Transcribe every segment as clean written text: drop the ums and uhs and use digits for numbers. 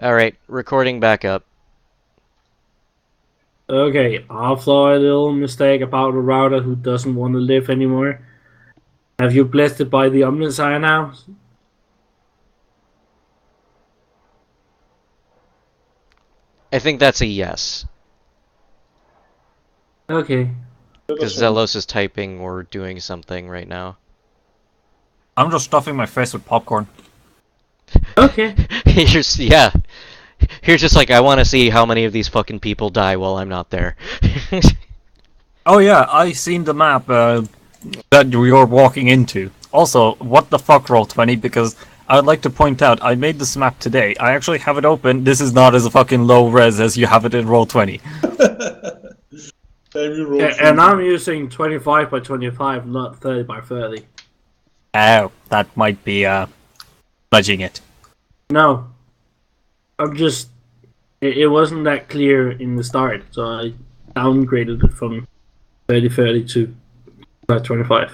Alright, recording back up. Okay, after a little mistake about a router who doesn't want to live anymore. Have you blessed it by the Omnissiah now? I think that's a yes. Okay. Because Zelos is typing or doing something right now. I'm just stuffing my face with popcorn. Okay. Yeah. You're just like, I want to see how many of these fucking people die while I'm not there. Oh yeah, I seen the map that you're walking into. Also, what the fuck, Roll20? Because I would like to point out, I made this map today. I actually have it open. This is not as fucking low res as you have it in Roll20. And I'm using 25 by 25, not 30 by 30. Oh, that might be nudging it. No. I'm just... It wasn't that clear in the start, so I downgraded it from 30 to 25.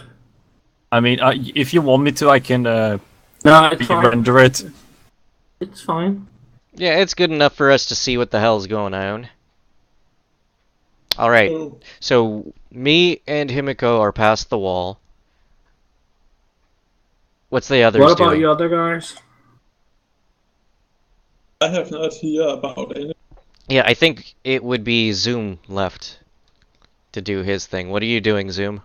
I mean, if you want me to, I can No, it's fine. render it. It's fine. Yeah, it's good enough for us to see what the hell's going on. Alright, so me and Himiko are past the wall. What's the others What about doing? you other guys? I have not heard about any. Yeah, I think it would be Zoom left to do his thing. What are you doing, Zoom?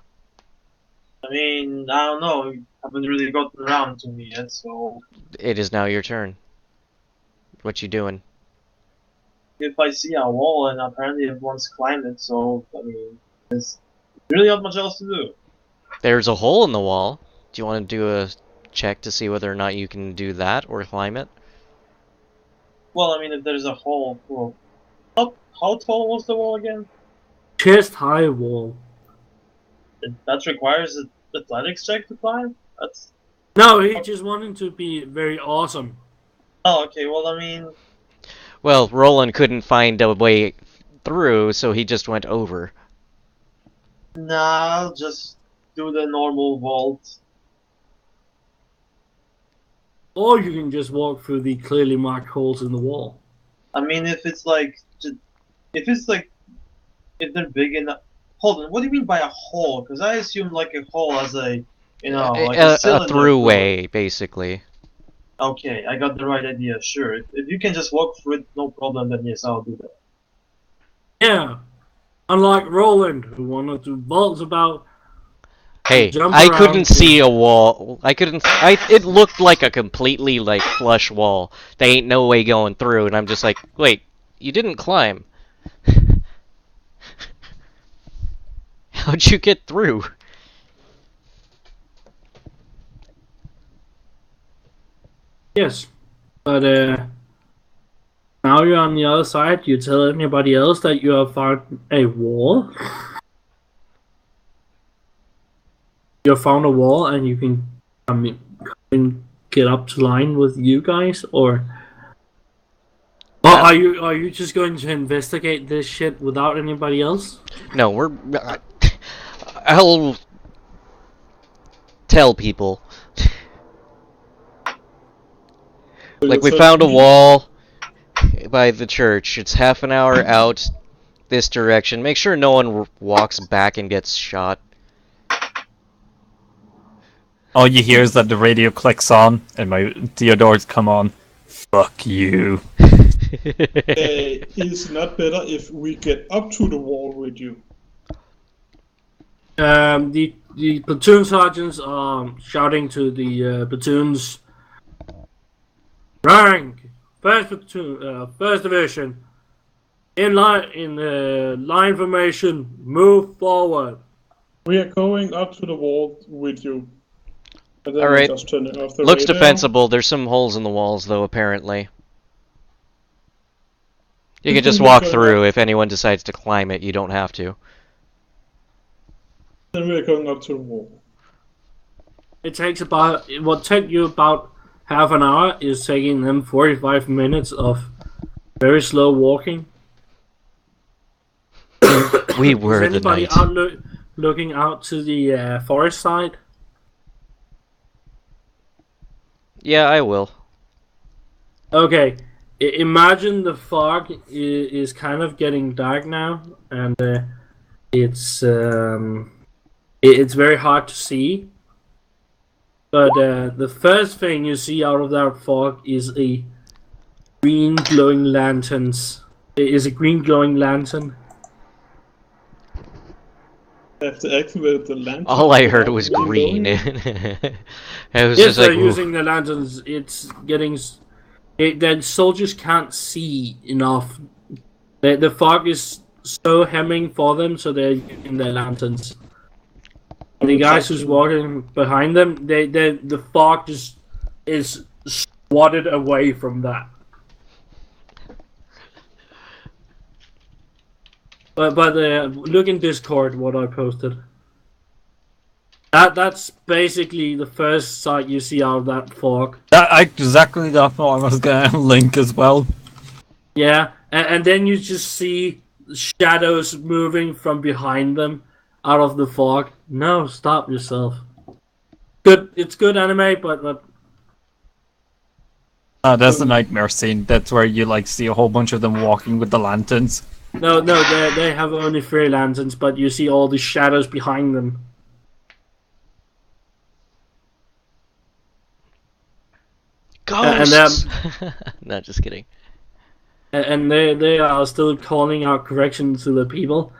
I mean, I don't know. You haven't really gotten around to me yet, so It is now your turn. What you doing? if I see a wall and apparently everyone's climbed it, so I mean, there's really not much else to do. There's a hole in the wall. Do you want to do a check to see whether or not you can do that or climb it? Well, I mean, if there's a hole, well, how tall was the wall again? Chest high wall. That requires an athletics check to climb? That's... No, he just wanted to be very awesome. Oh, okay, well, I mean... Well, Roland couldn't find a way through, so he just went over. Nah, I'll just do the normal vault. Or you can just walk through the clearly marked holes in the wall. I mean, if it's like... If they're big enough... Hold on, what do you mean by a hole? Because I assumed like a hole as a... You know, like a cylinder. A throughway, basically. Okay, I got the right idea, sure. If you can just walk through it, no problem, then yes, I'll do that. Yeah. Unlike Roland, who wanted to vault about. Hey, Jump I around. couldn't see a wall. It looked like a completely, like, flush wall. There ain't no way going through, and I'm just like, wait, you didn't climb. How'd you get through? Yes. But now you're on the other side, you tell anybody else that you have found a wall. You have found a wall and you can come and get up to line with you guys, or are you just going to investigate this shit without anybody else? No, I'll tell people. Like, we found a wall by the church. It's half an hour out this direction. Make sure no one walks back and gets shot. All you hear is that the radio clicks on, and my Theodores come on. Fuck you. It's not better if we get up to the wall with you. The platoon sergeants are shouting to the platoons. Rank, first platoon, first division. In line formation, move forward. We are going up to the wall with you. Alright. Looks radio. defensible. There's some holes in the walls, though, apparently. You can just walk through. If anyone decides to climb it, you don't have to. Then we are going up to the wall. It takes what take you about half an hour is taking them 45 minutes of very slow walking. We were Is the anybody knight. out looking out to the forest side? Yeah, I will. Okay, imagine the fog is kind of getting dark now, and it's it's very hard to see. But the first thing you see out of that fog is a green glowing lanterns. It is a green glowing lantern. I have to activate the lantern. All I heard without was really green. knowing. I was Yes, just like, they're ooh. using the lanterns. It's getting. The soldiers can't see enough. The fog is so hemming for them, so they're using their lanterns. And the guys who's walking behind them, the fog just is swatted away from that. But look in Discord what I posted. That's basically the first sight you see out of that fog. Exactly that's what I was gonna link as well. Yeah, and then you just see shadows moving from behind them out of the fog. No, stop yourself. Good, it's good anime, but That's the nightmare scene. That's where you like see a whole bunch of them walking with the lanterns. no, they have only 3 lanterns, but you see all the shadows behind them. Ghosts! No, just kidding. And they are still calling out corrections to the people.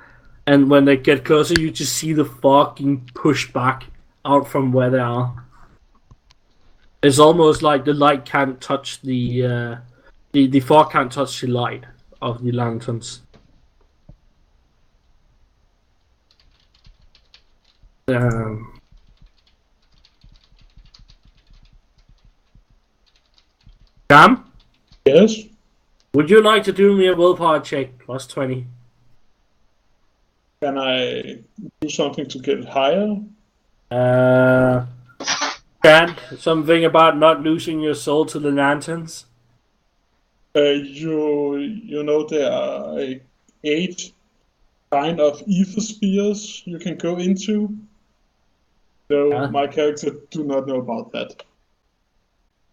And when they get closer, you just see the fog being pushed back out from where they are. It's almost like the light can't touch the fog can't touch the light of the lanterns. Cam, Yes. would you like to do me a willpower check plus 20? Can I do something to get it higher? Grant, something about not losing your soul to the lanterns? You know there are 8 kind of ether spheres you can go into. So Yeah. my character do not know about that.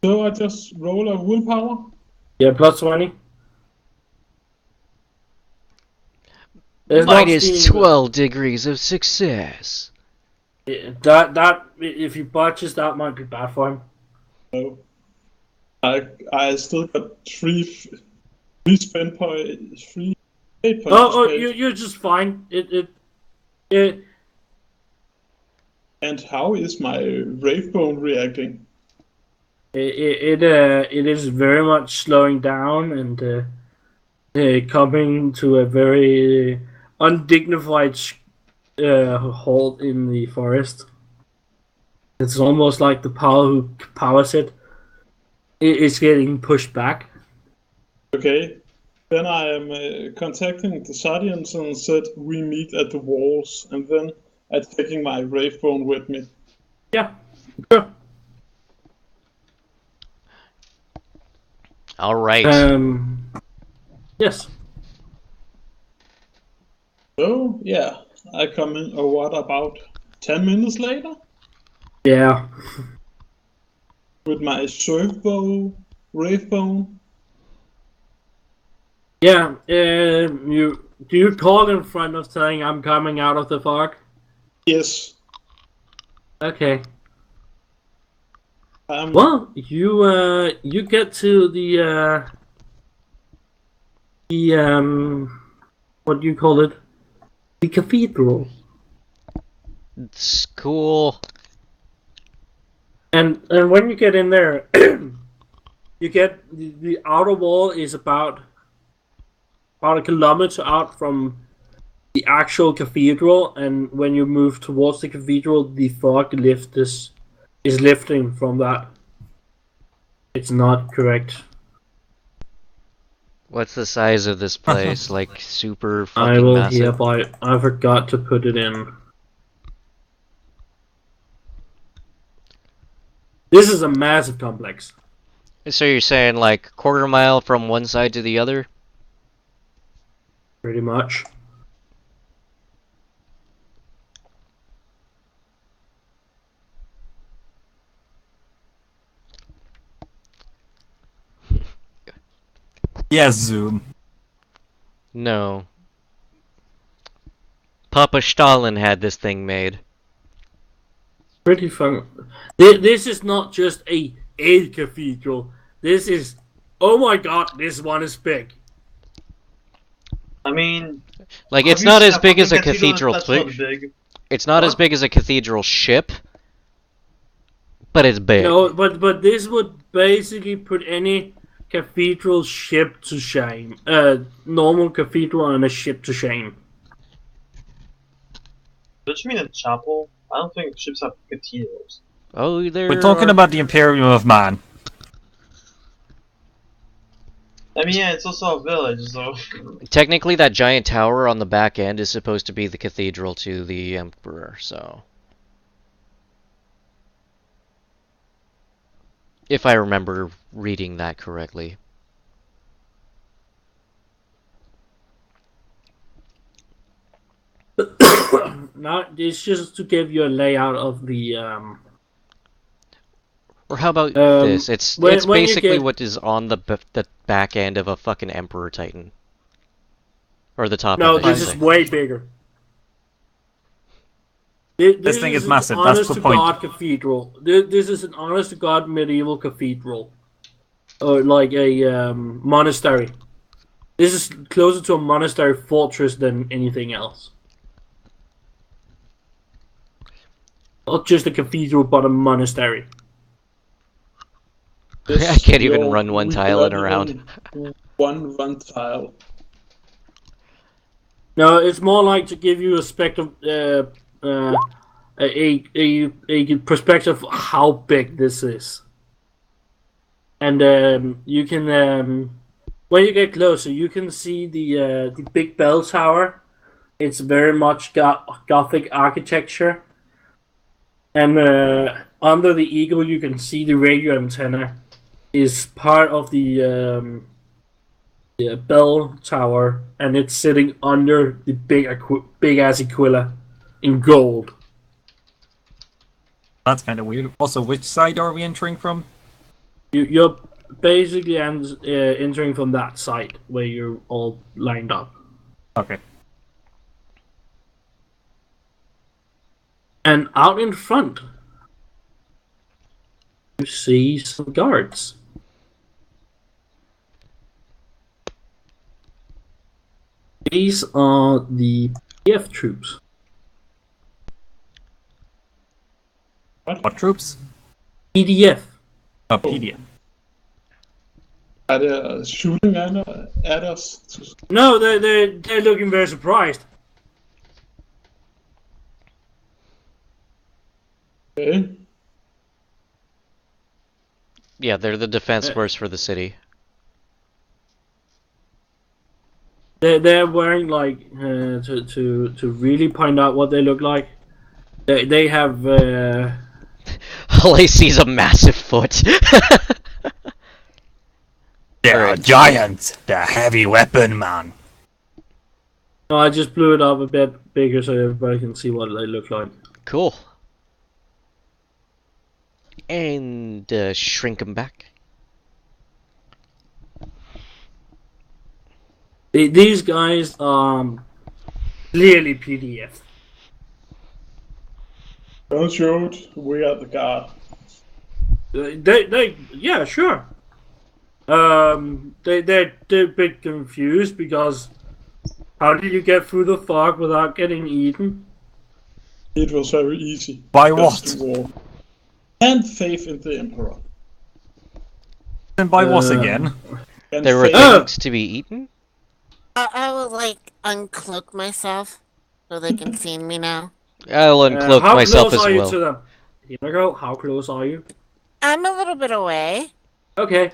So I just roll a willpower. Yeah, plus 20. There's not Minus steam- 12 degrees of success. That if he botches, that might be bad for him. So I still got 3 spend points, 3 8 points. Oh, spent. you're just fine. It And how is my Wravebone reacting? it is very much slowing down and coming to a very undignified halt in the forest. It's almost like the power who powers it is getting pushed back. Okay. Then I am contacting the Sardians and said we meet at the walls, and then I'm taking my Wravebone with me. Yeah, sure. Alright. Yes. So yeah, I come in. What about 10 minutes later Yeah. with my Surfbow, Wravebone? Yeah. Do you call in front of saying I'm coming out of the fog? Yes. Okay. Um, Well, you get to the what do you call it? The cathedral. It's cool. And when you get in there, you get the outer wall is about a kilometer out from the actual cathedral, and when you move towards the cathedral, the fog is lifting from that. It's not correct. What's the size of this place? Like, super I fucking will massive? hereby. I forgot to put it in. This is a massive complex. So you're saying, like, quarter mile from one side to the other? Pretty much. Yes, Zoom. No. Papa Stalin had this thing made. Pretty fun. This is not just a cathedral. This is, oh my god, this one is big. I mean, Like, have it's you not seen as a big as a fucking cathedral that's not big? It's not as What? big as a cathedral ship, but it's big. No, but this would basically put any cathedral ship to shame. Normal cathedral on a ship to shame. Don't you mean a chapel? I don't think ships have cathedrals. Oh, there We're talking are... about the Imperium of Man. I mean, yeah, it's also a village, so... Technically, that giant tower on the back end is supposed to be the cathedral to the Emperor, so... If I remember reading that correctly. Now, it's just to give you a layout of the Or how about this? It's when you basically get- what is on the back end of a fucking Emperor Titan. Or the top No, end, I this should is say. way bigger. This thing is an massive, that's the point. honest-to-God cathedral. This is an honest-to-God medieval cathedral. Or like a monastery. This is closer to a monastery fortress than anything else. Not just a cathedral, but a monastery. I can't even Yo, run one we tile in cannot around. even one tile. No, it's more like to give you a spectrum, a perspective of how big this is. And you can, when you get closer, you can see the big bell tower. It's very much Gothic architecture. And under the eagle, you can see the radio antenna is part of the bell tower, and it's sitting under the big ass Aquila in gold. That's kind of weird. Also, which side are we entering from? You're basically entering from that side where you're all lined up. Okay. And out in front, you see some guards. These are the PF troops. What troops? PDF. Oh, PDF. Are they shooting at us? No, they're looking very surprised. Okay. Yeah, they're the defense force for the city. They're wearing like to really point out what they look like. They have All I see is a massive foot. They're Alright. giants. They're heavy weapon, man. no, I just blew it up a bit bigger so everybody can see what they look like. Cool. And shrink them back. These guys are clearly PDF. Don't shoot. We are the guard. Yeah, sure. They're a bit confused because how did you get through the fog without getting eaten? It was very easy. By Just what? to walk. And faith in the Emperor. And by what again? And There were faith- things to be eaten? I will like uncloak myself so they can see me now. I'll uncloak how myself close as are you well. to them? Here we go. How close are you? I'm a little bit away. Okay.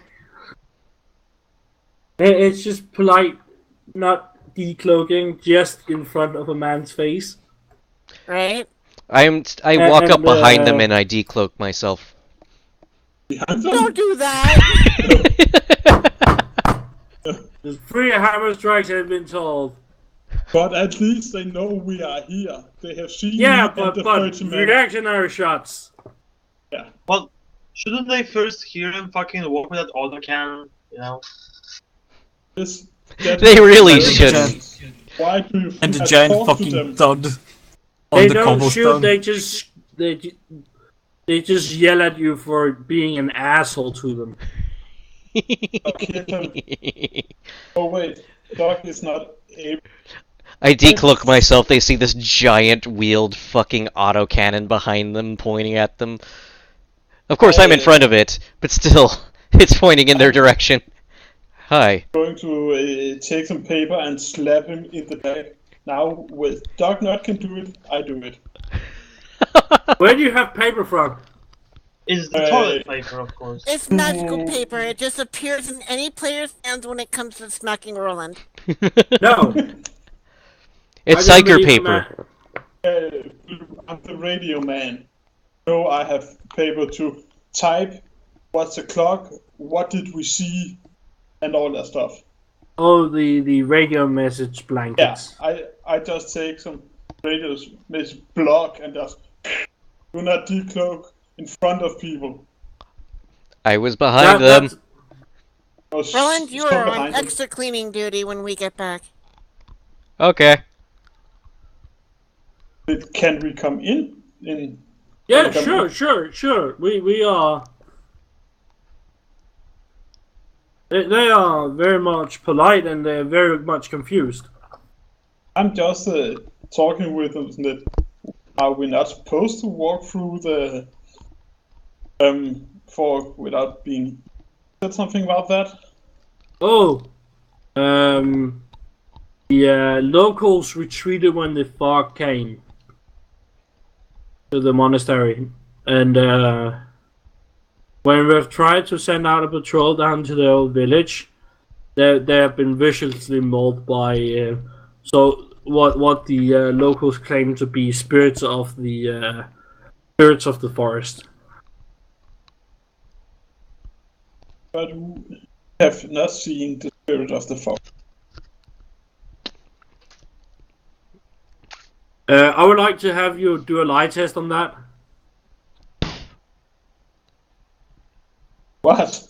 It's just polite, not decloaking, just in front of a man's face. Right? I walk up And, behind them and I decloak myself. behind them. Don't do that! There's 3 hammer strikes have been told. But at least they know we are here. They have seen Yeah, me but and the 30 men. reactionary shots. Yeah. Well, shouldn't they first hear him fucking walk with that autocannon, you know? This, They really And the shouldn't. Why do you And the not giant talk to fucking them? thud on They the don't shoot. cobblestone. They just yell at you for being an asshole to them. Kill them. Oh wait, Doc is not able. I decloak myself. They see this giant wheeled fucking autocannon behind them, pointing at them. Of course, I'm in front of it, but still, it's pointing in their direction. Hi. Going to take some paper and slap him in the back. Now, with Doc not can do it, I do it. Where do you have paper from? Is the toilet paper, of course. It's magical paper. It just appears in any player's hands when it comes to smacking Roland. No. It's I don't psyker believe paper. I'm the radio man. So I have paper to type what's the clock, what did we see, and all that stuff. Oh, the radio message blankets. Yeah, I just take some radio message block and just do not decloak in front of people. I was behind them. That's- No, Roland, you stop are on behind them. extra cleaning duty when we get back. Okay. Can we come in? Yeah, Come sure. We are. They are very much polite and they're very much confused. I'm just talking with them that are we not supposed to walk through the fog without being said something about that? Oh, the locals retreated when the fog came to the monastery, and when we've tried to send out a patrol down to the old village, they have been viciously mauled by what the locals claim to be spirits of the forest. But we have not seen the spirit of the fog. I would like to have you do a lie test on that. What?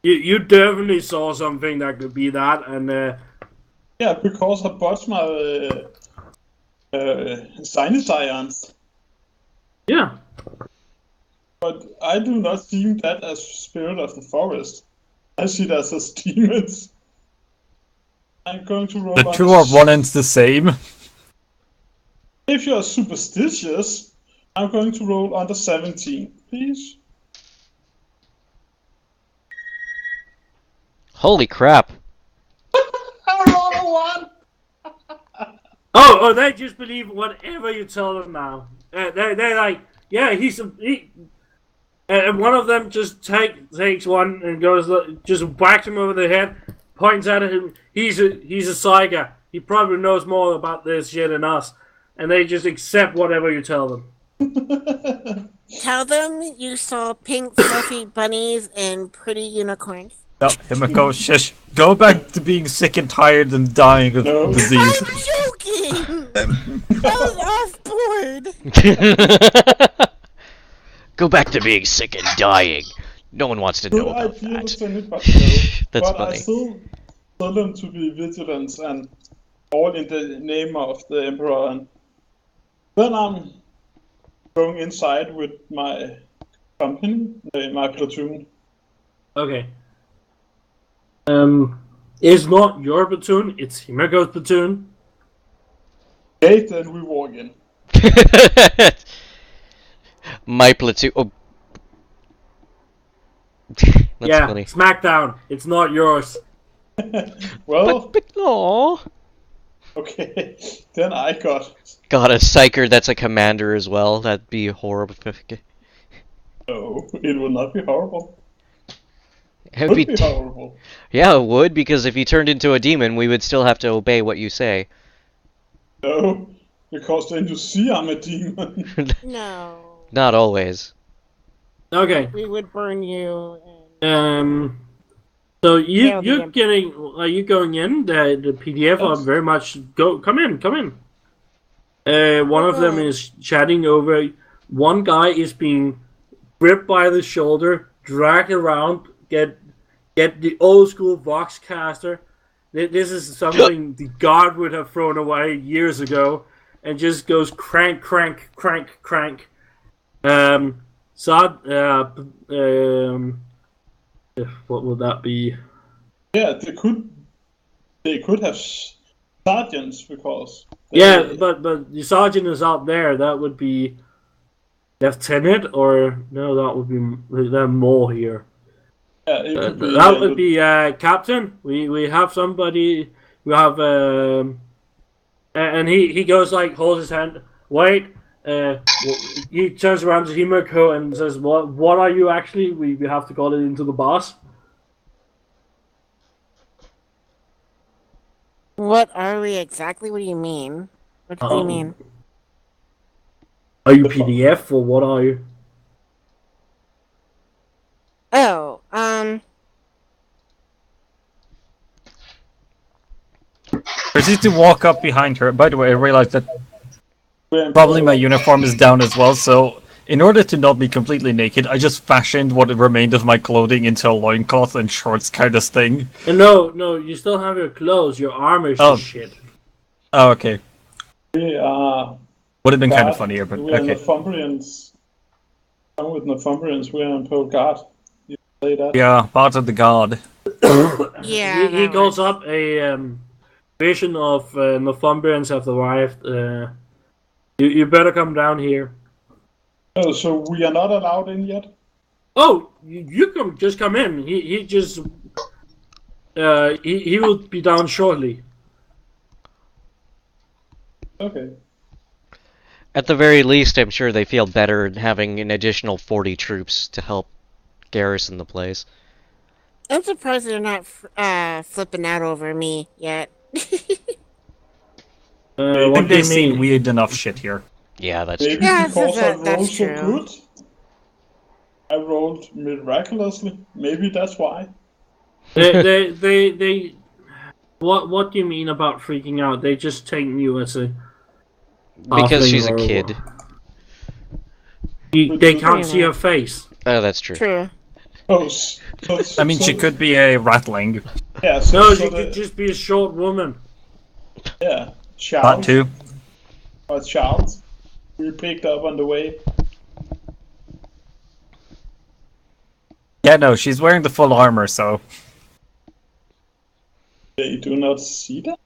You definitely saw something that could be that, and Yeah, because I bought my sinus ions. yeah. But I do not see that as spirit of the forest. I see that as demons. I'm going to roll The on two are one and the same. If you're superstitious, I'm going to roll under 17, please. Holy crap. I rolled a 1! Oh, they just believe whatever you tell them now. They're like, yeah, and one of them just takes one and goes, just whacks him over the head, points at him. He's a psyker. He probably knows more about this shit than us. And they just accept whatever you tell them. Tell them you saw pink fluffy bunnies and pretty unicorns. No, Himiko, shush. Go back to being sick and tired and dying of No. disease. I'm joking! I was off board! Go back to being sick and dying. No one wants to know Good about idea to that. send it back though. That's but funny. I still tell them to be vigilant and all in the name of the Emperor. And then I'm going inside with my company, my platoon. Okay. It's not your platoon, it's Himiko's platoon. Okay, then we walk in. My platoon. Oh. That's yeah, funny. Smackdown. It's not yours. Well, But aw. okay, then I got. God, a psyker that's a commander as well. That'd be horrible. No, it will not be horrible. It It would would be be horrible. yeah, it would, because if you turned into a demon, we would still have to obey what you say. No, because then you see I'm a demon. No. Not always. Okay. We would burn you. So Yeah, you're the- getting, are you going in? The PDF are Yes. very much come in. One of them Okay. is chatting over. One guy is being gripped by the shoulder, dragged around, get the old school Voxcaster, This is something the god would have thrown away years ago, and just goes crank, crank, crank, crank. What would that be? Yeah, they could have sergeants because Yeah, but the sergeant is out there. That would be lieutenant, or no, that would be there more here. yeah, it could be That would be captain. We have somebody. We have and he goes like holds his hand. Wait. He turns around to Himiko and says, "What are you actually? We have to call it into the boss." What are we exactly? What do you mean? What do you mean? Are you PDF or what are you? Oh, Proceeds to walk up behind her. By the way, I realized that probably my uniform is down as well, so in order to not be completely naked, I just fashioned what remained of my clothing into a loincloth and shorts kind of thing. No, you still have your clothes. Your armor is just shit. Oh, okay. We are. Would have been kind of funnier, but we are okay. Northumbrians. I'm with Northumbrians. We are in Pole Guard. You say that? Yeah, part of the god. yeah. He calls up a vision of Northumbrians have arrived. You better come down here. Oh, so we are not allowed in yet? Oh, you can just come in. He just he will be down shortly. Okay. At the very least, I'm sure they feel better having an additional 40 troops to help garrison the place. I'm surprised they're not flipping out over me yet. I What think do you they've seen mean? weird enough shit here. Yeah, that's Maybe true. Yeah, because I rolled that's so true. good. I rolled miraculously. Maybe that's why. They what do you mean about freaking out? They just take you as a Because halfling she's a or kid. they can't see her face. Oh, that's true. True. Oh, I mean, she could be a ratling. Yeah, No, so she could just be a short woman. yeah, That child. too. Or child. We picked up on the way. Yeah, no, she's wearing the full armor, so... They do not see that.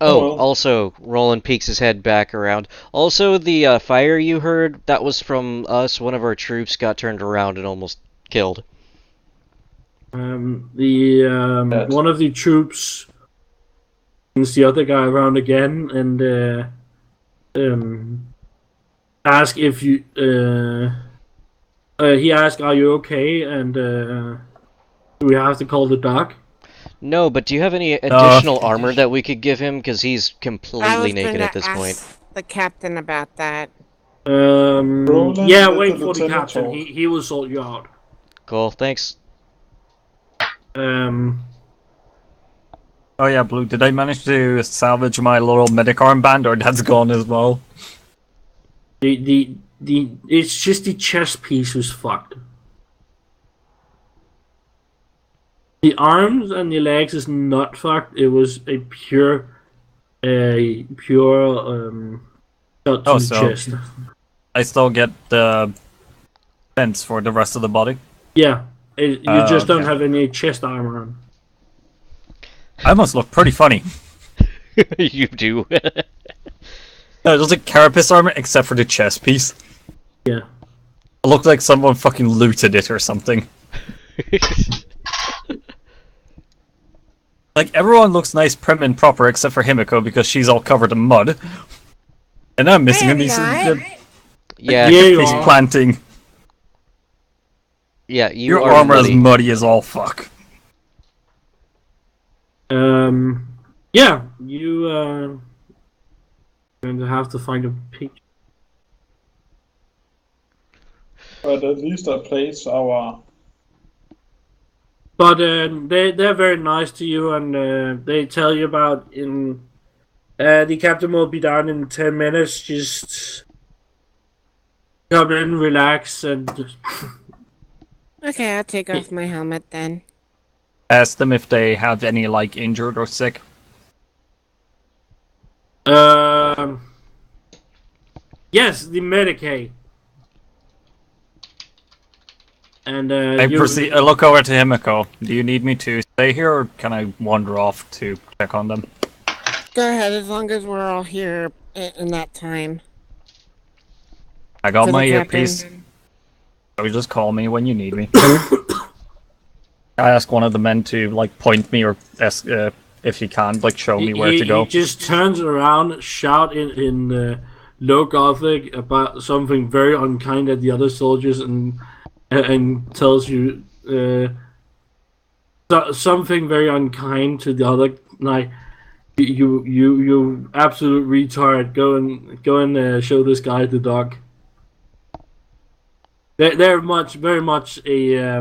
Oh, well. also, Roland peeks his head back around. Also, the fire you heard, that was from us. One of our troops got turned around and almost killed. One of the troops brings the other guy around again and ask if you he asked, "Are you okay?" And do we have to call the doc? No, but do you have any additional armor that we could give him? Because he's I completely was naked gonna at this ask point. the captain about that. Roland, Yeah, let wait the for the lieutenant captain. talk. He will sort you out. Cool, thanks. Oh yeah, Blue, did I manage to salvage my little medic armband, or that's gone as well? The it's just the chest piece was fucked. The arms and the legs is not fucked. It was a pure shot to Oh, the so- chest. I still get the fence for the rest of the body. Yeah, you just don't okay. have any chest armor on. I must look pretty funny. You do. No, it was like carapace armor except for the chest piece. Yeah. It looked like someone fucking looted it or something. Like, everyone looks nice, prim, and proper except for Himiko because she's all covered in mud. And I'm missing a decent Yeah, Yeah, you face are. planting. yeah, you Your are armor is muddy. muddy as all fuck. Yeah, you going to have to find a picture. But at least I place our. But they're very nice to you, and they tell you about the captain will be down in 10 minutes. Just come in, relax, and Okay, I'll take off my helmet then. ask them if they have any like injured or sick? Yes, the Medicaid. And I proceed. I look over to Himiko. Do you need me to stay here, or can I wander off to check on them? Go ahead, as long as we're all here in that time. I got For my the earpiece. captain. So just call me when you need me. I ask one of the men to like point me or ask if he can like show me where to go. He just turns around, shout in low Gothic about something very unkind at the other soldiers, and tells you something very unkind to the other, like you absolute retard. Go and show this guy the dog. They're very much a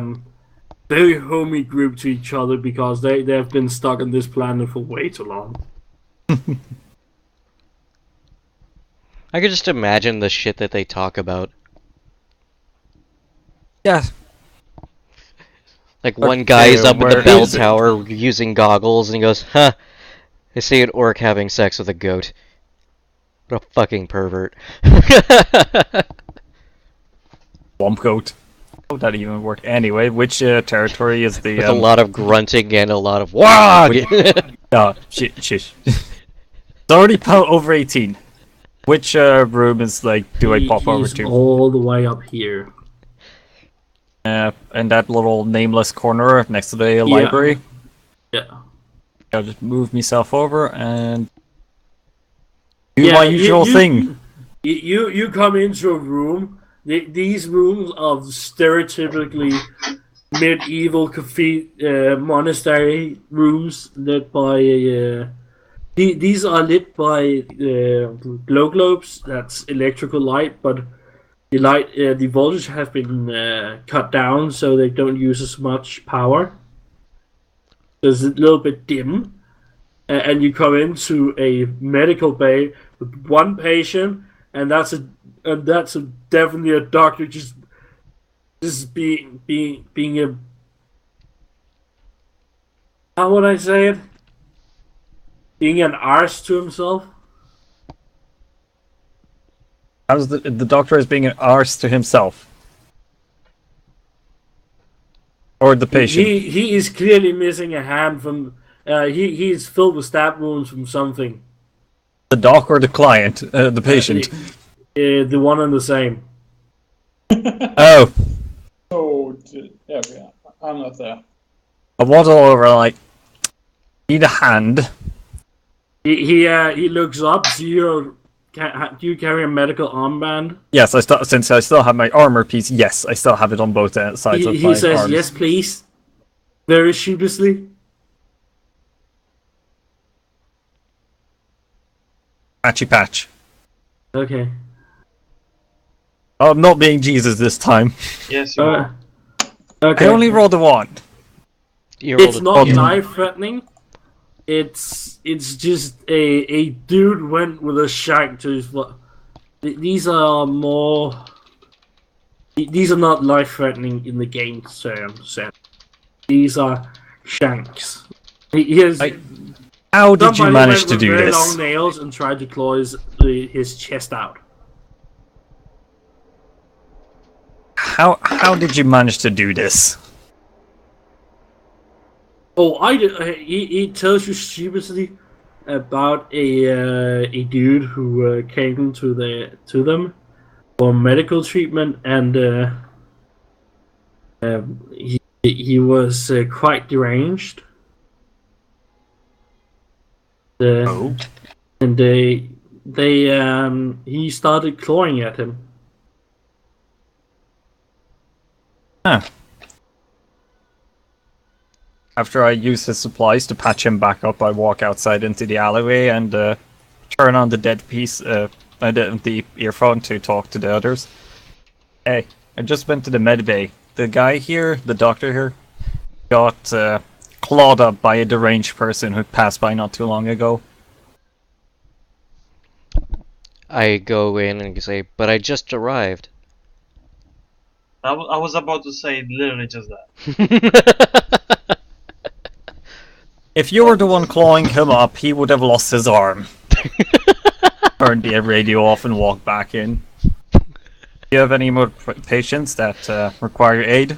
very homey group to each other because they've been stuck on this planet for way too long. I could just imagine the shit that they talk about. Yeah. Like one guy's up in the where bell is it? tower using goggles, and he goes, "Huh, I see an orc having sex with a goat. What a fucking pervert." Swamp goat. How would that even work? Anyway, which territory is the? With a lot of grunting and a lot of wag. No, shish. It's already over 18. Which room is like? Do I pop over He's to? all the way up here. In that little nameless corner next to the library. Yeah. I'll just move myself over and do my usual thing. You come into a room. These rooms are stereotypically medieval monastery rooms lit by. These are lit by glow globes. That's electrical light, but the light, the voltage has been cut down so they don't use as much power. So it's a little bit dim, and you come into a medical bay with one patient, and that's definitely a doctor just being a, how would I say it? Being an arse to himself. How's the doctor is being an arse to himself? Or the patient? He is clearly missing a hand from. He is filled with stab wounds from something. The doc or the client? The patient? The one and the same. Oh. So, yeah, I'm not there. I waddle over like, need a hand. He looks up. Do you carry a medical armband? Yes, since I still have my armor piece, yes, I still have it on both sides of my He says, arms. yes, please. Very sheepishly. Patchy patch. Okay. Oh, I'm not being Jesus this time. Yes, you are. Okay. I only rolled a 1. You rolled It's a not 20. life-threatening. It's just a dude went with a shank to his. These are more. These are not life-threatening in the game sense. These are shanks. He has. How did you somebody manage went to with do very this? long nails and tried to claw his chest out. How did you manage to do this? Oh, I did. He tells you sheepishly about a dude who came to them for medical treatment, and he was quite deranged. Oh. And he started clawing at him. Huh. After I use his supplies to patch him back up, I walk outside into the alleyway and turn on the dead piece, the earphone to talk to the others. Hey, I just went to the med bay. The guy here, the doctor here, got clawed up by a deranged person who passed by not too long ago. I go in and say, but I just arrived. I was about to say literally just that. If you were the one clawing him up, he would have lost his arm. Turned the radio off and walked back in. Do you have any more patients that require aid?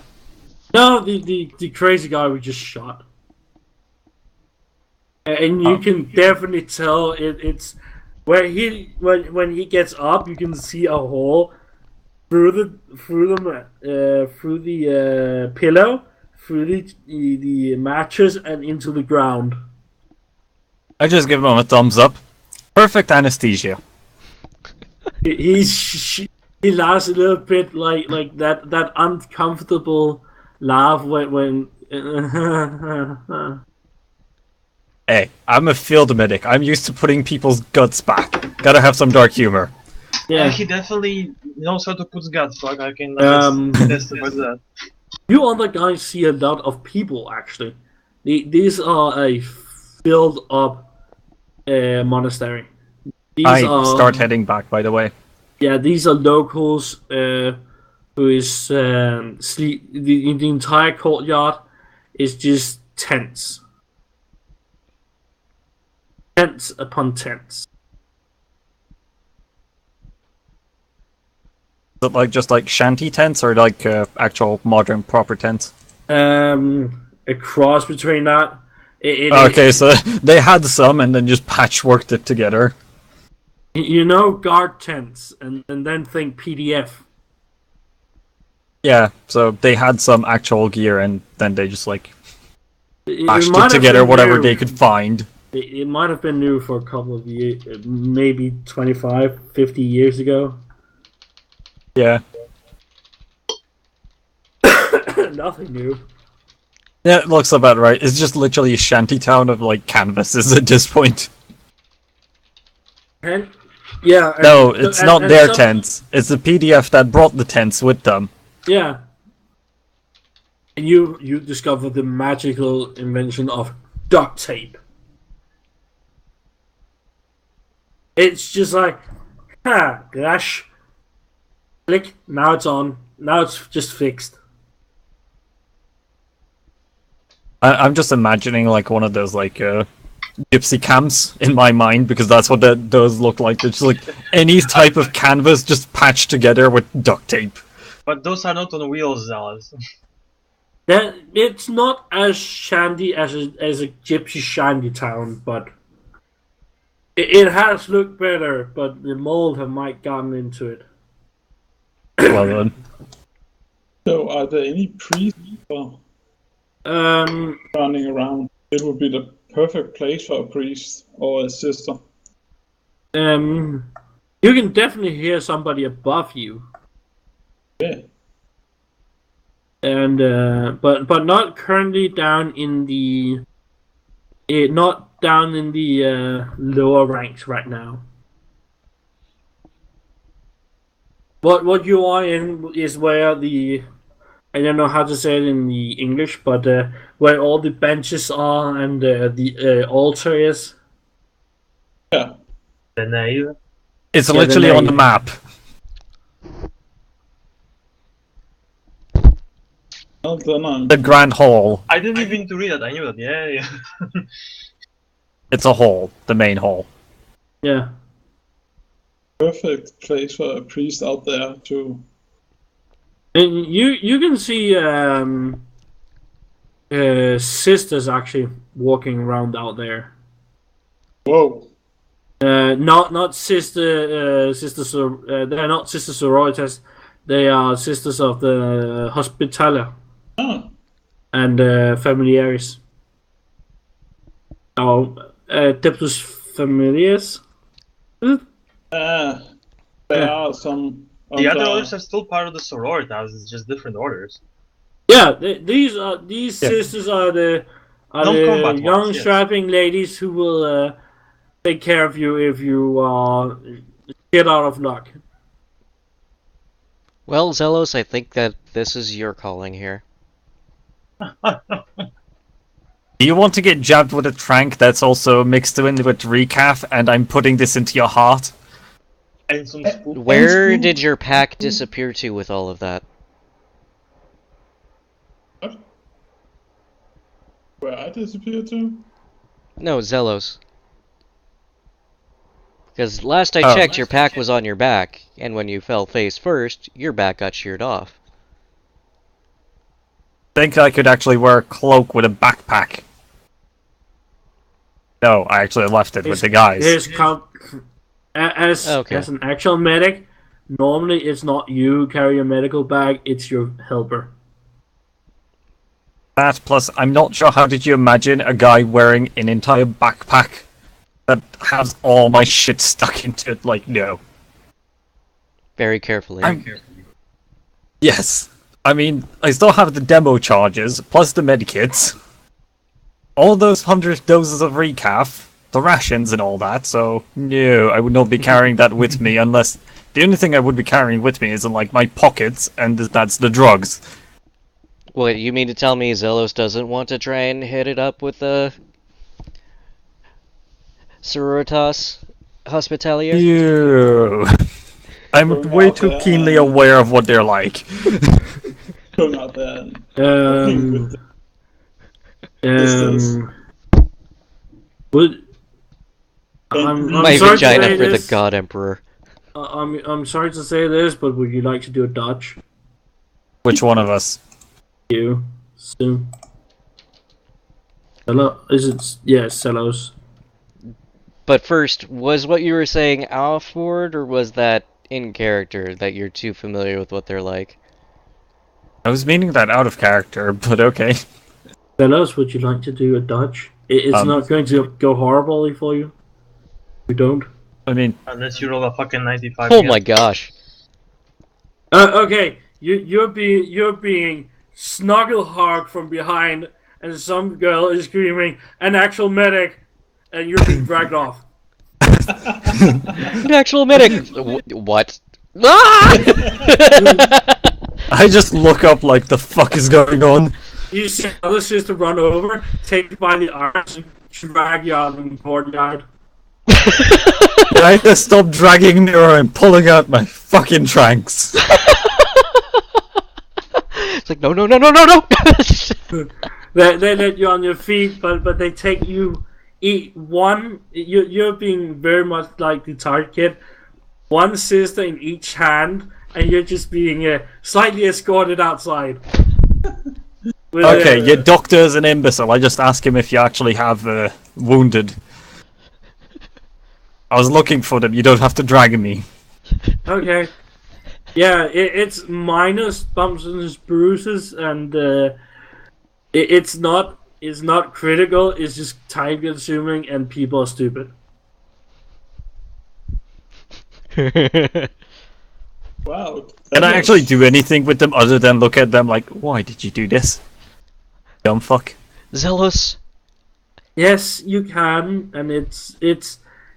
No, the crazy guy we just shot. And you can definitely tell it's where when he gets up, you can see a hole through the pillow, through the mattress, and into the ground. I just give him a thumbs up. Perfect anesthesia. He laughs a little bit like that uncomfortable laugh when Hey, I'm a field medic. I'm used to putting people's guts back. Gotta have some dark humor. Yeah, yeah. he definitely knows how to put guts back. I can testify to that. You other guys see a lot of people actually. These are a filled up monastery. These I are, start heading back, by the way. Yeah, these are locals who is sleep. The entire courtyard is just tents. Tents upon tents. Is it like just like shanty tents or like actual modern proper tents? A cross between that. Okay, so they had some and then just patchworked it together. You know, guard tents, and then think PDF. Yeah, so they had some actual gear and then they just like patched might it have together, been whatever new. they could find. It might have been new for a couple of years, maybe 25, 50 years ago. Yeah. Nothing new. Yeah, it looks about right. It's just literally a shanty town of like canvases at this point. And yeah. No, it's not and their some- tents. It's the PDF that brought the tents with them. Yeah. And you discover the magical invention of duct tape. It's just like, gosh, click. Now it's on. Now it's just fixed. I'm just imagining like one of those like gypsy camps in my mind because that's what those look like. It's just like any type of canvas just patched together with duct tape. But those are not on wheels, Alice. That it's not as shandy as a gypsy shandy town, but it has looked better. But the mold have might gotten into it. Well then. So, are there any priests running around? It would be the perfect place for a priest or a sister. You can definitely hear somebody above you, Yeah. and but not currently down in the not down in the lower ranks right now. What you are in is where the I don't know how to say it in the English, but where all the benches are and the altar is. Yeah. The nave. It's Yeah, literally the on the name. map. Well, then I'm The Grand Hall. I didn't even to read it. I knew that. Yeah. It's a hall. The main hall. Yeah. perfect place for a priest out there to. And you can see sisters actually walking around out there. Whoa. Not sister they're not sister sororitas. They are sisters of the Hospitaller Oh. and Familiaris. Oh, Deputus Familiaris. There are some. The other orders are still part of the sororitas. It's just different orders. Yeah, these sisters are the Non-combat young ones, yes. strapping ladies who will take care of you if you get out of luck. Well, Zelos, I think that this is your calling here. Do you want to get jabbed with a trank that's also mixed in with recaf, and I'm putting this into your heart? And some spook. Where did your pack disappear to with all of that? Where I disappeared to? No, Zelos. Because last I Oh. checked, your pack was on your back, and when you fell face first, your back got sheared off. Think I could actually wear a cloak with a backpack. No, I actually left it with the guys. Okay. As an actual medic, normally it's not you who carry your medical bag, it's your helper. That plus, I'm not sure how did you imagine a guy wearing an entire backpack that has all my shit stuck into it? Like, no. Very carefully. Yes. I mean, I still have the demo charges, plus the medikits. All those 100 doses of recaf, the rations and all that, so no, I would not be carrying that with me unless... The only thing I would be carrying with me is in, like, my pockets, and that's the drugs. What, you mean to tell me Zelos doesn't want to try and hit it up with the Sororitas Hospitalier? Ew. I'm way too keenly aware of what they're like. Going out there and Would I'm My sorry to vagina say for the this. God Emperor. I'm sorry to say this, but would you like to do a dodge? Which one of us? You soon. Hello, is it? Yeah, Celos. But first, was what you were saying off-board, or was that in character, that you're too familiar with what they're like? I was meaning that out of character, but okay. Celos, would you like to do a dodge? It's not going to go horribly for you. We don't. I mean, Unless you roll a fucking 95. Oh again. my gosh. Okay, you're being snuggle hugged from behind, and some girl is screaming, "An actual medic!" and you're being dragged off. An actual medic! What? Ah! I just look up like the fuck is going on. You see other sister run over, take you by the arms, and drag you out in the courtyard. I had to stop dragging me or I'm pulling out my fucking tranks. It's like, no. They let you on your feet, but they take you. You're being very much like the target kid. One sister in each hand, and you're just being slightly escorted outside. Okay, your doctor's an imbecile. I just ask him if you actually have wounded. I was looking for them. You don't have to drag me. Okay. Yeah, it's minus bumps and bruises, and it's not critical. It's just time consuming, and people are stupid. wow. Can I actually do anything with them other than look at them like, why did you do this? Dumb fuck. Zealous. Yes, you can, and it's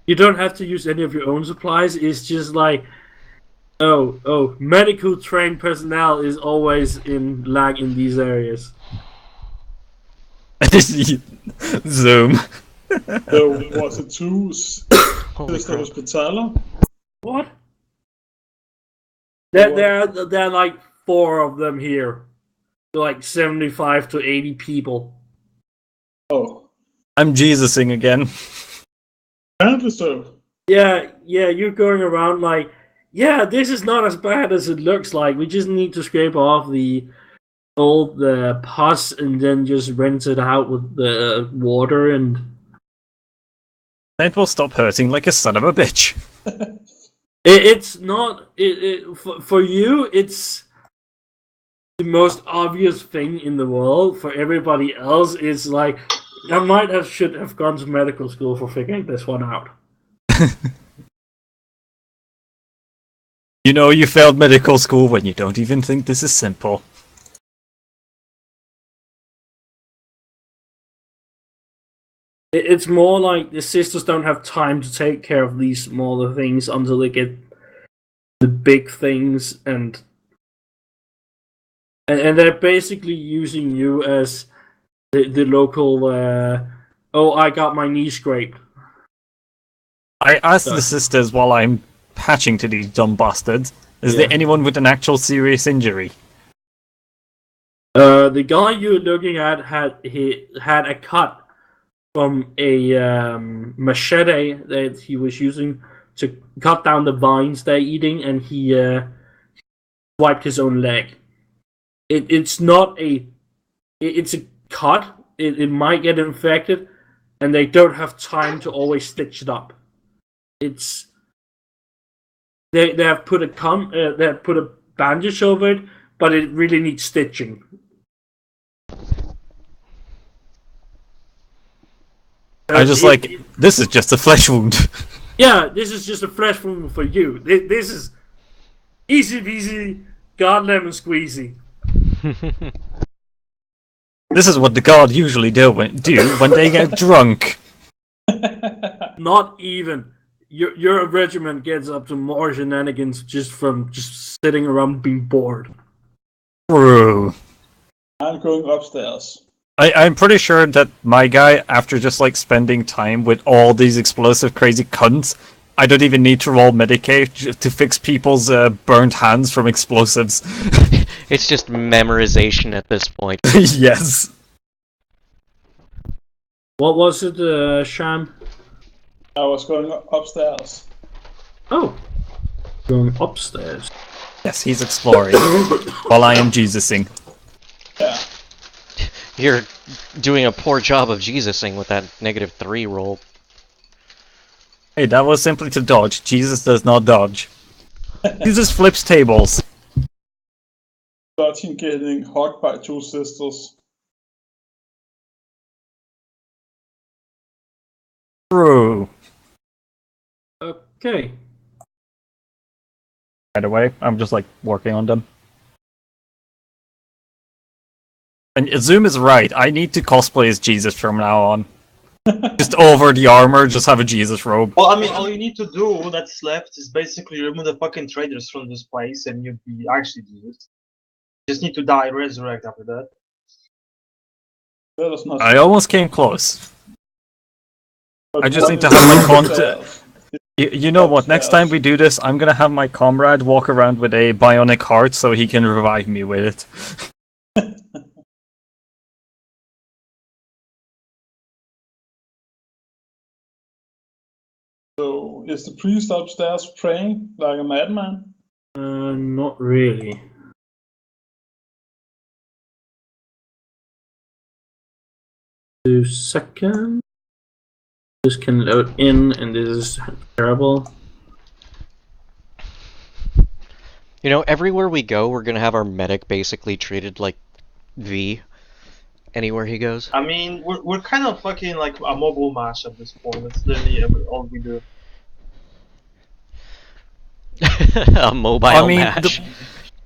you don't have to use any of your own supplies. It's just like, oh, medical trained personnel is always in lag in these areas. Zoom. So was it two Holy Sister crap. Hospitaler? What? There are like 4 of them here, like 75 to 80 people. Oh, I'm Jesusing again. apparently so. Yeah, you're going around like, yeah, this is not as bad as it looks like. We just need to scrape off the old pus and then just rinse it out with the water and. It will stop hurting like a son of a bitch. It's not for you. It's the most obvious thing in the world. For everybody else, it's like I should have gone to medical school for figuring this one out. You know you failed medical school when you don't even think this is simple. It's more like the sisters don't have time to take care of these smaller things until they get the big things, and they're basically using you as the local. Oh, I got my knee scraped. I asked the sisters while I'm patching to these dumb bastards, is there anyone with an actual serious injury? The guy you're looking at had a cut from a machete that he was using to cut down the vines they're eating, and he wiped his own leg. It's not a. It's a cut. It might get infected, and they don't have time to always stitch it up. It's they have put they have put a bandage over it, but it really needs stitching. I just this is just a flesh wound. Yeah, this is just a flesh wound for you. This is easy peasy, god lemon squeezy. This is what the god usually do when they get drunk. Not even. Your regiment gets up to more shenanigans just from just sitting around being bored. True. I'm going upstairs. I'm pretty sure that my guy, after just spending time with all these explosive crazy cunts, I don't even need to roll Medicaid to fix people's burnt hands from explosives. It's just memorization at this point. Yes. What was it, Sham? I was going upstairs. Oh, going upstairs. Yes, he's exploring while I am Jesusing. Yeah. You're doing a poor job of Jesusing with that -3 roll. Hey, that was simply to dodge. Jesus does not dodge. Jesus flips tables. Dodging getting hugged by two sisters. True. Okay. By the way, I'm just working on them. And Zoom is right. I need to cosplay as Jesus from now on. Just over the armor, just have a Jesus robe. Well, I mean, all you need to do that's left is basically remove the fucking traders from this place, and you'd be actually Jesus. Just need to die, resurrect after that. That is not. I almost came close. But I just what need to is have my upstairs? You know what? Next time we do this, I'm gonna have my comrade walk around with a bionic heart so he can revive me with it. So, is the priest upstairs praying like a madman? Not really. Two seconds. This can load in, and this is terrible. You know, everywhere we go, we're gonna have our medic basically treated like V. Anywhere he goes. I mean, we're kind of fucking like a mobile match at this point. That's literally all we do. A mobile match.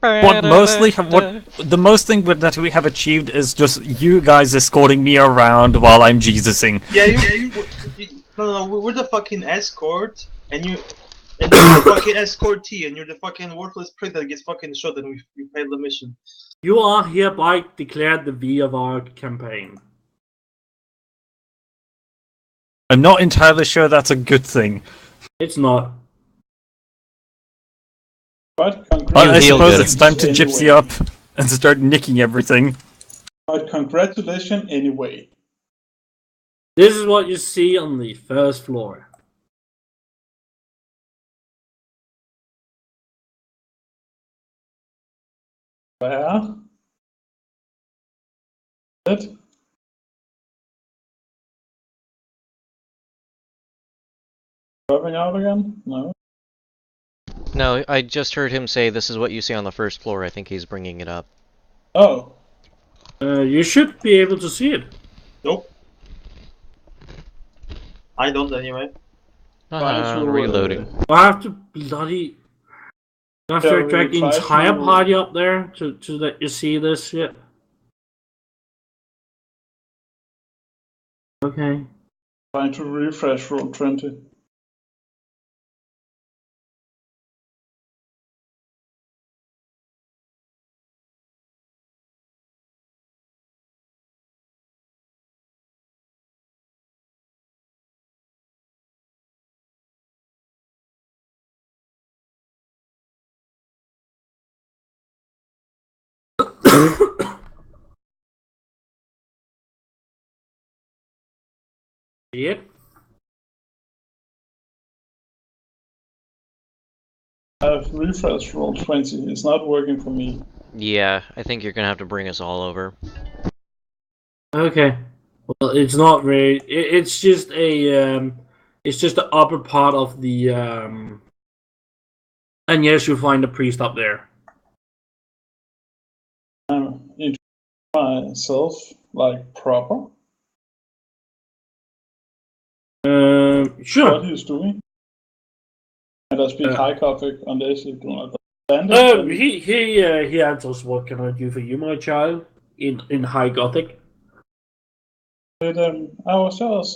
The most thing that we have achieved is just you guys escorting me around while I'm Jesusing. Yeah, no, we're the fucking escort, and you're the fucking escortee, and you're the fucking worthless prick that gets fucking shot, and we failed the mission. You are hereby declared the V of our campaign. I'm not entirely sure that's a good thing. It's not. But I suppose good. it's time to gypsy up and start nicking everything. But congratulations anyway. This is what you see on the first floor. Where? It? Dropping out again? No. No, I just heard him say this is what you see on the first floor. I think he's bringing it up. Oh. You should be able to see it. Nope. I don't anyway. Reloading. I have to bloody. I have to drag the entire party up there to let you see this shit. Okay. Trying to refresh roll 20. Shit. I've refreshed roll 20. It's not working for me. Yeah, I think you're gonna have to bring us all over. Okay. Well, it's not really. It's just a. It's just the upper part of the. And yes, you'll find the priest up there. I'm into myself like proper. Sure. What he's doing. And I speak High Gothic unless you do not understand it. He answers, "What can I do for you, my child?" In High Gothic. But I was just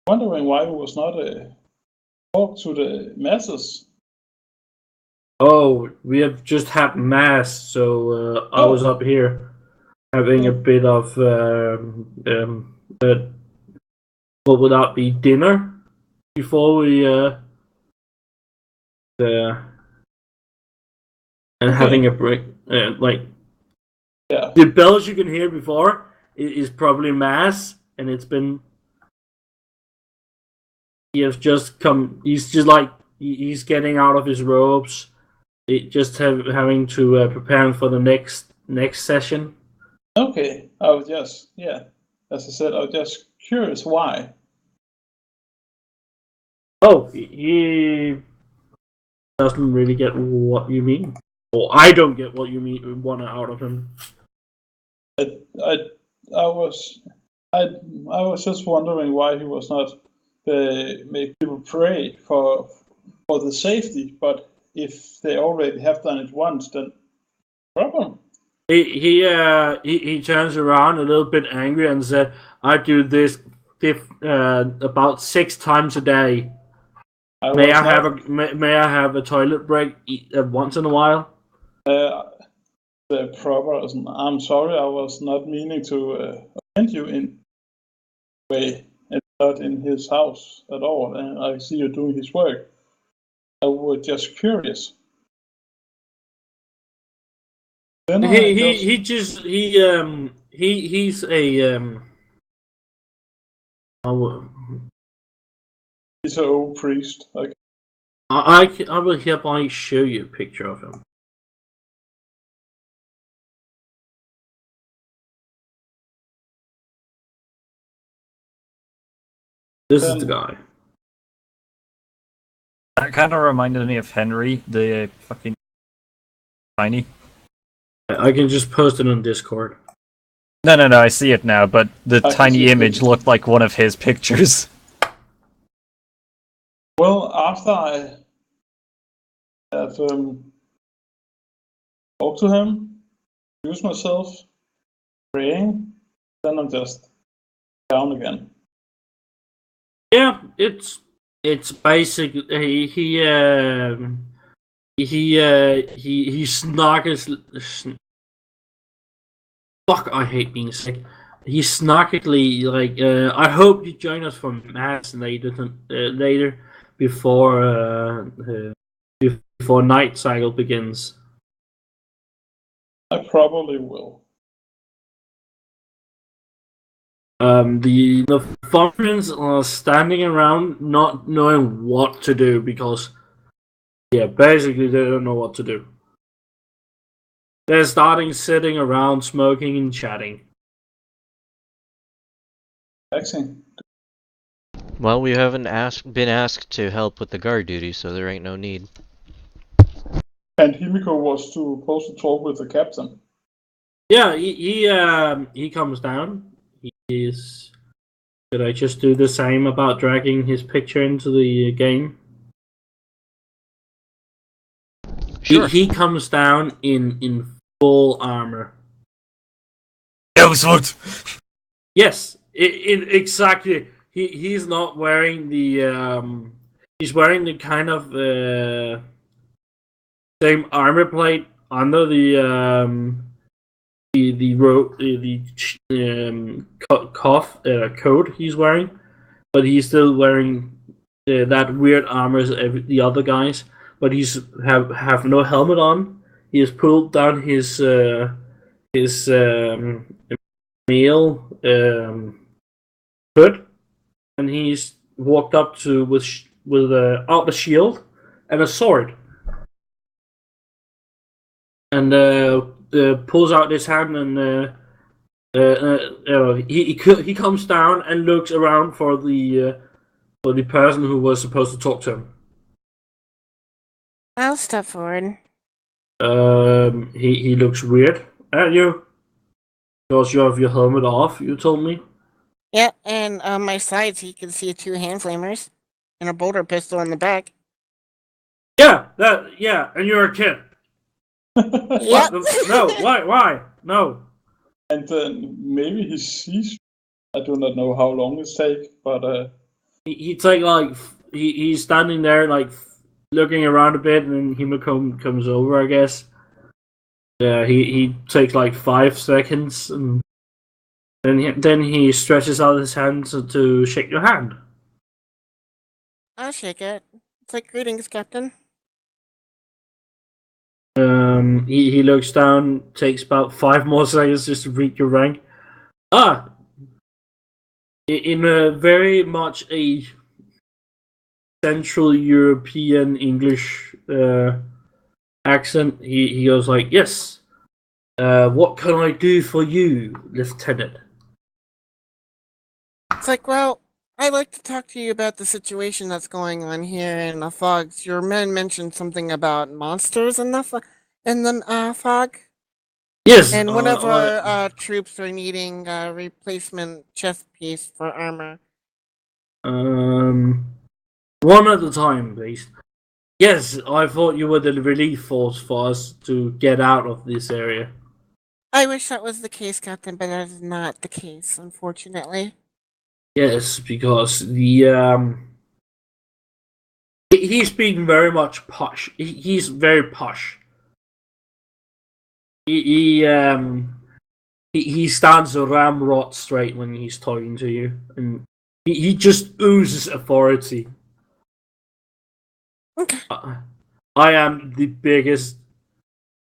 wondering why he was not talk to the masses. Oh, we have just had mass, so I was up here having a bit of what would that be, dinner before we and having a break. Like Yeah. the bells you can hear before is probably mass, and it's been. He has just come. He's just like he's getting out of his robes. Having to prepare for the next session. Okay. I was just as I said, I was just curious why. Oh, he doesn't really get what you mean. Or I don't get what you mean. Want out of him. I was just wondering why he was not make people pray for the safety, but if they already have done it once, then problem. He turns around a little bit angry and said, "I do this about 6 times a day. May I have a toilet break once in a while?" The proper. I'm sorry, I was not meaning to offend you in a way, and not in his house at all. And I see you doing his work. I was just curious. Then He's a he's an old priest. Like, I will hereby show you a picture of him. This is the guy. That kind of reminded me of Henry, the fucking tiny. I can just post it on Discord. No, I see it now, but the tiny image looked like one of his pictures. well, after I have talked to him, use myself, praying, then I'm just down again. Yeah, it's basically he snarkles. Fuck! I hate being sick. He snarkily like. I hope you join us for mass later before night cycle begins. I probably will. The Falcons are standing around not knowing what to do because, yeah, basically they don't know what to do. They're starting sitting around smoking and chatting. Vaccine. Well, we haven't been asked to help with the guard duty, so there ain't no need. And Himiko was supposed to talk with the captain. Yeah, he comes down. Should I just do the same about dragging his picture into the game? Sure. He comes down in full armor. Ellswood! Yes, exactly. He's not wearing the he's wearing the kind of same armor plate under the coat he's wearing, but he's still wearing that weird armor as the other guys. But he's have no helmet on. He has pulled down his mail hood, and he's walked up to with out a shield and a sword, and pulls out his hand and he comes down and looks around for the person who was supposed to talk to him. I'll step forward. He looks weird at you because you have your helmet off. You told me. Yep, and on my sides you can see 2 hand flamers and a bolter pistol in the back. Yeah, and you're a kid. Yep. No, why? No. And then maybe he sees. I do not know how long it takes, but He's he's standing there like looking around a bit, and then Himacom comes over, I guess. Yeah, he takes like 5 seconds, and then he stretches out his hand to shake your hand. I'll shake it. It's like, greetings, Captain. He looks down, takes about 5 more seconds just to read your rank. In a very much a Central European English accent, he goes like, "Yes, what can I do for you, Lieutenant?" It's like, well, I'd like to talk to you about the situation that's going on here in the fogs. Your men mentioned something about monsters in the fog. Yes, And one of our troops are needing a replacement chest piece for armor. one at a time, please. Yes, I thought you were the relief force for us to get out of this area. I wish that was the case, Captain, but that is not the case, unfortunately. Yes, because he's being very much posh. He's very posh. He stands a ramrod straight when he's talking to you, and he just oozes authority. Okay. I am the biggest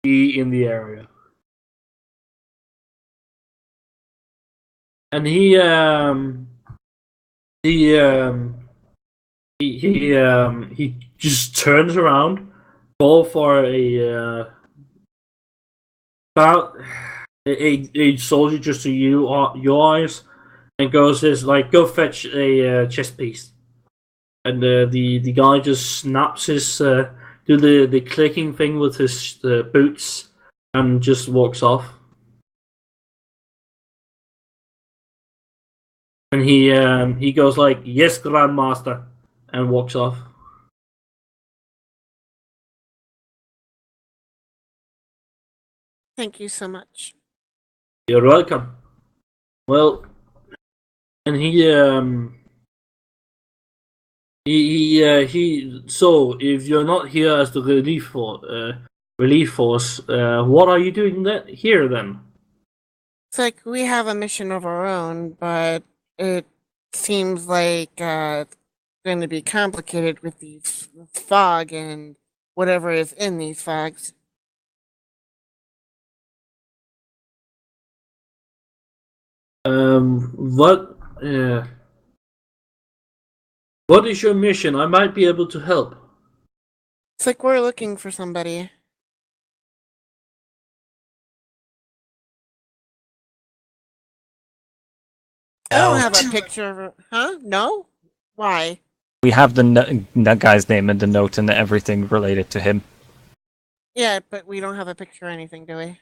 E in the area, and he just turns around, go for about a soldier just to your eyes, and goes this like, go fetch a chest piece, and the guy just snaps his do the clicking thing with his boots and just walks off. And he goes like, "Yes, Grandmaster," and walks off. Thank you so much. You're welcome. Well, and so if you're not here as the relief force, what are you doing here then? It's like, we have a mission of our own, but it seems like it's going to be complicated with these fog and whatever is in these fogs. What is your mission? I might be able to help. It's like, we're looking for somebody. I don't have a picture of her. Huh? No? Why? We have that guy's name and the note and everything related to him. Yeah, but we don't have a picture or anything, do we?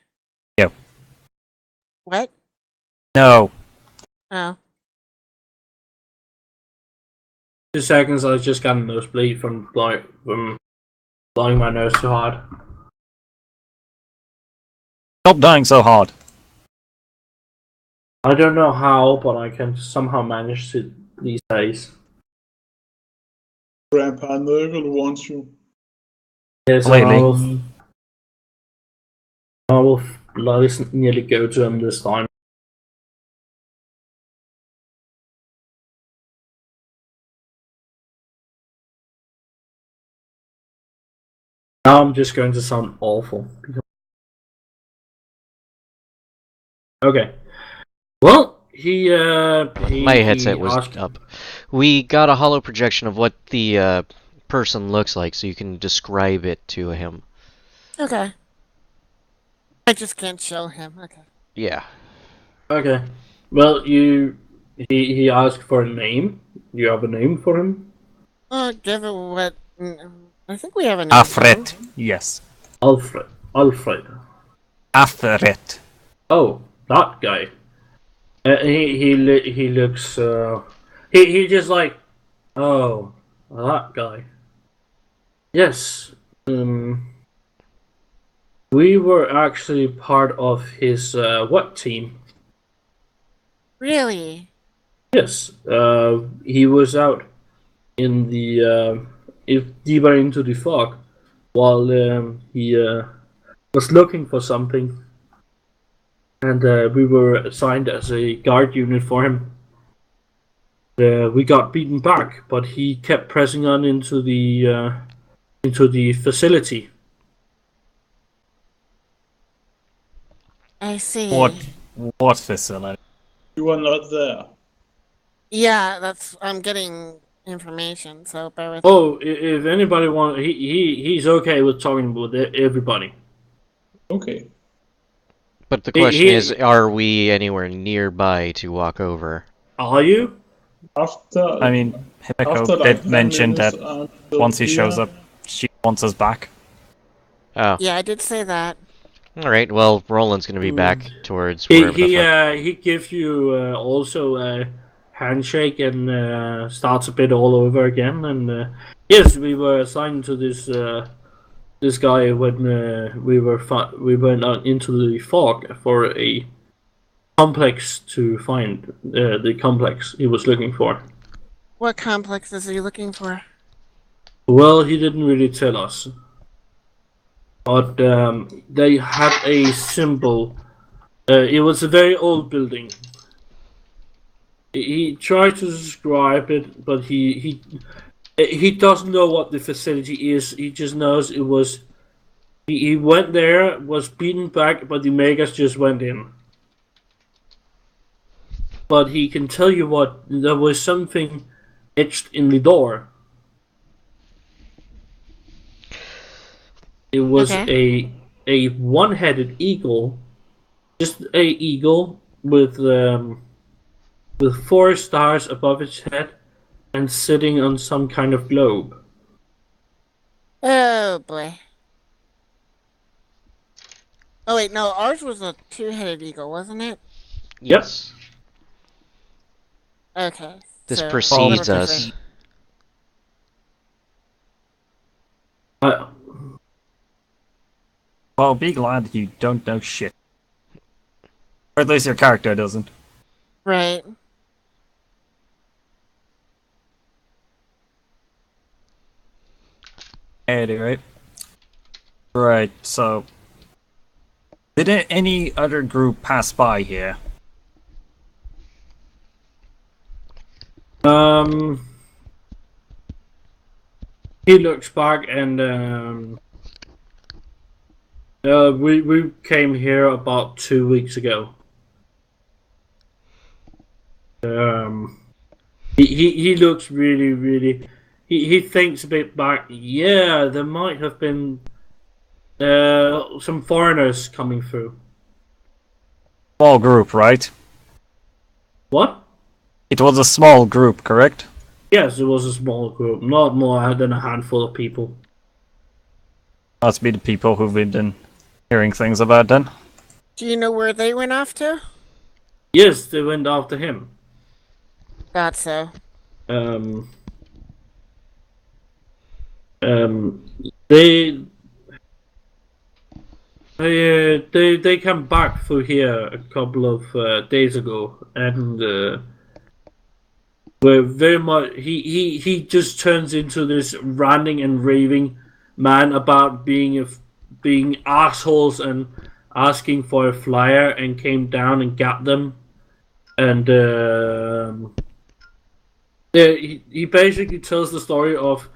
Yep. What? No. Oh. 2 seconds. I just got a nosebleed from blowing my nose too hard. Stop dying so hard. I don't know how, but I can somehow manage to these days. Grandpa Nurgle wants you. Yes, Lately. I will nearly go to him this time. Now I'm just going to sound awful. Okay. Well, My headset was asked, up. We got a hollow projection of what the person looks like, so you can describe it to him. Okay. I just can't show him. Okay. Yeah. Okay. Well, he asked for a name. Do you have a name for him? Give it what. I think we have a name. for him. Afret. Yes. Alfred. Alfred. Afret. Oh, that guy. He looks. He just like. Oh, that guy. Yes. We were actually part of his what team? Really? Yes. He was out in the deeper into the fog while he was looking for something, and we were assigned as a guard unit for him. We got beaten back, but he kept pressing on into the facility. I see. What facility? You are not there. Yeah, I'm getting information, so bear with me. Oh, if anybody wants, he's okay with talking with everybody. Okay. But the question is, are we anywhere nearby to walk over? Are you? After I mean, Himeko did mention that once he shows up, she wants us back. Oh. Yeah, I did say that. Alright, well, Roland's gonna be back towards wherever the fuck. He gives you also a handshake and starts a bit all over again. And yes, we were assigned to this guy when we went out into the fog for a complex to find the complex he was looking for. What complexes are you looking for? Well, he didn't really tell us. But they had a symbol. It was a very old building. He tried to describe it, but he doesn't know what the facility is. He just knows it was. He went there, was beaten back, but the Megas just went in. But he can tell you what there was something etched in the door. It was a one-headed eagle, just a eagle with 4 stars above its head and sitting on some kind of globe. Oh boy. Oh wait, no, ours was a 2-headed eagle, wasn't it? Yes. Okay. This so precedes whatever us. Well, be glad you don't know shit. Or at least your character doesn't. Right. Anyway. Right, so... Did any other group pass by here? He looks back and we came here about 2 weeks ago. He looks really. He thinks a bit back. Yeah, there might have been some foreigners coming through. Small group, right? What? It was a small group, correct? Yes, it was a small group, not more than a handful of people. Must be the people who've been hearing things about then. Do you know where they went off to? Yes, they went after him. Thought so. They come back through here a couple of days ago, and were very much he just turns into this ranting and raving man about being assholes and asking for a flyer, and came down and got them, and he basically tells the story of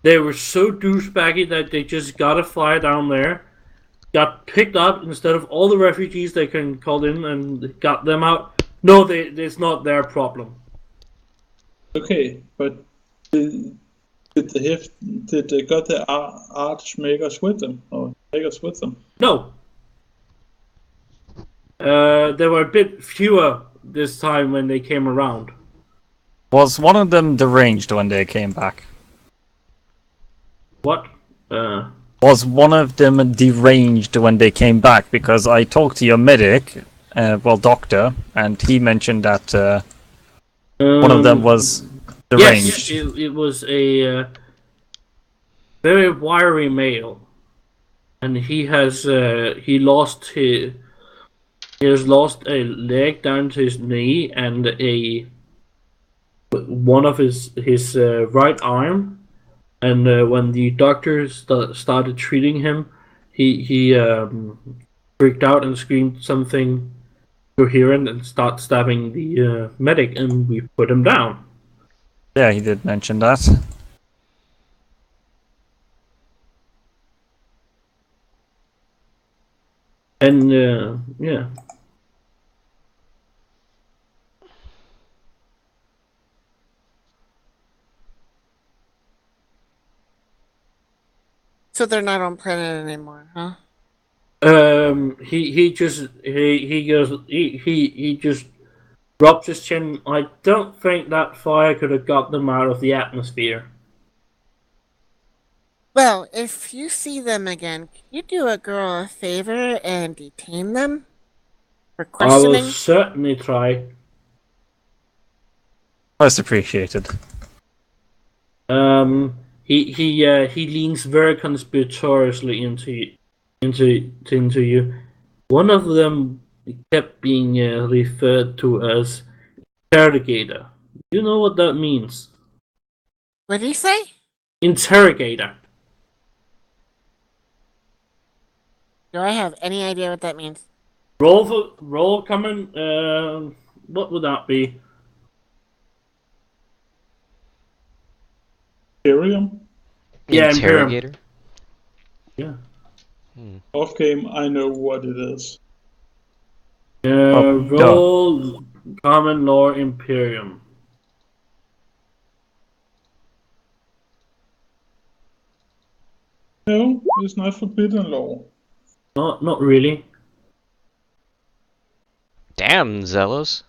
they were so douchebaggy that they just got a flyer down there, got picked up instead of all the refugees they can call in, and got them out. No, it's not their problem. Okay, but did they got the archmakers with them or makers with them? No. There were a bit fewer this time when they came around. Was one of them deranged when they came back? What? Was one of them deranged when they came back? Because I talked to your medic, doctor, and he mentioned that one of them was deranged. Yes, it was a very wiry male, and he has lost a leg down to his knee and one of his right arm. And when the doctors started treating him, he freaked out and screamed something coherent and started stabbing the medic, and we put him down. Yeah, he did mention that. And yeah. So they're not on planet anymore, huh? He just drops his chin. I don't think that fire could have got them out of the atmosphere. Well, if you see them again, can you do a girl a favor and detain them for I will questioning? certainly try. Most appreciated. He leans very conspiratoriously into you. One of them kept being referred to as interrogator. You know what that means? What did he say? Interrogator. Do I have any idea what that means? Roll coming. What would that be? Imperium? Yeah, Interrogator? Yeah. Off game, I know what it is. Roll common law Imperium. No, it's not forbidden law. Not really. Damn, Zelos.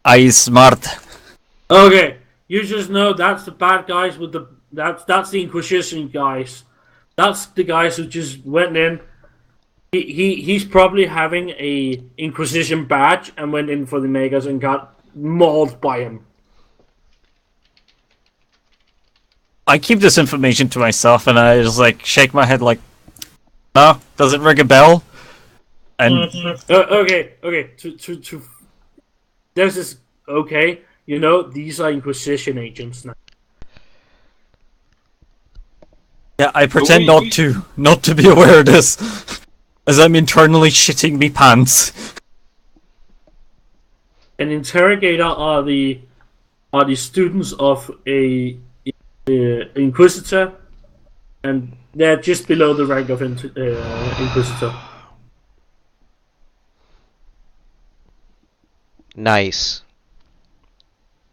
I smart. Okay, you just know that's the bad guys with the that's the Inquisition guys. That's the guys who just went in. He's probably having a Inquisition badge and went in for the Megas and got mauled by him. I keep this information to myself, and I just like shake my head like, no, does it ring a bell? And Okay. This is okay. You know, these are Inquisition agents now. yeah, I pretend not to be aware of this, as I'm internally shitting me pants. An interrogator are the students of a Inquisitor, and they're just below the rank of Inquisitor. Nice.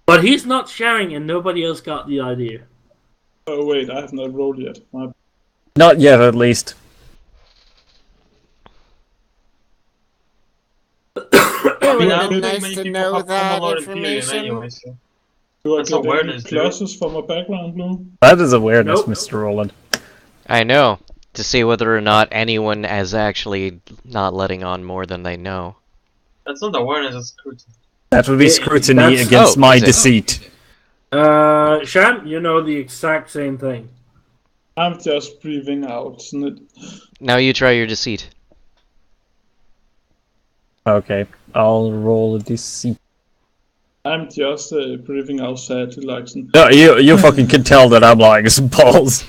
But he's not sharing, and nobody else got the idea. Oh wait, I have not rolled yet. Not yet, at least. It would have I been don't think nice many to people know have that common law Imperium information. anyway, so. Do I That's get any awareness, dude. pluses for my background, Blue? That is awareness, Nope. Mr. Roland. I know. To see whether or not anyone is actually not letting on more than they know. That's not awareness, that's scrutiny. That would be scrutiny that's- against Oh, my is it? deceit. Shan, you know the exact same thing. I'm just breathing out, isn't it? Now you try your deceit. Okay, I'll roll a deceit. I'm just breathing out sadly, like. No, you fucking can tell that I'm lying as balls.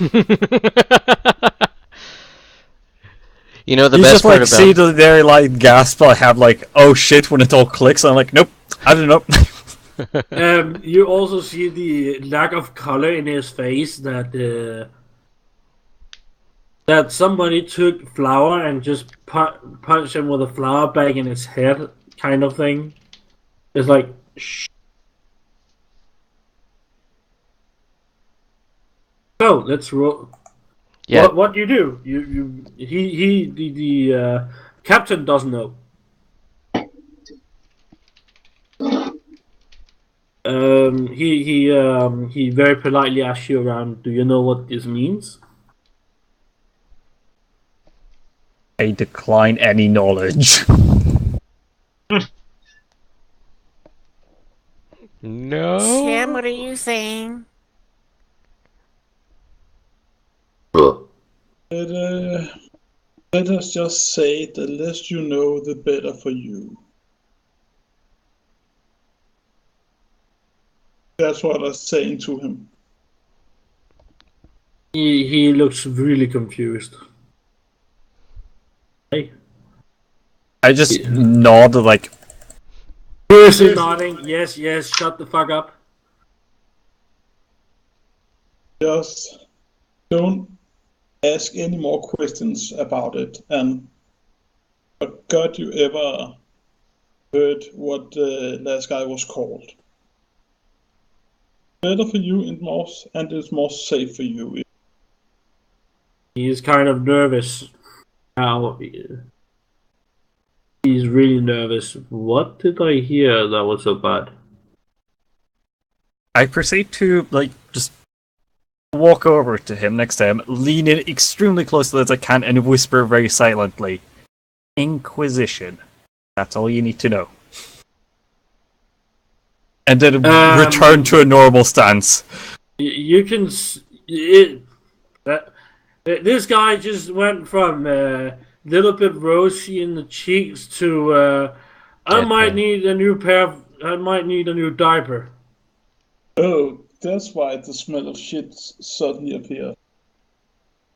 You know the You best just part like about see the very light gasp I have, like, oh shit, when it all clicks. I'm like, nope, I don't know. You also see the lack of color in his face that somebody took flour and just punched him with a flour bag in his head, kind of thing. It's like, shh. So let's roll. Yeah. What do? The captain doesn't know. He very politely asks you around. Do you know what this means? I decline any knowledge. No. Sam, what are you saying? Let us just say the less you know, the better for you. That's what I was saying to him. He looks really confused. Hey. I just nod like, Seriously nodding. Yes, shut the fuck up. Just don't ask any more questions about it. And but God, you ever heard what the last guy was called? Better for you and it's more safe for you. He's kind of nervous now. He's really nervous. What did I hear that was so bad? I proceed to, like, just walk over to him next to him, lean in extremely close as I can, and whisper very silently, Inquisition. That's all you need to know. And then return to a normal stance. You can... This guy just went from little bit rosy in the cheeks to I might need a new diaper. Oh, that's why the smell of shit suddenly appeared.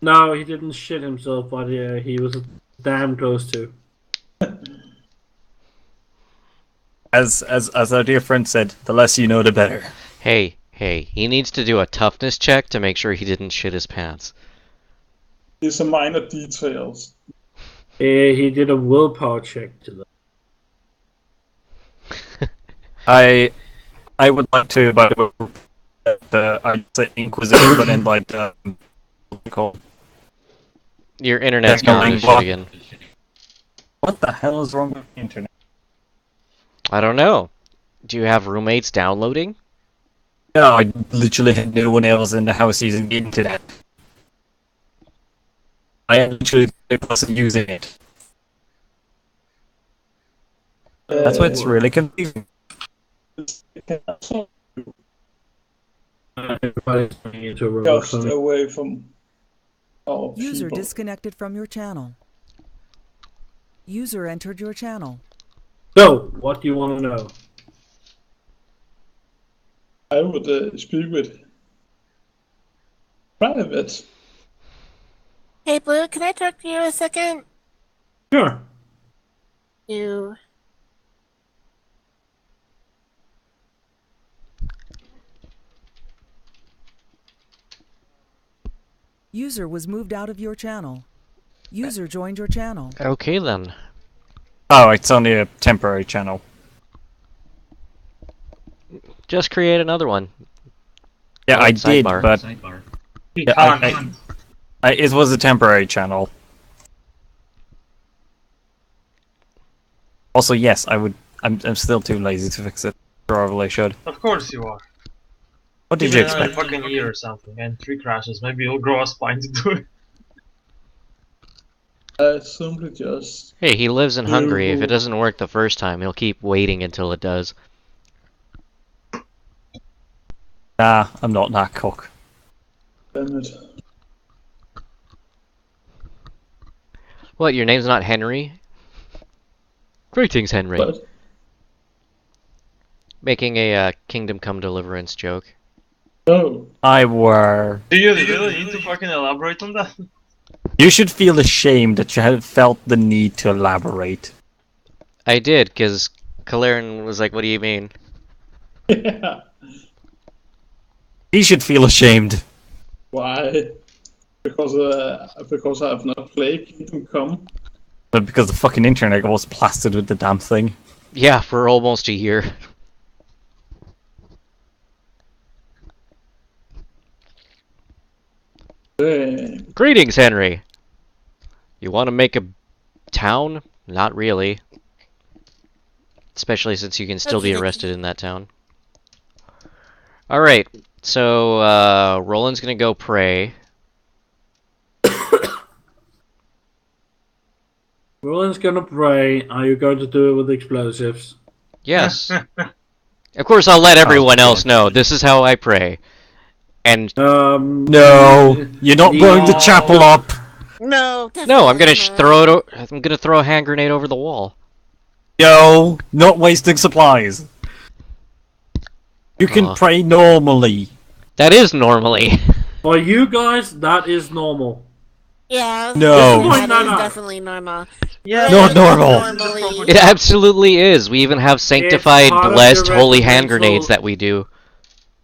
No, he didn't shit himself, but he was damn close to. As our dear friend said, the less you know, the better. Hey, he needs to do a toughness check to make sure he didn't shit his pants. It's a minor details. He did a willpower check to that. I would like to, by the way, I'd say Inquisition, but then like what's it called? Your internet's going to shit again. What the hell is wrong with the internet? I don't know. Do you have roommates downloading? No, I literally had no one else in the house using the internet. I am literally the person using it. That's why it's really confusing. Everybody's going into a robot Just away from our User people. disconnected from your channel. User entered your channel. So, what do you want to know? I would speak with private. Hey, Blue, can I talk to you a second? Sure. You. User was moved out of your channel. User joined your channel. Okay then. Oh, it's only a temporary channel. Just create another one. Yeah, I did, Sidebar. but yeah, it was a temporary channel. Also, yes, I'm still too lazy to fix it. Probably should. Of course you are. What did Give you it another expect? fucking year or something, and 3 crashes. Maybe you'll grow a spine to do it. I simply just Hey, he lives in Hungary. If it doesn't work the first time, he'll keep waiting until it does. Nah, I'm not that cook. damn it. What, your name's not Henry? Greetings, Henry. But Making a Kingdom Come Deliverance joke. no, I were. Do you really need to fucking elaborate on that? You should feel ashamed that you had felt the need to elaborate. I did, because Kalarin was like, what do you mean? yeah. He should feel ashamed. Why? Because I have not played Kingdom Come. But because the fucking internet was plastered with the damn thing. Yeah, for almost a year. Greetings, Henry. You want to make a town? Not really. Especially since you can still be Okey-dokey. arrested in that town. Alright, so, Roland's gonna go pray. Roland's gonna pray. Are you going to do it with explosives? Yes. Of course, I'll let everyone else know. This is how I pray. And No, you're not blowing the chapel up. No, no, I'm gonna definitely throw not. it. I'm gonna throw a hand grenade over the wall. No, not wasting supplies. You can Aw. pray normally. That is normally. For you guys, that is normal. Yeah, No. that No, is no. definitely normal. Yeah, Not normal. Normally, It absolutely is. We even have sanctified, part of blessed, your holy hand regimental- grenades that we do.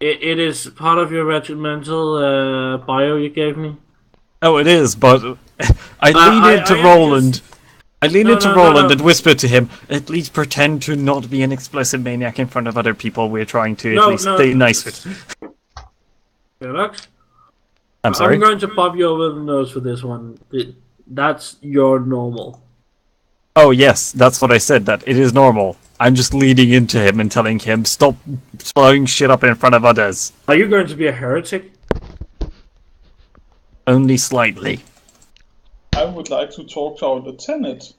It is part of your regimental bio you gave me. Oh, it is, but I lean into I am Roland. I lean No, into no, Roland no. and whisper to him, at least pretend to not be an explicit maniac in front of other people we're trying to No, at least no. stay nice with. Relax. I'm sorry? I'm going to pop you over the nose for this one. That's your normal. Oh yes, that's what I said, that it is normal. I'm just leading into him and telling him, stop blowing shit up in front of others. Are you going to be a heretic? Only slightly. I would like to talk to our lieutenant.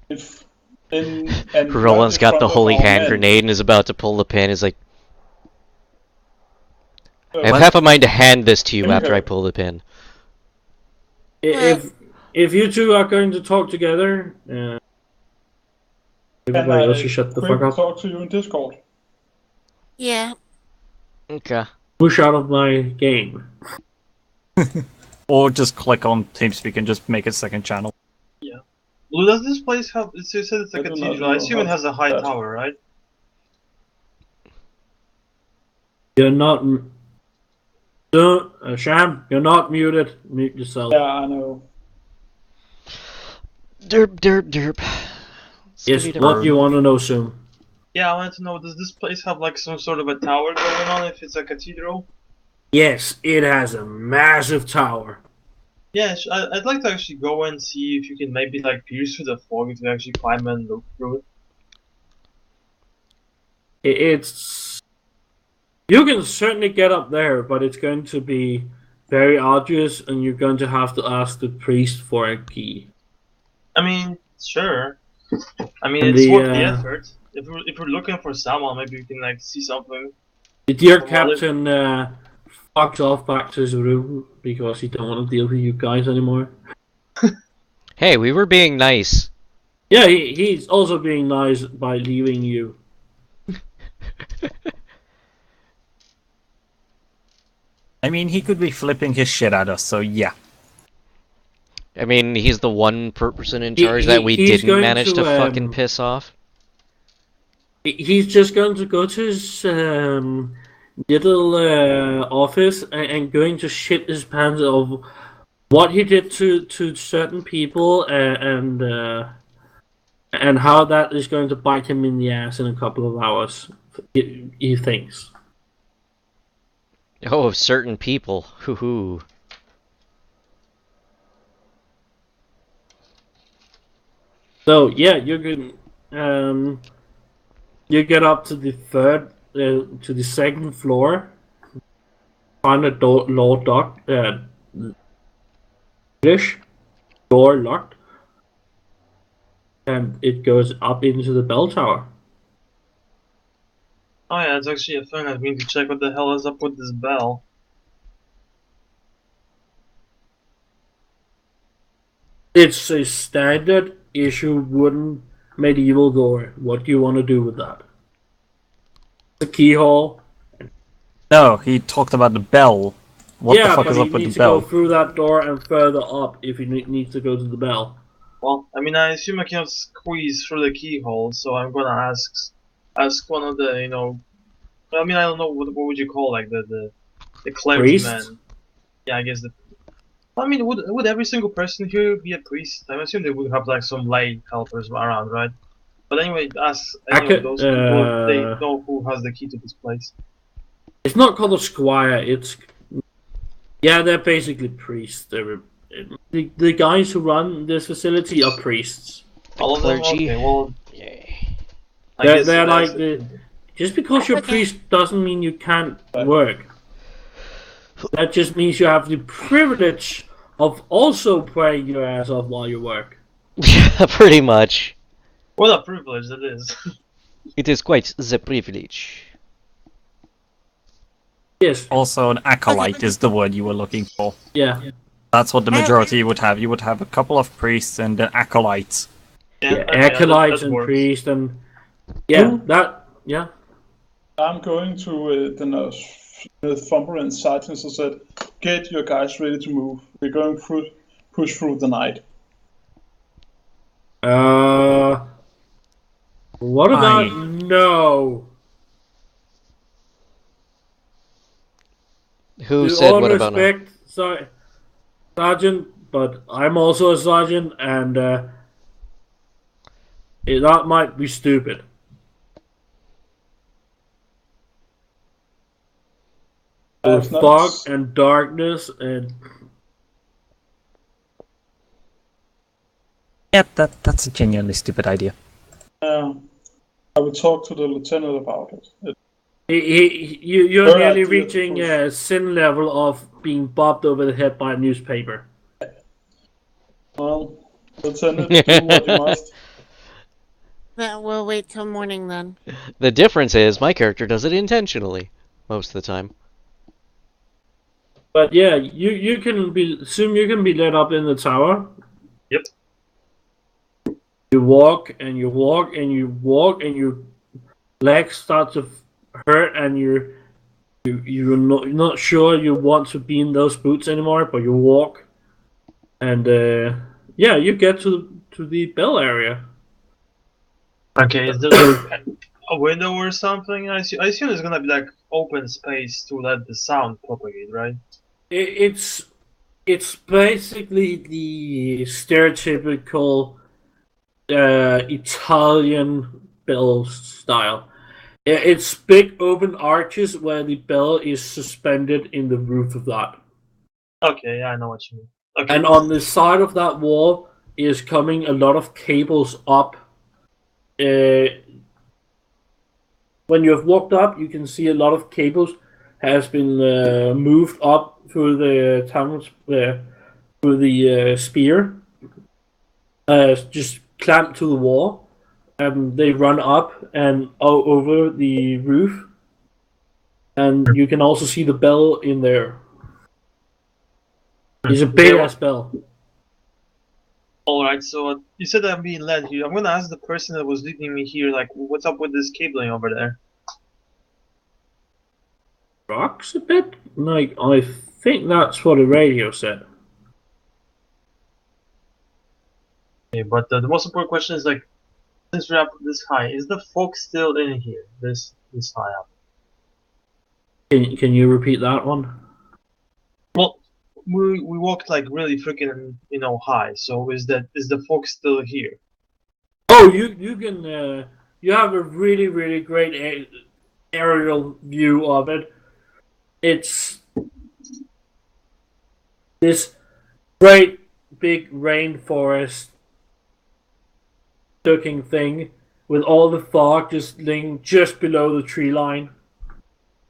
If in and Roland's right in got the front of holy our hand men. grenade and is about to pull the pin. He's like, I have What? half a mind to hand this to you Here we after go. I pull the pin. If you two are going to talk together, Can everybody else I should shut the quick fuck up. talk to you in Discord? yeah. Okay. Push out of my game. Or just click on TeamSpeak and just make a second channel. Well, does this place have? You said it's like I a do not cathedral. I know assume how it has a high that- tower, right? You're not. Don't, Sham, you're not muted. Mute yourself. Yeah, I know. Derp, derp, derp. Yes, Skibbity what derp. you want to know soon. Yeah, I wanted to know, does this place have like some sort of a tower going on if it's a cathedral? Yes, it has a massive tower. Yeah, I'd like to actually go and see if you can maybe like pierce through the fog if you actually climb and look through it. It's. You can certainly get up there, but it's going to be very arduous, and you're going to have to ask the priest for a key. I mean, sure. I mean, And it's the, worth the effort. If we're looking for someone, maybe we can like see something. The dear Well, captain fucked off back to his room because he don't want to deal with you guys anymore. Hey, we were being nice. Yeah, he's also being nice by leaving you. I mean, he could be flipping his shit at us, so yeah. I mean, he's the one person in He- charge that we he's didn't going manage to to, fucking piss off. He's just going to go to his little office and going to shit his pants of what he did to certain people and how that is going to bite him in the ass in a couple of hours. He thinks. Oh, of certain people. Hoo hoo. So yeah, you can you get up to the to the second floor, find a door locked, English door locked, and it goes up into the bell tower. Oh yeah, it's actually a thing. I mean to check what the hell is up with this bell. It's a standard issue wooden medieval door. What do you want to do with that? The keyhole. No, he talked about the bell. What yeah, the fuck but is he up with needs the to go bell? through that door and further up if he needs to go to the bell. Well, I mean, I assume I cannot squeeze through the keyhole, so I'm gonna ask one of the, I mean, I don't know what would you call like the clergyman. Priest? Yeah, I guess the. I mean, would every single person here be a priest? I assume they would have like some lay helpers around, right? But anyway, ask I any of could, those people. They know who has the key to this place. it's not called a squire. They're basically priests. The guys who run this facility are priests. All of them. Clergy. Okay, well, Yay. I guess They're that's like it. just because you're a Okay. priest doesn't mean you can't work. That just means you have the privilege of also praying your ass off while you work. Yeah, pretty much. What a privilege that is. It is quite the privilege. Yes, Also, an acolyte is the word you were looking for. yeah. That's what the majority would have. You would have a couple of priests and then acolytes. Yeah, okay, acolytes that and works. priests and I'm going to the Northumberland sergeants and said, "Get your guys ready to move. We're going to push through the night." What about Aye. no? Who With said all what about no? respect, Sergeant, but I'm also a sergeant, and that might be stupid. With Not- fog and darkness and Yep, that's a genuinely stupid idea. I will talk to the lieutenant about it. you're Her nearly idea reaching was- a sin level of being bopped over the head by a newspaper. Well, lieutenant, do what you must. We'll wait till morning then. The difference is my character does it intentionally most of the time. But yeah, you can be let up in the tower. Yep. You walk and you walk and you walk and your legs start to hurt and you're not sure you want to be in those boots anymore, but you walk and you get to the bell area. Okay, is there like a window or something? I assume there's gonna be like open space to let the sound propagate, right? It's basically the stereotypical Italian bell style. It's big open arches where the bell is suspended in the roof of that. Okay, yeah, I know what you mean. Okay. And on the side of that wall is coming a lot of cables up. When you have walked up, you can see a lot of cables has been moved up through the tunnels, through the spear, just clamped to the wall, and they run up and over the roof, and you can also see the bell in there. It's a big ass bell. Alright, so you said I'm being led here. I'm gonna ask the person that was leading me here, like, what's up with this cabling over there? Rocks a bit? Like, I think that's what the radio said. Okay, but the most important question is, like, since we're up this high, is the fog still in here? This high up? Can you repeat that one? Well, we walked like really freaking high. So is the fog still here? Oh, you can you have a really great aerial view of it. It's this great big rainforest looking thing with all the fog just laying just below the tree line.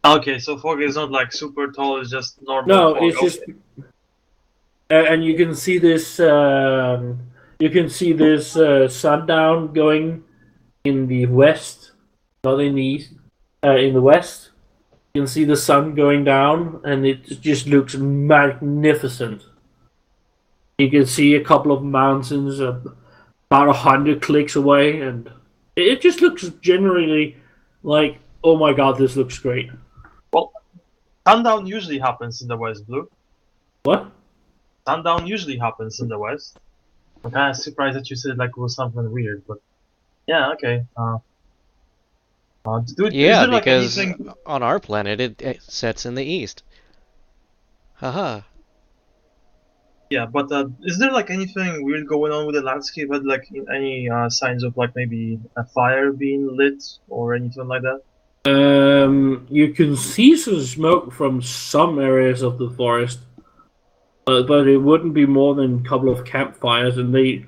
Okay, so fog is not like super tall; it's just normal. No, fog. it's just, and you can see this. Sundown going in the west, not in the east. In the west, you can see the sun going down, and it just looks magnificent. You can see a couple of mountains about 100 clicks away, and it just looks generally like, oh my god, this looks great. Well, sundown usually happens in the west, Blue. What? Sundown usually happens in the west. I'm kind of surprised that you said like it was something weird, but yeah, okay. Is Yeah, there, like, because anything... on our planet it sets in the east. Haha. Yeah, but is there like anything weird going on with the landscape? Had like any signs of like maybe a fire being lit or anything like that? You can see some smoke from some areas of the forest, but it wouldn't be more than a couple of campfires, and they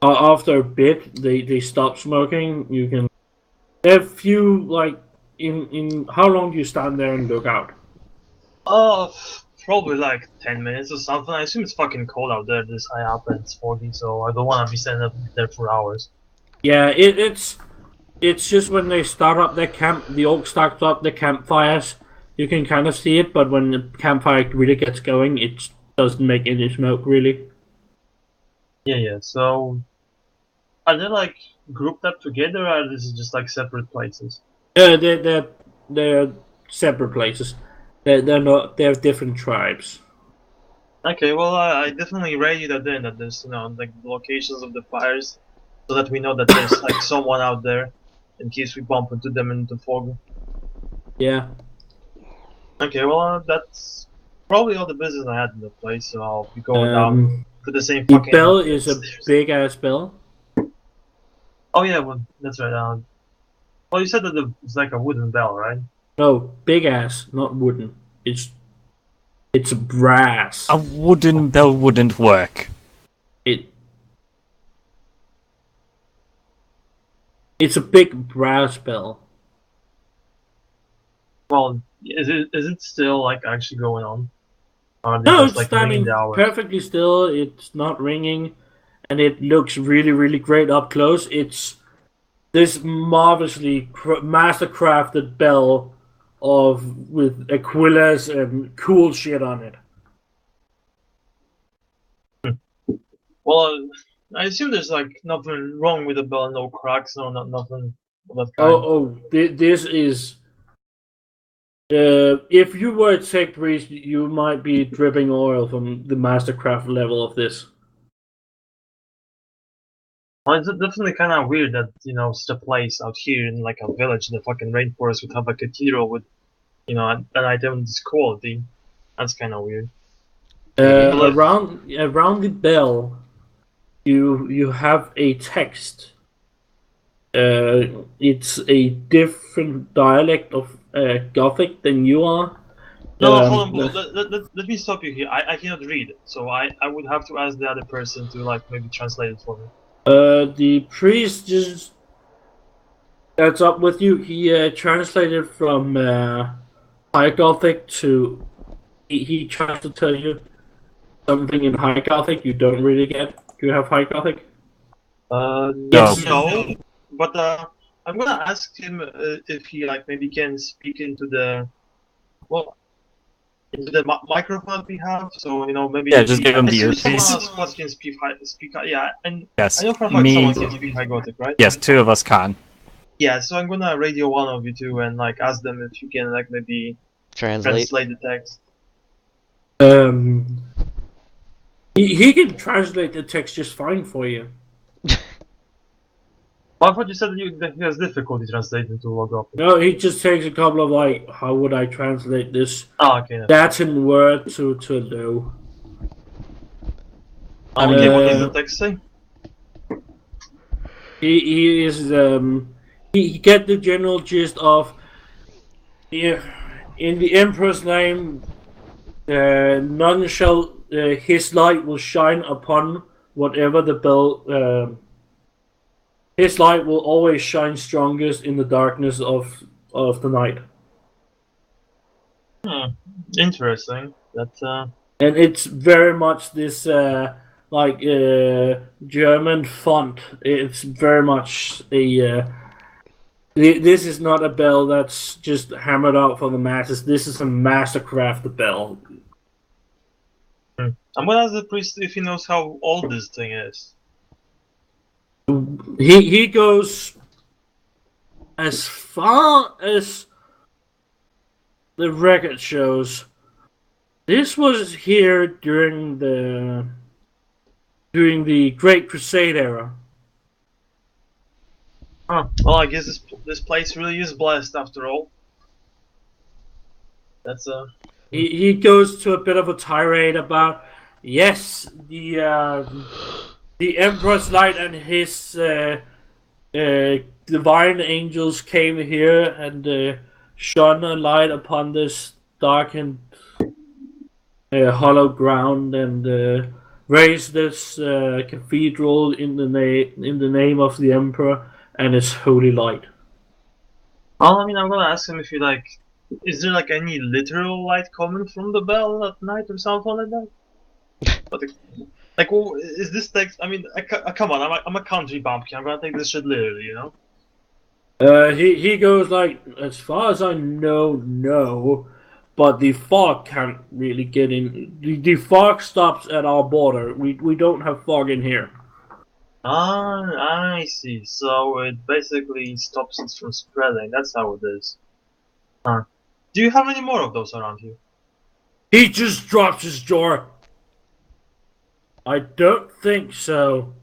after a bit they stop smoking. You can if you like in how long do you stand there and look out? Uh, Probably like 10 minutes or something. I assume it's fucking cold out there this high up and it's foggy, so I don't want to be standing up there for hours. Yeah, it's just when they start up their camp, the orcs start up their campfires. You can kind of see it, but when the campfire really gets going, it doesn't make any smoke really. Yeah. So, are they like grouped up together, or this is just like separate places? They're separate places. They're not. They're different tribes. Okay, well, I definitely radio that in that there's like the locations of the fires, so that we know that there's like someone out there, in case we bump into them in the fog. Yeah. Okay, well, that's probably all the business I had in the place, so I'll be going down to the same The fucking. bell is a stairs. big ass bell. Oh yeah, well, that's right. Well, you said that it's like a wooden bell, right? No, big ass, not wooden. It's brass. A wooden bell wouldn't work. It's a big brass bell. Well, is it still like actually going on? Or are they No, just it's like ringing standing the hour? perfectly still. It's not ringing, and it looks really, really great up close. It's this marvelously master-crafted bell with aquillas and cool shit on it. Well, I assume there's like nothing wrong with the bell, no cracks, nothing of that kind. This is. If you were a tech priest, you might be dripping oil from the mastercraft level of this. Well, it's definitely kind of weird that such a place out here in like a village in the fucking rainforest would have a cathedral with an item of this quality. That's kind of weird. Around the bell, you have a text. It's a different dialect of Gothic than you are. No, hold on, let me stop you here. I cannot read, so I would have to ask the other person to like maybe translate it for me. The priest just that's up with you. He translated from High Gothic to. He tries to tell you something in High Gothic you don't really get. Do you have High Gothic? Yes, no, but I'm gonna ask him if he like maybe can speak into the microphone we have. So maybe just give him the earpiece. Someone can speak yeah, and Yes, I know for a fact someone can speak High Gothic, right? Yes, two of us can. Yeah, so I'm gonna radio one of you two and like ask them if you can like maybe Translate. the text. He can translate the text just fine for you. Well, I thought you said that he has difficulty translating to Logop. No, he just takes a couple of like, how would I translate this Okay. Latin word to low. Okay, what does the text say? He is he get the general gist of in the Emperor's name, none shall his light will shine upon whatever the bell. His light will always shine strongest in the darkness of the night. Interesting. That's And it's very much this German font. It's very much a. This is not a bell that's just hammered out for the masses. This is a mastercraft bell. I'm gonna ask the priest if he knows how old this thing is. He goes as far as the record shows. This was here during the Great Crusade era. Huh. Well, I guess this place really is blessed after all. That's He goes to a bit of a tirade about Yes, the Emperor's Light and his divine angels came here and shone a light upon this darkened hollow ground and raised this cathedral in the name of the Emperor and his holy light. Well, I mean, I'm gonna ask him if you like. Is there like any literal light coming from the bell at night or something like that? But like, well, is this text? I mean, come on, I'm a country bumpkin. I'm gonna take this shit literally, you know. He goes like, as far as I know, no, but the fog can't really get in. The fog stops at our border. We don't have fog in here. Ah, I see. So it basically stops it from spreading. That's how it is. Huh. Do you have any more of those around you? He just drops his jaw. I don't think so.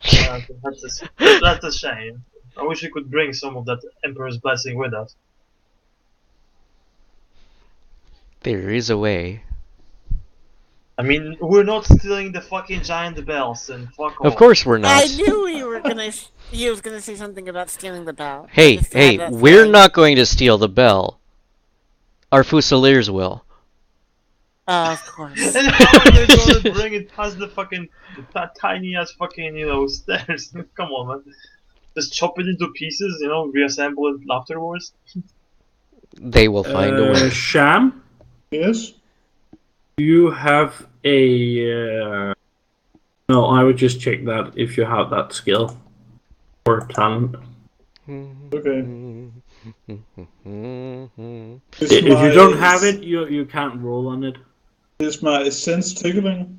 That's a shame. I wish we could bring some of that Emperor's blessing with us. There is a way. I mean, we're not stealing the fucking giant bells and fuck off. Of course we're not. I knew you were gonna. He was gonna say something about stealing the bell. Hey, Just hey, had that we're feeling. not going to steal the bell. Our Fusiliers will. Of course. And how are they gonna bring it past the fucking tiny ass fucking stairs? Come on, man. Just chop it into pieces, reassemble it afterwards. They will find a way. Sham, Yes? you have a. No, I would just check that if you have that skill or talent. Okay. If you don't have it, you can't roll on it. Is my sense tickling?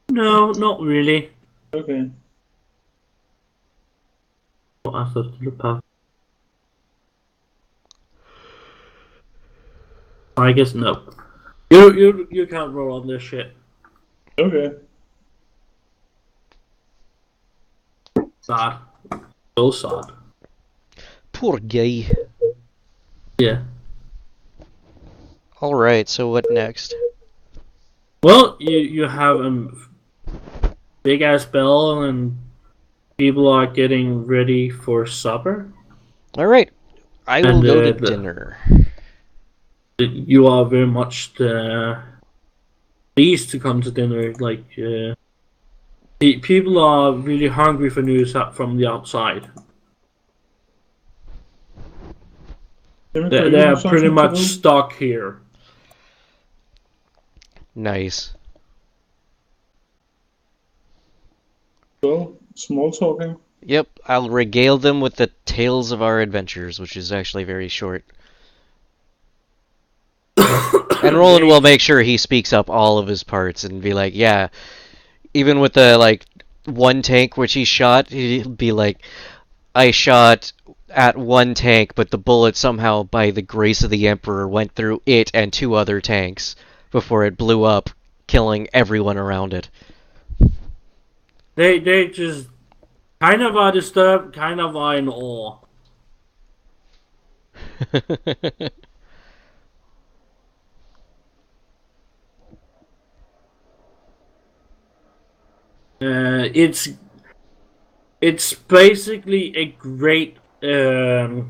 No, not really. Okay. I guess no. You can't roll on this shit. Okay. Sad. So sad. Poor guy. Yeah. Alright, so what next? Well, you have a big ass bell and people are getting ready for supper. Alright, I will And, go to the- dinner. You are very much pleased to come to dinner. Like, people are really hungry for news from the outside. They are pretty much stuck here. Nice. So, small talking. Yep, I'll regale them with the tales of our adventures, which is actually very short. And Roland will make sure he speaks up all of his parts and be like, yeah, even with the, one tank which he shot, he'll be like, I shot at one tank, but the bullet somehow, by the grace of the Emperor, went through it and 2 other tanks before it blew up, killing everyone around it. They just kind of are disturbed, kind of are in awe. It's basically a great you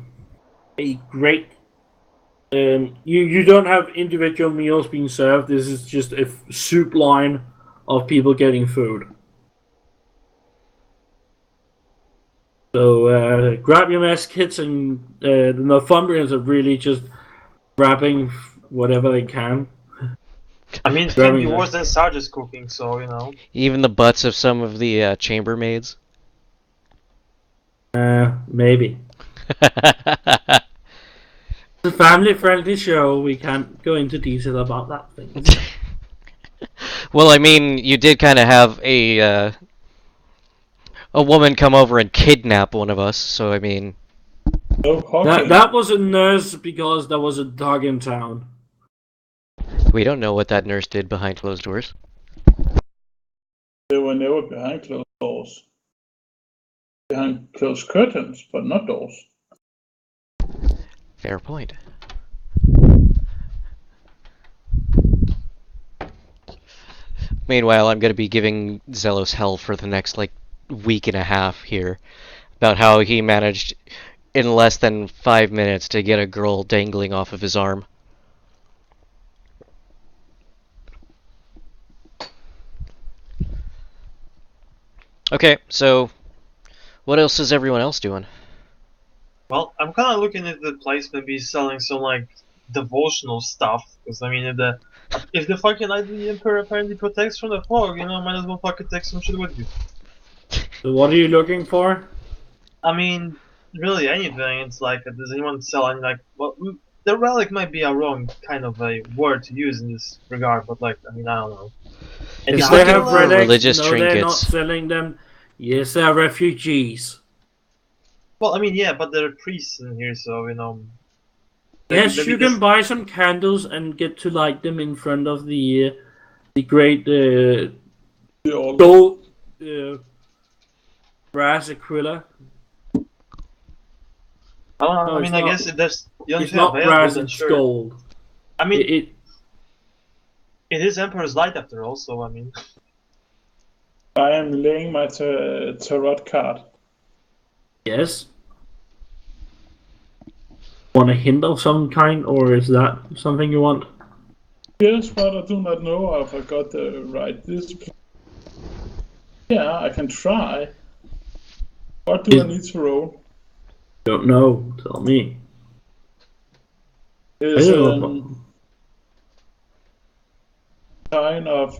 don't have individual meals being served. This is just a soup line of people getting food. So grab your mess kits, and the Northumbrians are really just grabbing whatever they can. I mean, it can be worse than Sarge's cooking, so. Even the butts of some of the chambermaids. Maybe. It's a family-friendly show. We can't go into detail about that thing. Well, I mean, you did kind of have a woman come over and kidnap one of us, so I mean... That was a nurse because there was a dog in town. We don't know what that nurse did behind closed doors. They were never behind closed doors. Behind closed curtains, but not doors. Fair point. Meanwhile, I'm going to be giving Zelos hell for the next, like, week and a half here about how he managed in less than 5 minutes to get a girl dangling off of his arm. Okay, so what else is everyone else doing? Well, I'm kind of looking at the place maybe selling some like devotional stuff, because I mean, if the fucking Knight of the Emperor apparently protects from the fog, you know, might as well fucking take some shit with you. So what are you looking for? I mean, really anything. It's like, does anyone sell any like? Well, the relic might be a wrong kind of a word to use in this regard, but like, I mean, I don't know. And If He's they looking have for relics, religious no, they're not trinkets. selling them. Yes, they're refugees. Well, I mean, yeah, but there are priests in here, so you know. Yes, maybe you this- can buy some candles and get to light them in front of the great all gold brass aquila. I don't know. No, I it's mean, I not. guess if there's the only It's thing not available, brass. then It's sure. gold. I mean, It it is Emperor's Light after all, so I mean. I am laying my tarot card. yes. Want a hint of some kind, or is that something you want? Yes, but I do not know if I got the right display. Yeah, I can try. What do I need to roll? Don't know. Tell me. I Is don't know. kind of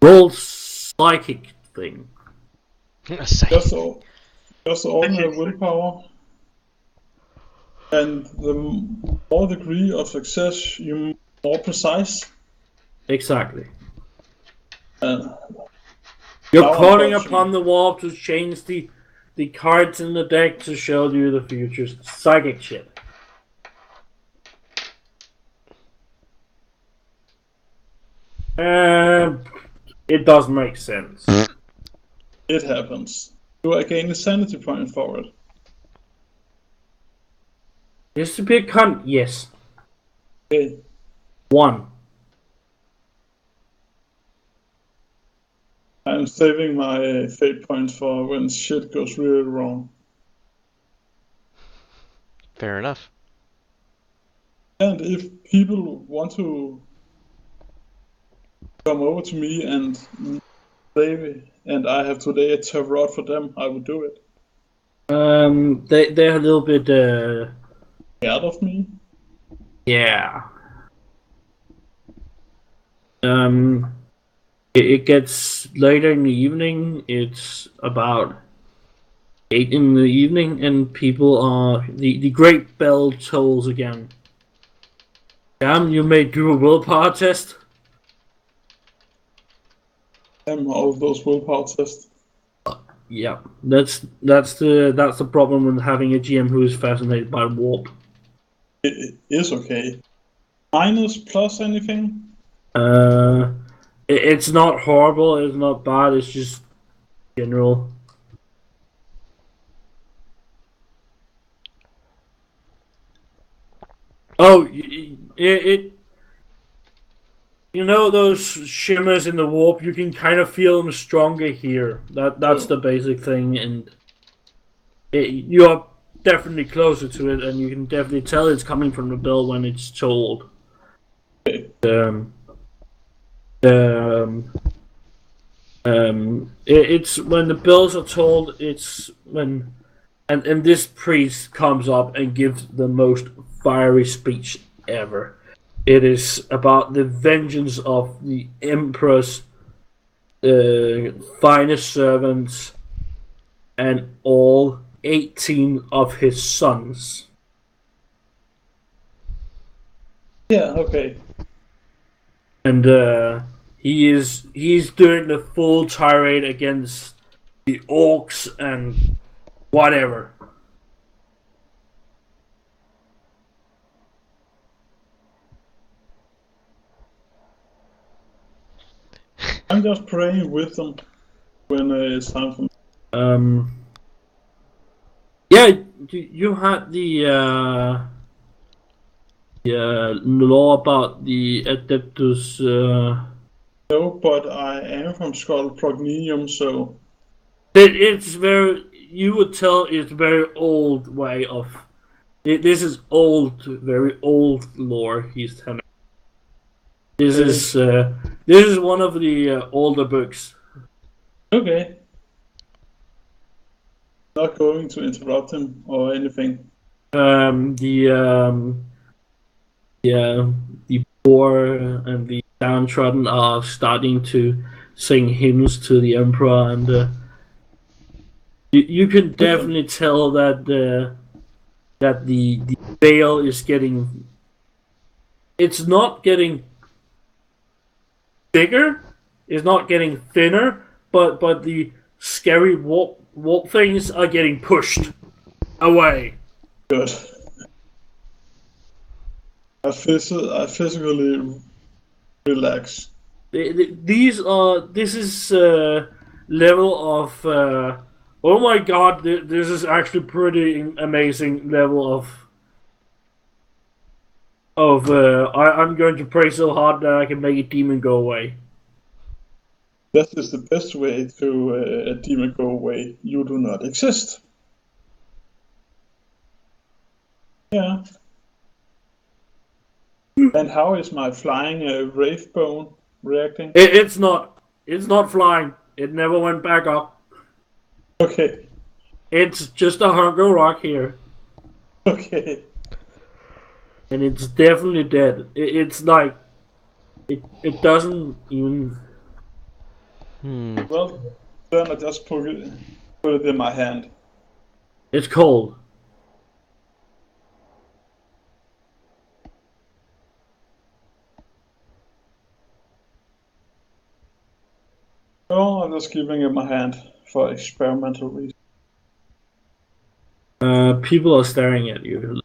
Roll psychic thing. just ordinary Okay. willpower. And the more degree of success, you more precise. Exactly. Uh, You're Now I'm calling touching. upon the wall to change the cards in the deck to show you the future. Psychic shit. It does make sense. it happens. Do I gain a sanity point for it? Just to be a cunt, yes. Okay. 1. I'm saving my fate points for when shit goes really wrong. Fair enough. And if people want to come over to me and I have today a tarot for them, I would do it. They're a little bit Scared of me? yeah. It gets later in the evening. It's about 8 in the evening, and people are the great bell tolls again. Damn, you may do a willpower test. All of those willpower tests. Yeah, that's the problem with having a GM who is fascinated by warp. It is okay. Minus plus anything? It's not horrible. It's not bad. It's just general. Oh, it you know those shimmers in the warp. You can kind of feel them stronger here. That's the basic thing, and you are definitely closer to it, and you can definitely tell it's coming from the bell when it's told. It's when the bells are told. It's when, and this priest comes up and gives the most fiery speech ever. It is about the vengeance of the Emperor's finest servants and all 18 of his sons. Yeah, okay. And he's doing the full tirade against the orcs and whatever. I'm just praying with them when it's time for me. Yeah, you had the law about the Adeptus No, but I am from Skullprogninium, so It's very. You would tell it's very old way of. This is old, very old lore. He's telling. This okay. is this is one of the older books. Okay. Not going to interrupt him or anything. The poor and the downtrodden are starting to sing hymns to the emperor, and you can definitely tell that the veil is getting. It's not getting bigger. It's not getting thinner, but the scary warp things are getting pushed away. Good. I physically relax. This is level of oh my god, this is actually pretty amazing level of I'm going to pray so hard that I can make a demon go away. That is the best way to a demon go away. You do not exist. Yeah. And how is my flying wraith bone reacting? It's not flying. It never went back up. Okay. It's just a hunger rock here, Okay. and it's definitely dead. It's like it doesn't even. Well, then I just put it in my hand. It's cold. Oh, I'm just keeping it in my hand for experimental reasons. People are staring at you.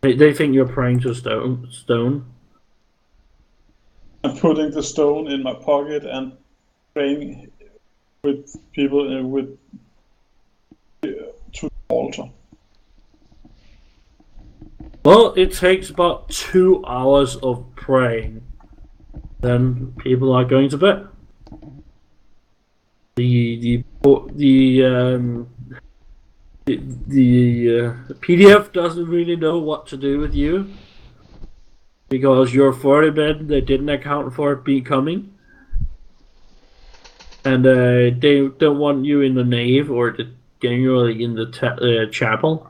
They think you're praying to stone. I'm putting the stone in my pocket and praying with people to the altar. Well, it takes about 2 hours of praying. Then people are going to bed. The PDF doesn't really know what to do with you because you're 40 bed. They didn't account for it becoming, and they don't want you in the nave or generally in the chapel.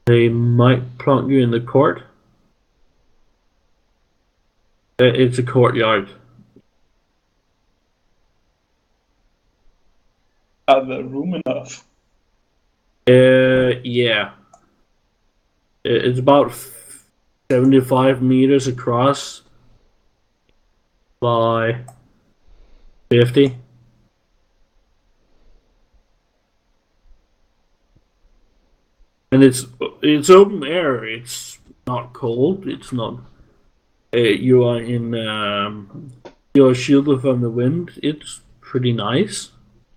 They might plonk you in the court. It's a courtyard. Are there room enough? Yeah. It's about 75 meters across by 50. And it's open air. It's not cold. It's not. You are in. You're shielded from the wind. It's pretty nice.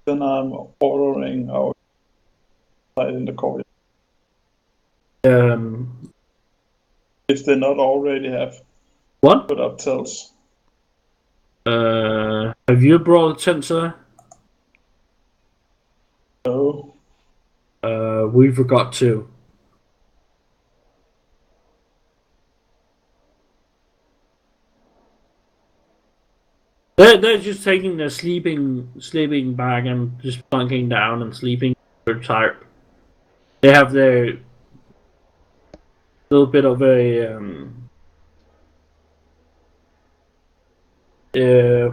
Then I'm ordering outside in the corridor. If they not already have What? put up tells. Have you brought a tent, sir? No. We forgot to. They're just taking their sleeping bag and just bunking down and sleeping under tarp. They have their little bit of a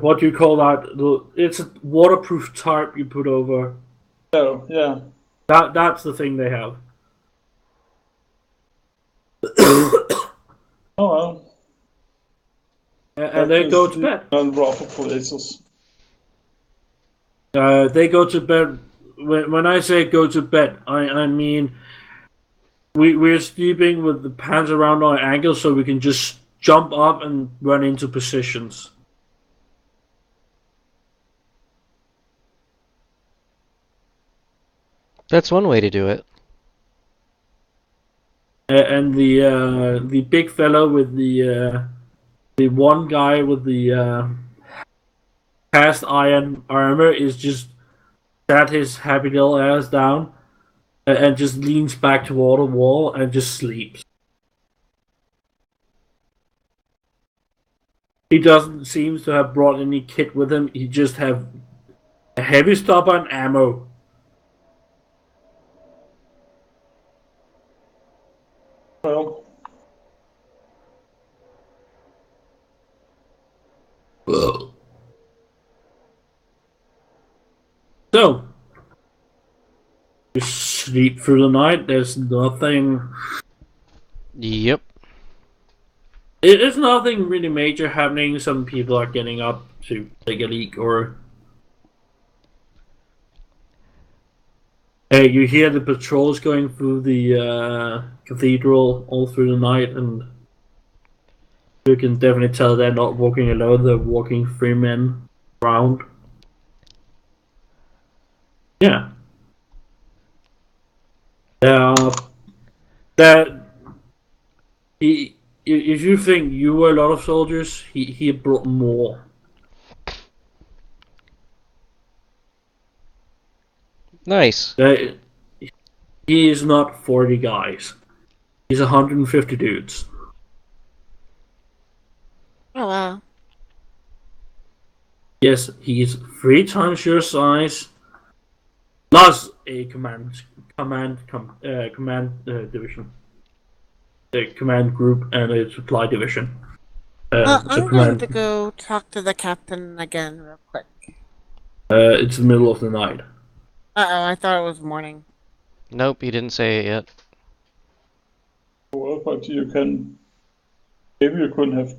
what do you call that? It's a waterproof tarp you put over. Oh, yeah. That's the thing they have. Oh well. And they go to bed. On rougher places. They go to bed. When I say go to bed, I mean we're sleeping with the pants around our ankles so we can just jump up and run into positions. That's one way to do it. And the big fellow with the one guy with the cast iron armor is just sat his happy little ass down and just leans back toward a wall and just sleeps. He doesn't seem to have brought any kit with him. He just have a heavy stopper and ammo. Well, So, you sleep through the night. There's nothing. Yep. There's nothing really major happening. Some people are getting up to take a leak, or you hear the patrols going through the cathedral all through the night, and you can definitely tell they're not walking alone. They're walking 3 men around. Yeah. That he. If you think you were a lot of soldiers, he brought more. Nice. He is not 40 guys. He's 150 dudes. Oh wow. Yes, he's 3 times your size, plus a command division, a command group, and a supply division. I'm going to go talk to the captain again real quick. It's the middle of the night. Uh-oh, I thought it was morning. Nope, you didn't say it yet. well, but you can. Maybe you couldn't have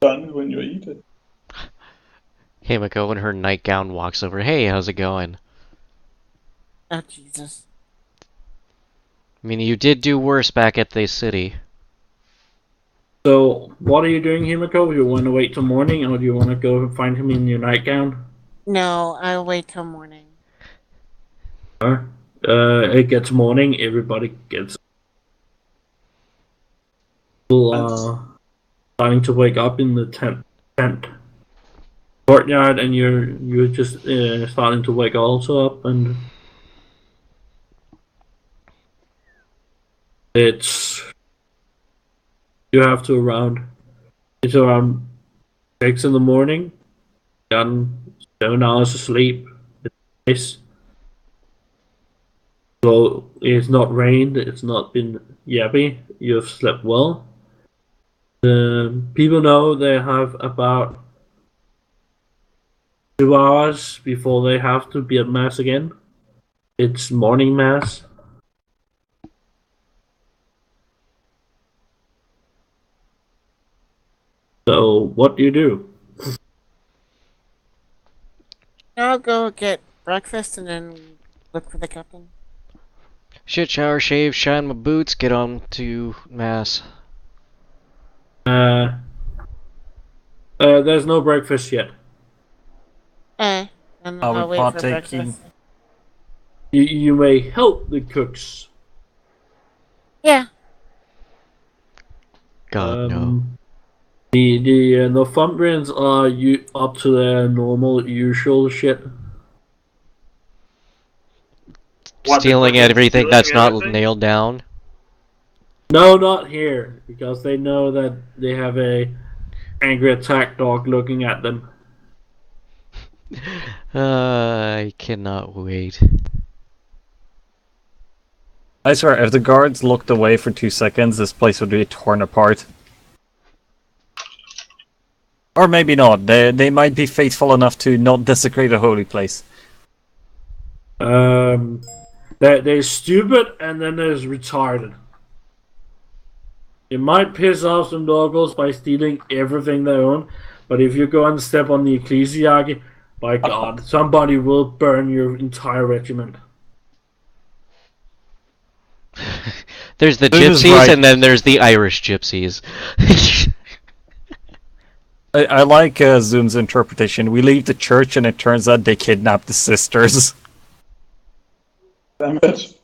done it when you eat it. Himiko in her nightgown walks over. Hey, how's it going? Oh, Jesus. I mean, you did do worse back at the city. So, what are you doing, Himiko? Do you want to wait till morning, or do you want to go find him in your nightgown? No, I'll wait till morning. It gets morning. Everybody gets starting to wake up in the tent courtyard, and you're just starting to wake also up, and it's it's around 6 in the morning. Gotten 7 hours of sleep. It's nice. So it's not rained. It's not been yappy. You have slept well. People know they have about 2 hours before they have to be at mass again. It's morning mass. So what do you do? I'll go get breakfast and then look for the captain. Shit, shower, shave, shine my boots, get on to mass. There's no breakfast yet. And Are we I'll wait for partaking? breakfast. You may help the cooks. Yeah. God, no. The Northumbrians are up to their normal, usual shit. What, Stealing they're everything stealing that's not everything? nailed down. No, not here, because they know that they have a angry attack dog looking at them. I cannot wait. I swear, if the guards looked away for 2 seconds, this place would be torn apart. Or maybe not. They might be faithful enough to not desecrate a holy place. There's stupid, and then there's retarded. It might piss off some locals by stealing everything they own, but if you go and step on the ecclesiarchy, by God, somebody will burn your entire regiment. There's the This is gypsies, right. and then there's the Irish gypsies. I like Zoom's interpretation. We leave the church and it turns out they kidnapped the sisters. Damn it.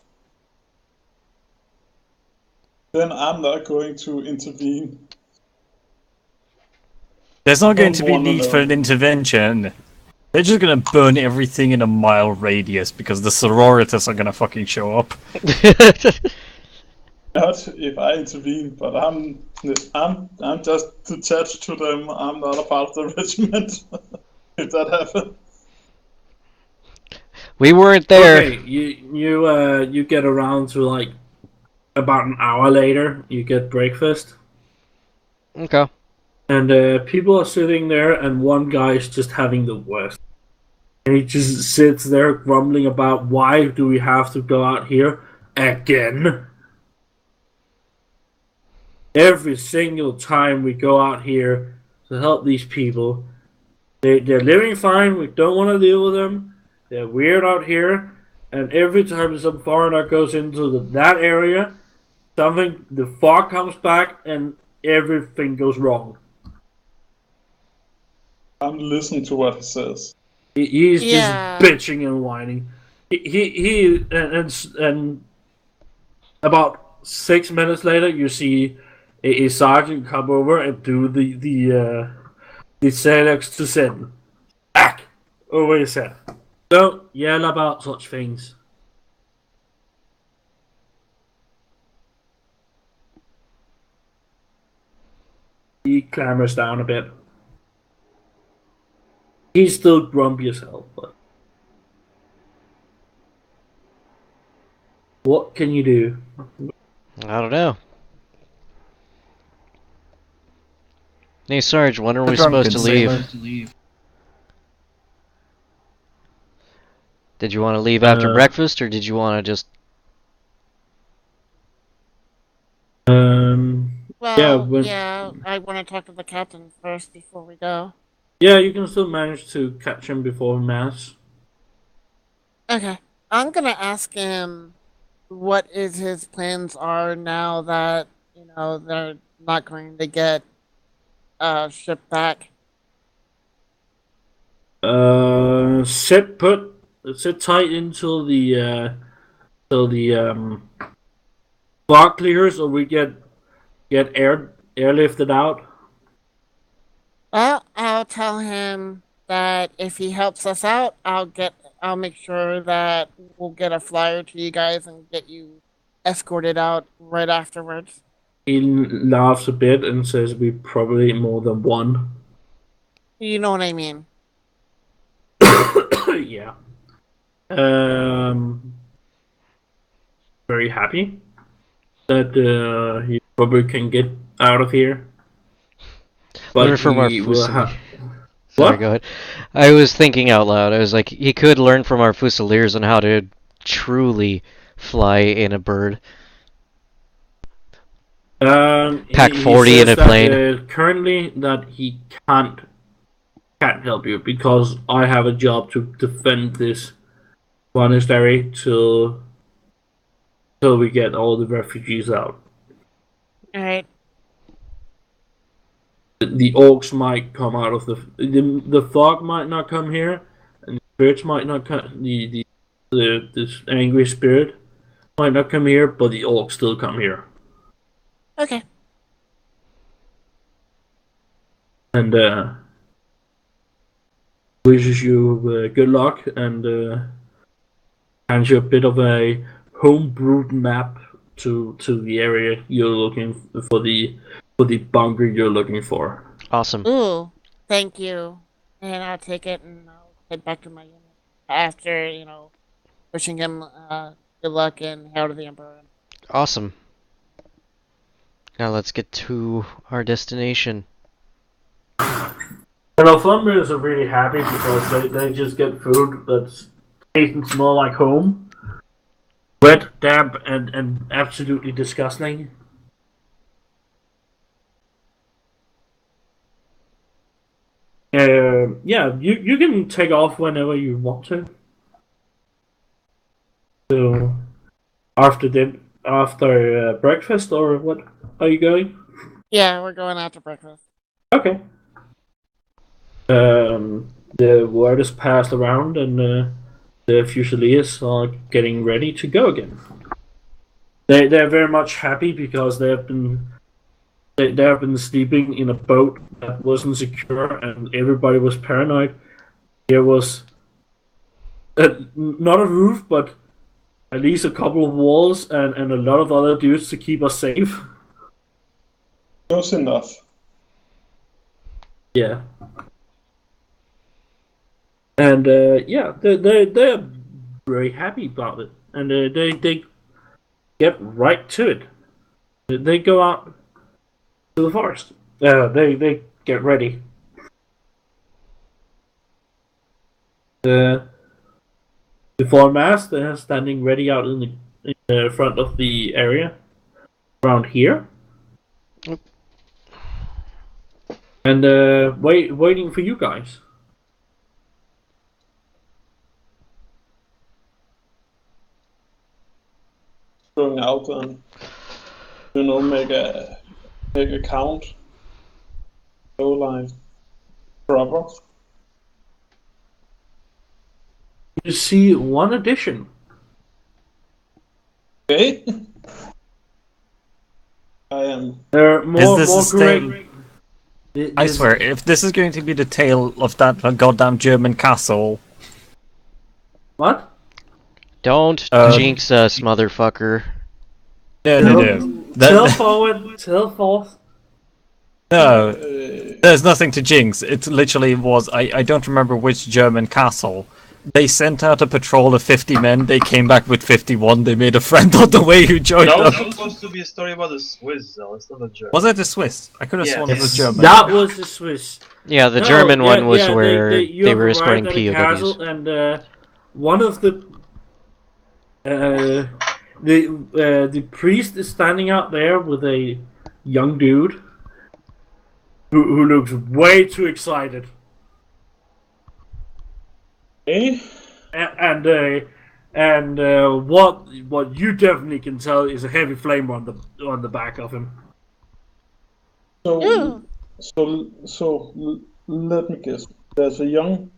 then I'm not going to intervene. There's not going to be Don't wanna need for an know. intervention. They're just gonna burn everything in a mile radius because the sororitas are gonna fucking show up. Not if I intervene, but I'm just attached to them. I'm not a part of the regiment. If that happens. We weren't there. Okay, you get around to like about an hour later. You get breakfast, Okay. and people are sitting there, and one guy is just having the worst. And he just sits there grumbling about why do we have to go out here again? Every single time we go out here to help these people, they're living fine. We don't want to deal with them. They're weird out here, and every time some foreigner goes into that area, the fog comes back, and everything goes wrong. I'm listening to what he says. He's Yeah. just bitching and whining. And about 6 minutes later, you see a sergeant come over and do the Xanax to send back over his head. Don't yell about such things. He clambers down a bit. He's still grumpy as hell, but what can you do? I don't know. Hey, Sarge, when are we The drunken supposed to leave? sailor. Did you want to leave after Uh, breakfast, or did you want to just... Well, when- yeah, I want to talk to the captain first before we go. Yeah, you can still manage to catch him before mass. Okay. I'm gonna ask him what his plans are now that, they're not going to get shipped back. Sit tight until the fog clears, or we get airlifted out. Well, I'll tell him that if he helps us out, I'll make sure that we'll get a flyer to you guys and get you escorted out right afterwards. He laughs a bit and says, "We probably more than one." You know what I mean? Yeah. Very happy that he probably can get out of here. But Learn from our he will Fusiliers. ha- Sorry, What? go ahead. I was thinking out loud. I was like, he could learn from our Fusiliers on how to truly fly in a bird. Pack he 40 in says a plane. Currently, that he can't help you because I have a job to defend this monastery till we get all the refugees out. All right. The orcs might come out of the fog might not come here, and the spirits might not come. This angry spirit might not come here, but the orcs still come here. Okay. And wishes you good luck, and hands you a bit of a home-brewed map to the area you're looking for the bunker you're looking for. Awesome. Ooh, thank you. And I'll take it and I'll head back to my unit after, wishing him good luck and hail to the Emperor. Awesome. Now let's get to our destination. And Alfambers are really happy because they just get food that's tastes and smell like home. Wet, damp, and absolutely disgusting. Yeah, you can take off whenever you want to. So, after breakfast, or what are you going? Yeah, we're going out to breakfast. Okay. The word is passed around, and the Fusiliers are getting ready to go again. they're very much happy because they have been sleeping in a boat that wasn't secure and everybody was paranoid. There was not a roof, but at least a couple of walls and a lot of other dudes to keep us safe. Close enough. Yeah. And yeah, they're very happy about it, and they get right to it. They go out to the forest. They get ready. The foremast, they're standing ready out in the front of the area around here, and waiting for you guys. Going out and make a count. So like proper. You see one addition. Okay. I am. There are more this the correct. I swear, if this is going to be the tale of that goddamn German castle, What? Don't jinx us, motherfucker. no. Tell forward. Tell forth. No, there's nothing to jinx. It literally was, I don't remember which German castle. They sent out a patrol of 50 men, they came back with 51, they made a friend on the way who joined That was them. supposed to be a story about the Swiss, though. It's not a German. Was it the Swiss? I could have Yes. sworn it was German. That was the Swiss. Yeah, the No, German yeah, one was yeah, where you they were arrived escorting at a castle, POWs. and one of the priest is standing out there with a young dude who looks way too excited, Okay. and what you definitely can tell is a heavy flame on the back of him. So let me guess. There's a young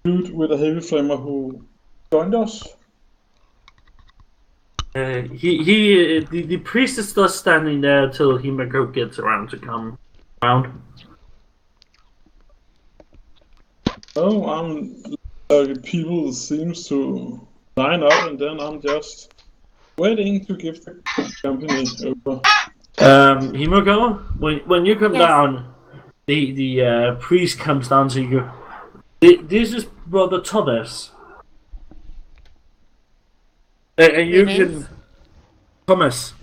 dude with a heavy flamer who joined us. The priest is still standing there till Himeko gets around to come around. Oh, people seems to line up, and then I'm just waiting to give the company over. Himeko, when you come Yes. down, the priest comes down to you. This is Brother Thomas. And you Your can... Thomas.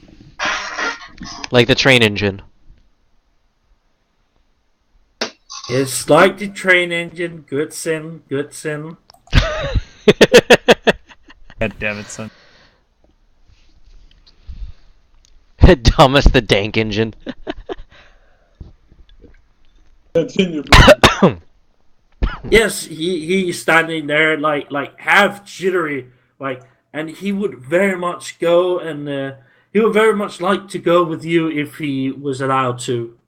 Like the train engine. It's like the train engine. Good sin, good sin. God damn it, son. Thomas the Dank engine. Continue. Yes, he's standing there like half jittery, like, and he would very much go, and he would very much like to go with you if he was allowed to.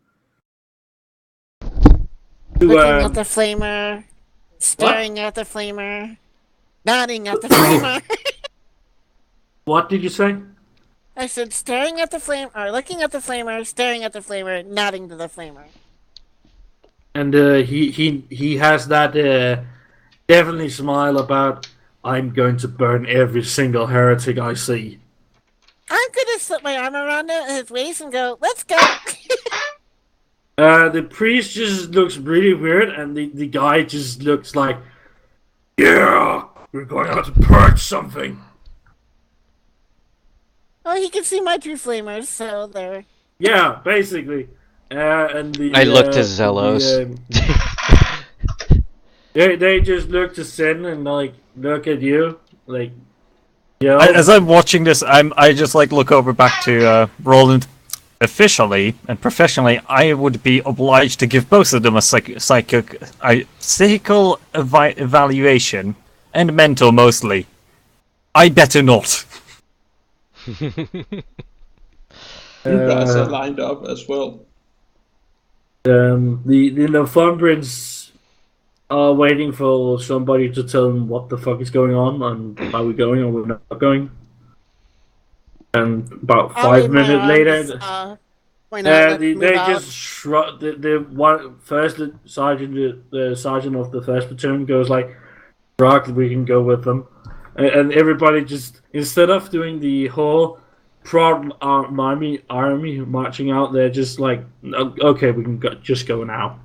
Looking at the flamer, staring at the flamer, nodding at the flamer. What did you say? I said staring at the flame, or looking at the flamer, staring at the flamer, nodding to the flamer. And he has that definitely smile about, I'm going to burn every single heretic I see. I'm gonna slip my arm around his waist and go, let's go! The priest just looks really weird, and the guy just looks like, yeah, we're going out to purge something. Oh, he can see my two flamers, so there. Yeah, basically. And I look to Zelos. They just look to Sin and like look at you, like, yo. As I'm watching this, I just like look over back to Roland. Officially and professionally, I would be obliged to give both of them a psychical evaluation, and mental mostly. I better not. You guys are lined up as well. The Northumbrians are waiting for somebody to tell them what the fuck is going on and are we going or we're not going. And about I'll 5 wave my minutes arms, later, point out, let's they move out. just shrug. The sergeant of the first platoon goes like, "Rock, we can go with them," and everybody just, instead of doing the whole proud army marching out, they're just like, "Okay, we can just go now."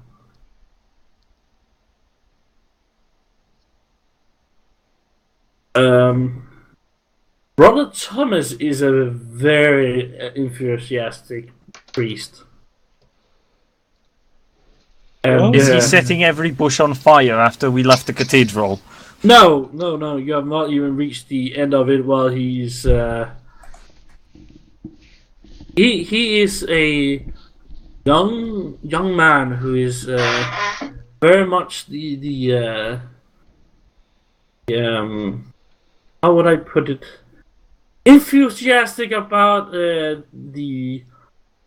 Brother Thomas is a very enthusiastic priest. And, Is he setting every bush on fire after we left the cathedral? No. You have not even reached the end of it. While he's he is a young man who is very much the how would I put it? Enthusiastic about the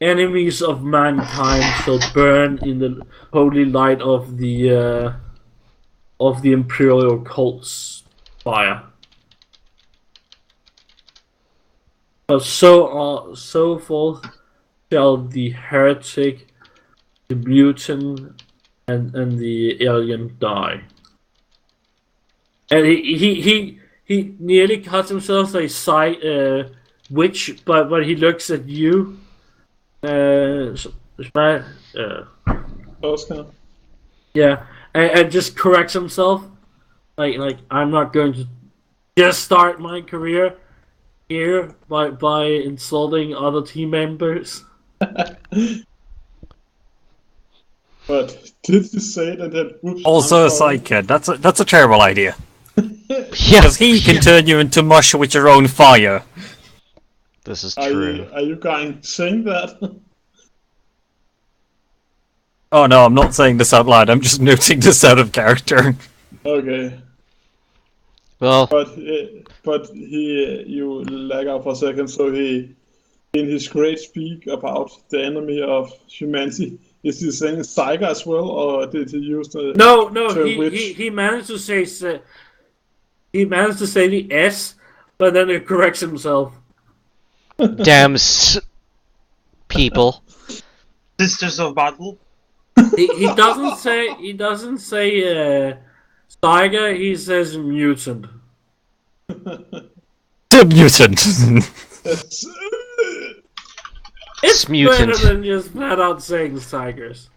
enemies of mankind shall burn in the holy light of the imperial cult's fire. So forth shall the heretic, the mutant, and the alien die. And he nearly cuts himself a side witch, but he looks at you, Oscar. yeah, and just corrects himself, like I'm not going to just start my career here by insulting other team members. But did you say that? Whoops, Also I'm a sorry. side kid. That's a terrible idea. Yeah, Because he can turn you into mush with your own fire. this is Are true. you going saying that? Oh no, I'm not saying this out loud. I'm just noting this out of character. Okay. Well, But you lag out for a second. So he, in his great speak about the enemy of humanity, is he saying Saiga as well, or did he use the No, term witch? he managed to say the S, but then he corrects himself. damn people. Sisters of Battle. He doesn't say Tiger. He says mutant. The mutant. It's Mutant. better than just flat out saying tigers.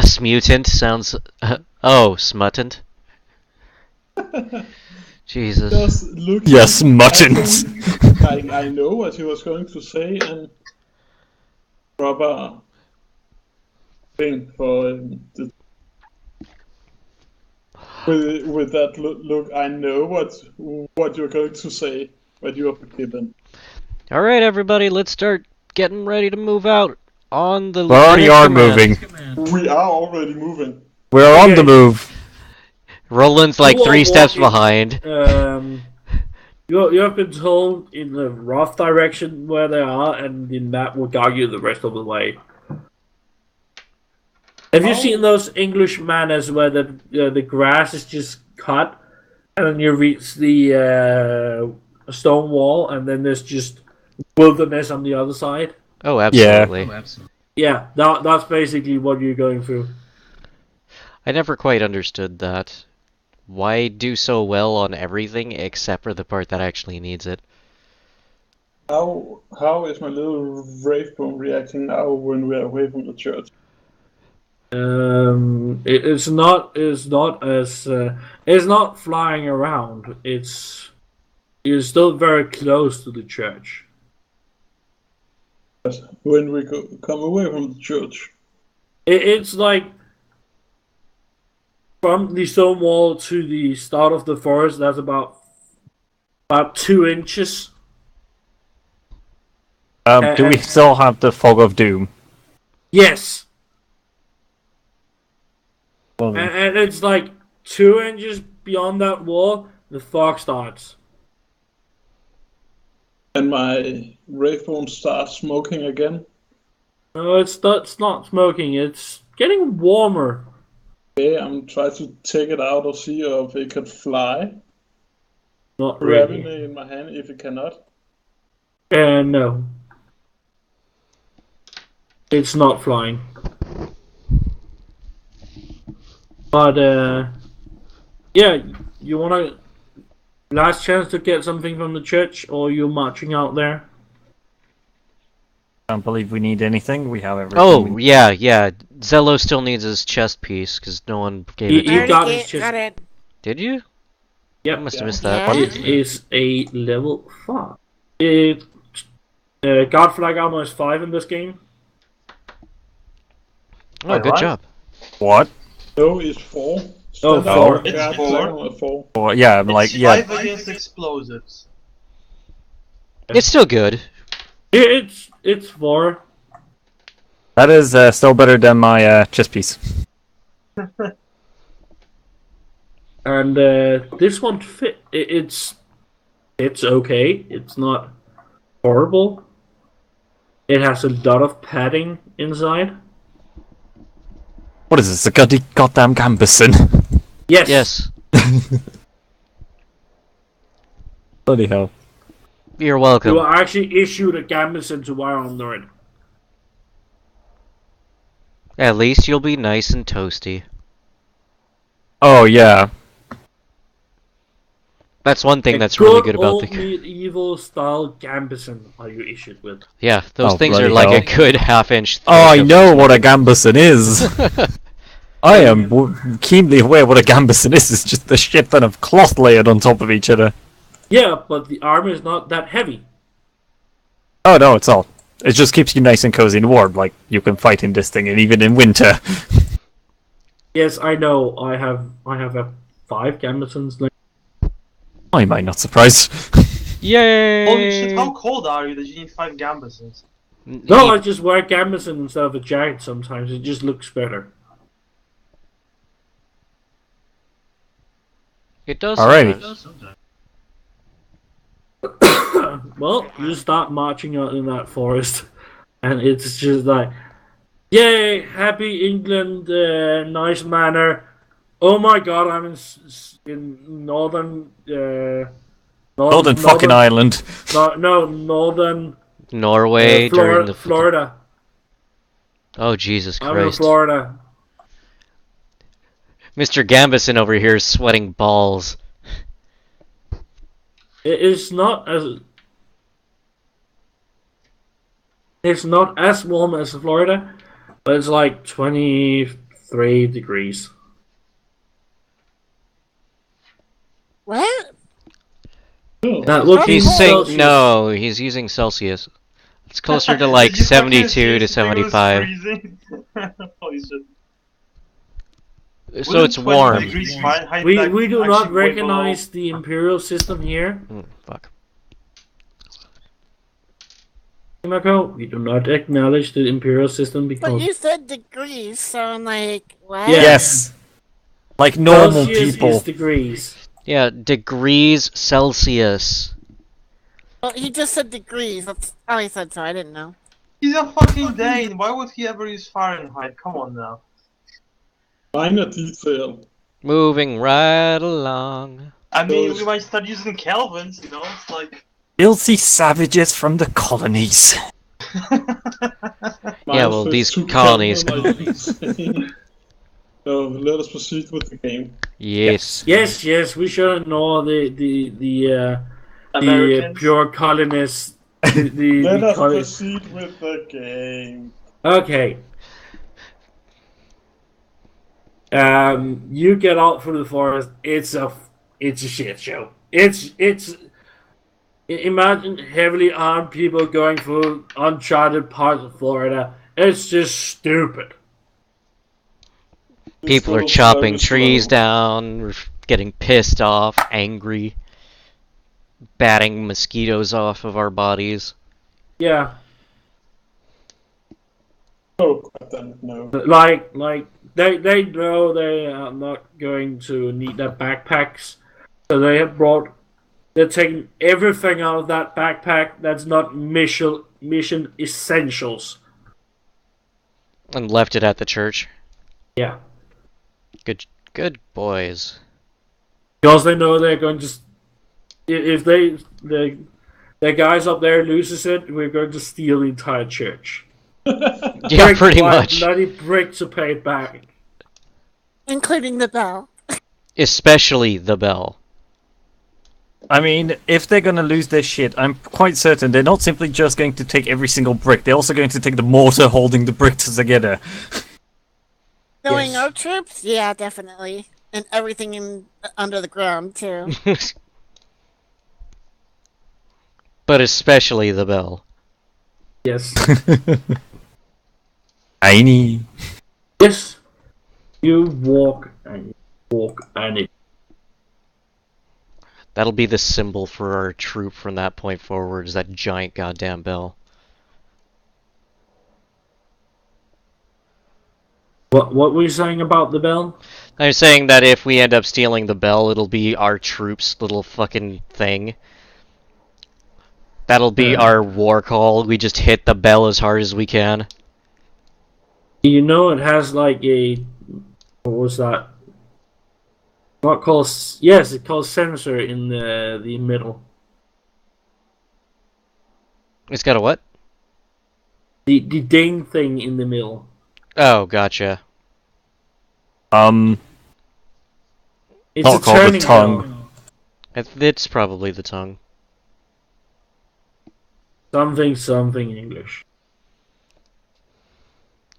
Smutant sounds. Oh, smutant. Jesus. Just look. Yes, muttons. I know what he was going to say, and proper thing for the. With that look, I know what you're going to say, but you are forgiven. All right, everybody, let's start getting ready to move out on the. We already lieutenant are command. moving. We are already moving. We're on the move. Roland's like You are 3 steps walking, behind. You have been told in the rough direction where they are, and the map will guide you the rest of the way. Have you seen those English manners where the grass is just cut, and then you reach the stone wall, and then there's just wilderness on the other side? Oh, absolutely. Yeah, that's basically what you're going through. I never quite understood that. Why do so well on everything except for the part that actually needs it? How is my little Wraithbone reacting now when we're away from the church? It's not flying around. You're still very close to the church. When we come away from the church. It's like from the stone wall to the start of the forest. That's about 2 inches. Do we still have the fog of doom? Yes, Well, and it's like 2 inches beyond that wall. The fog starts. And my Wraithbone starts smoking again. No, it's not smoking. It's getting warmer. Okay, I'm trying to take it out or see if it can fly. Not Grabbing really. it in my hand if it cannot. No. It's not flying. But, yeah, you wanna... Last chance to get something from the church, or you're marching out there? I don't believe we need anything. We have everything. Oh, we... yeah. Zello still needs his chest piece, because no one gave it to You him. got Already his chest. got it. Did you? I Yep. must have Yeah. missed that. Yeah. It is a level 5. It... God Flag Armor is 5 in this game. Oh, Wait, good what? job. What? No, it's 4. Oh, Standard 4. guard It's 4. flag armor 4. Well, yeah, I'm like, It's yeah. 5 against explosives. It's still good. It's 4. That is still better than my chest piece. And this one fit. It's okay. It's not horrible. It has a lot of padding inside. What is this? A goddamn gambeson? Yes. Yes. Bloody hell. You're You welcome. were actually issued a gambeson to wear on it. At least you'll be nice and toasty. Oh yeah. That's one thing A that's really good about old the... medieval style gambeson are you issued with? Yeah, those Oh, things are bloody like a hell. good half-inch thick. Oh, I of- know what a gambeson is. I am keenly aware what a gambeson is. It's just a shit ton of cloth layered on top of each other. Yeah, but the armor is not that heavy. Oh no, it's all. It just keeps you nice and cozy and warm. Like you can fight in this thing, and even in winter. Yes, I know. I have 5 gambesons. I might not surprise. Yay! Holy shit, how cold are you that you need 5 gambesons? No, I just wear gambeson instead of a jacket sometimes. It just looks better. It does. Alrighty. sometimes. Well, you start marching out in that forest, and it's just like, yay, happy England, nice manner. Oh my God, I'm in northern, Northern fucking Ireland. No, northern Norway during the... Florida. Oh, Jesus I'm in Christ. Florida. Mr. Gambison over here is sweating balls. It's not as warm as Florida, but it's like 23 degrees. What? Look, He's cold. saying... Celsius. No, he's using Celsius. It's closer to like Did you fucking 72 to seriously think it was 75. freezing? Holy shit. So it's Wouldn't 20 warm. degrees Fahrenheit, We like, do actually not way recognize the imperial system here, Fuck. Marco. We do not acknowledge the imperial system But because you said degrees, so I'm like, what? Yeah. Yes. Like normal Celsius people. is degrees. Yeah, degrees Celsius. Well, he just said degrees. That's all he said, so I didn't know. He's a fucking Dane. Why would he ever use Fahrenheit? Come on now. Minor detail. Moving right along. I mean, Those- we might start using Kelvins, you know? It's like. Filthy savages from the colonies. Yeah, well, these 52 colonies- Kelvin. No, let us proceed with the game. Yes. Yes, we should ignore the Americans. pure colonists. The Let us colonists. proceed with the game. Okay. You get out through the forest. It's a shit show. Imagine heavily armed people going through uncharted parts of Florida. It's just stupid. People are It's chopping very trees slow. down, getting pissed off, angry, batting mosquitoes off of our bodies. Yeah, Oh, goddamn, no. like they know they are not going to need their backpacks, so they're taking everything out of that backpack that's not mission essentials. And left it at the church. Yeah. Good boys. Because they know they're going to, if they The guys up there loses it, we're going to steal the entire church. Yeah, Brick pretty by much. bloody brick to pay it back. Including the bell. Especially the bell. I mean, if they're gonna lose their shit, I'm quite certain they're not simply just going to take every single brick. They're also going to take the mortar holding the bricks together. Knowing Yes. our troops? Yeah, definitely. And everything in under the ground, too. But especially the bell. Yes. Tiny. Yes. You walk and you walk and it. That'll be the symbol for our troop from that point forward, is that giant goddamn bell. What were you saying about the bell? I'm saying that if we end up stealing the bell, it'll be our troops' little fucking thing. That'll be our war call. We just hit the bell as hard as we can. You know it has like a... What was that? Not called... Yes, it's called sensor in the middle. It's got a what? The ding thing in the middle. Oh, gotcha. It's Not a called the turning tongue. bell. It's probably the tongue. Something in English.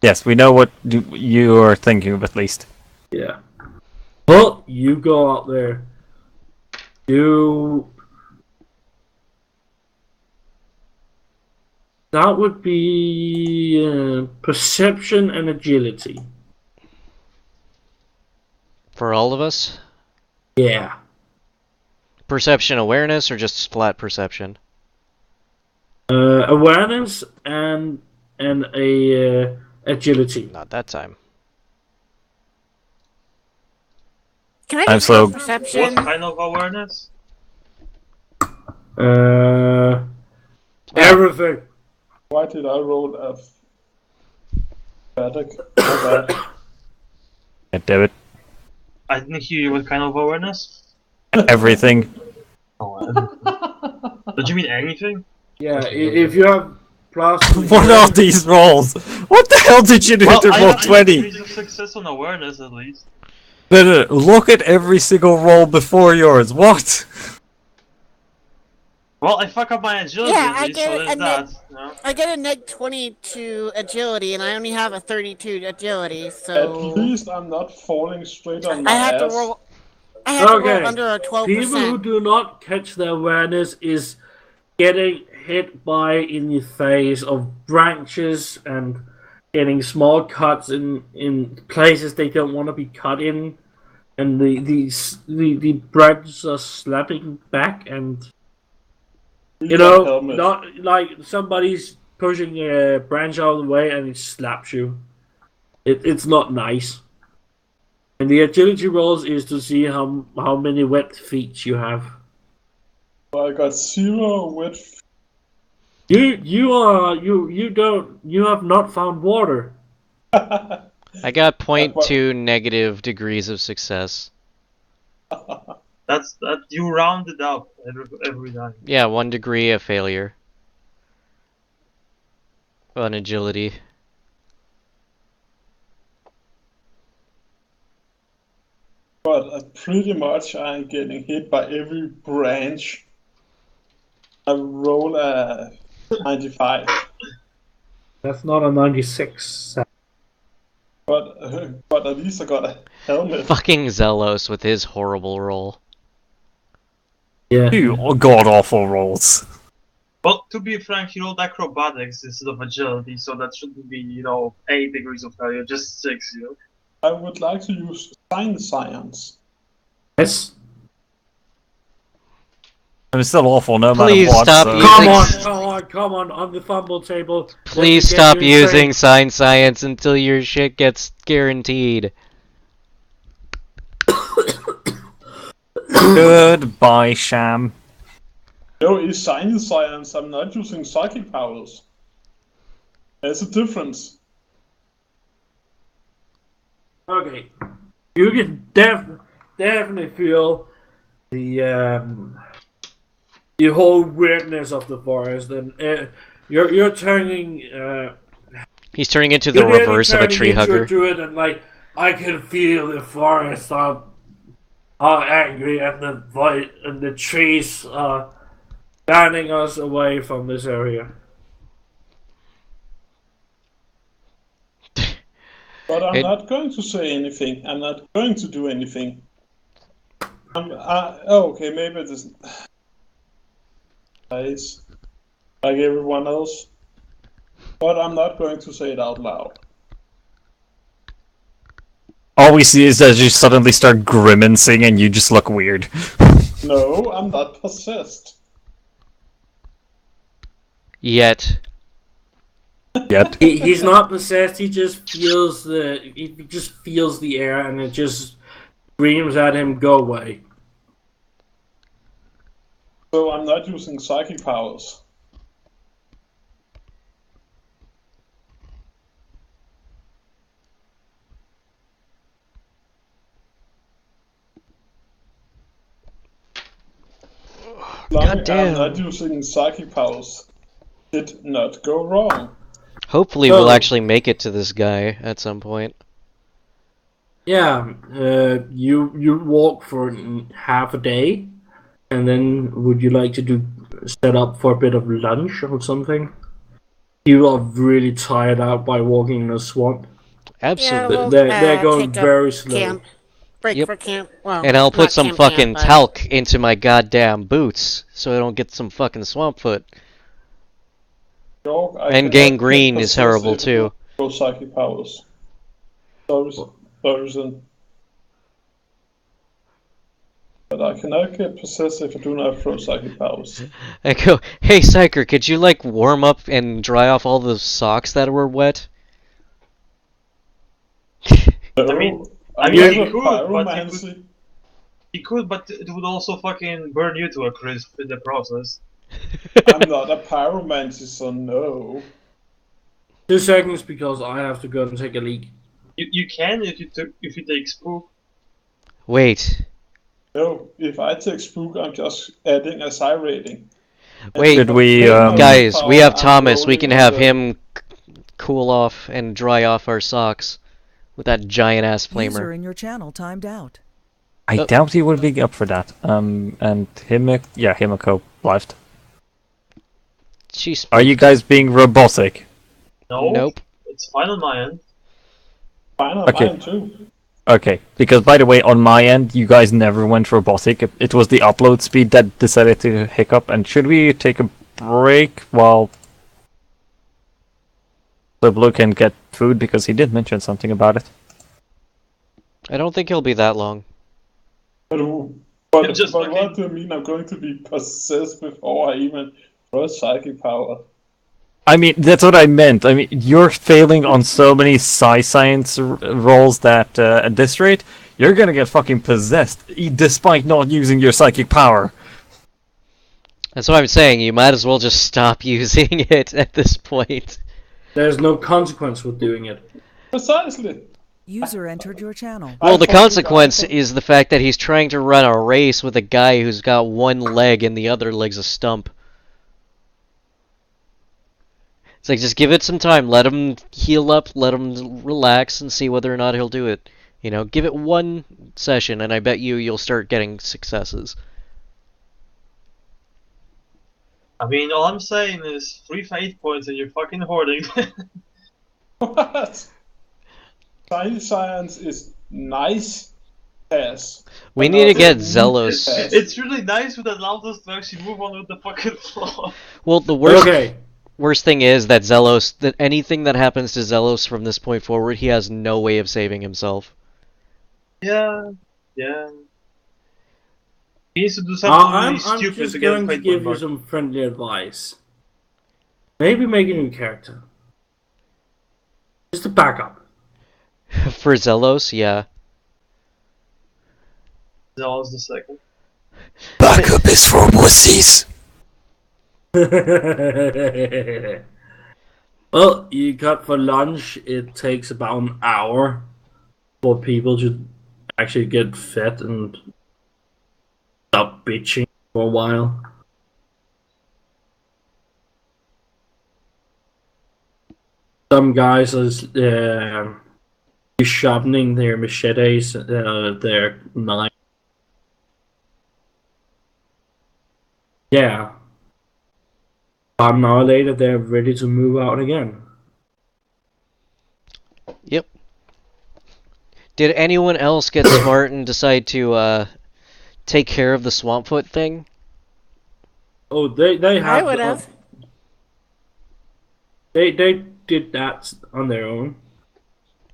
Yes, we know what you are thinking of, at least. Yeah. But you go out there. That would be perception and agility. For all of us? Yeah. Perception awareness or just flat perception? Awareness and a agility. Not that time. Can I I'm just so- roll perception? What kind of awareness? Everything. Why did I roll a pathetic? My bad. God damn it. I didn't hear you. What kind of awareness? Everything. Oh, Don't you mean anything? Yeah, if you have plus. What are these rolls? What the hell did you do to I roll have 20? degrees of success on awareness at least. No, look at every single roll before yours. What? Well, I fuck up my agility Yeah, at I least, get so it, there's and that. You know? I get a neg 22 agility, and I only have a 32 agility, At so least I'm not falling straight on my I have to ass. roll. I have to Okay. roll under a 12%. People who do not catch the awareness is getting hit by in the face of branches and getting small cuts in places they don't want to be cut in, and the branches are slapping back, and you know, Helmet. not like somebody's pushing a branch out of the way and it slaps you. It's not nice. And the agility rolls is to see how many wet feet you have. I got 0 with. You have not found water. I got 0.2 negative degrees of success. That's that you round it up every time. Yeah, 1 degree of failure. On agility. But pretty much I'm getting hit by every branch. I roll a 95. That's not a 96. But at least I got a helmet. Fucking Zelos with his horrible roll. Yeah. Two god-awful rolls. Well, to be frank, he rolled acrobatics instead of agility, so that shouldn't be, 8 degrees of failure, just 6, I would like to use science. Yes. I'm still awful no matter Please what. stop so- using- Come on the fumble table. Please Let me stop get you using insane. sign science until your shit gets guaranteed. Goodbye, Sham. No, it's science. I'm not using psychic powers. There's a difference. Okay. You can definitely feel the the whole weirdness of the forest, and you're turning He's turning into the you're nearly reverse of a turning tree into hugger. a druid, and like I can feel the forest are angry, and the trees are banning us away from this area. But I'm It- not going to say anything. I'm not going to do anything. Okay, maybe it is nice, like everyone else. But I'm not going to say it out loud. All we see is that you suddenly start grimacing and you just look weird. No, I'm not possessed. Yet. Yet. He's not possessed. He just feels the air, and it just screams at him, "Go away!" So I'm not using psychic powers. I'm Goddamn. not using psychic powers. Did not go wrong. Hopefully So- we'll actually make it to this guy at some point. Yeah, you walk for half a day, and then would you like to set up for a bit of lunch or something? You are really tired out by walking in a swamp. Absolutely. we'll, They're going take a very slow. Camp. Break Yep. for camp. Well, And I'll put not some camp, fucking but- talc into my goddamn boots so I don't get some fucking swamp foot. Dog, I And cannot gangrene get is horrible possessed if too. I throw psychic powers. Sorry, son. But I cannot get possessed if I do not throw psychic powers. I go, hey Psyker, could you like warm up and dry off all the socks that were wet? No, I mean, I'm you not a could, but pyromancy. He could, but it would also fucking burn you to a crisp in the process. I'm not a pyromancy, so no. 2 seconds, because I have to go and take a leak. You can if you take spook. Wait, No, if I take spook, I'm just adding a psi rating. wait, Should we, guys, we have I'm Thomas. We rolling can on have the- him cool off and dry off our socks with that giant ass User flamer. in your channel timed out. I doubt he would be up for that. And Himiko left. She's Are you guys being robotic? No, Nope. it's fine on my end. Fine on Okay. mine too. Okay, because by the way, on my end, you guys never went robotic. It was the upload speed that decided to hiccup. And should we take a break while the Blue can get food? Because he did mention something about it. I don't think he'll be that long. But Just what fucking- do you mean I'm going to be possessed before I even throw psychic power? I mean, that's what I meant. I mean, you're failing on so many science rolls that at this rate, you're gonna get fucking possessed, despite not using your psychic power. That's what I'm saying. You might as well just stop using it at this point. There's no consequence with doing it. Precisely. User entered your channel. Well, the thought you consequence guys- is the fact that he's trying to run a race with a guy who's got one leg and the other leg's a stump. It's like, just give it some time. Let him heal up, let him relax, and see whether or not he'll do it. You know, give it one session, and I bet you'll start getting successes. I mean, all I'm saying is 3 fate points and you're fucking hoarding. What? Science is nice. Yes. We But need to not get the Zelos. neatest. It's really nice with allows us to actually move on with the fucking flow. Well, the worst Okay, worst thing is that Zelos, that anything that happens to Zelos from this point forward, he has no way of saving himself. Yeah. He needs to do something I'm really stupid just to get a going to fate give point you back. some friendly advice. Maybe make a new character. Just a backup. For Zelos, yeah. That was the second. Backup is for wussies. Well, you got for lunch, it takes about an hour for people to actually get fed and stop bitching for a while. some guys are sharpening their machetes, their knives. Yeah. 1 hour later, they're ready to move out again. Yep. Did anyone else get smart and decide to take care of the Swampfoot thing? Oh, they have. I would have. They did that on their own.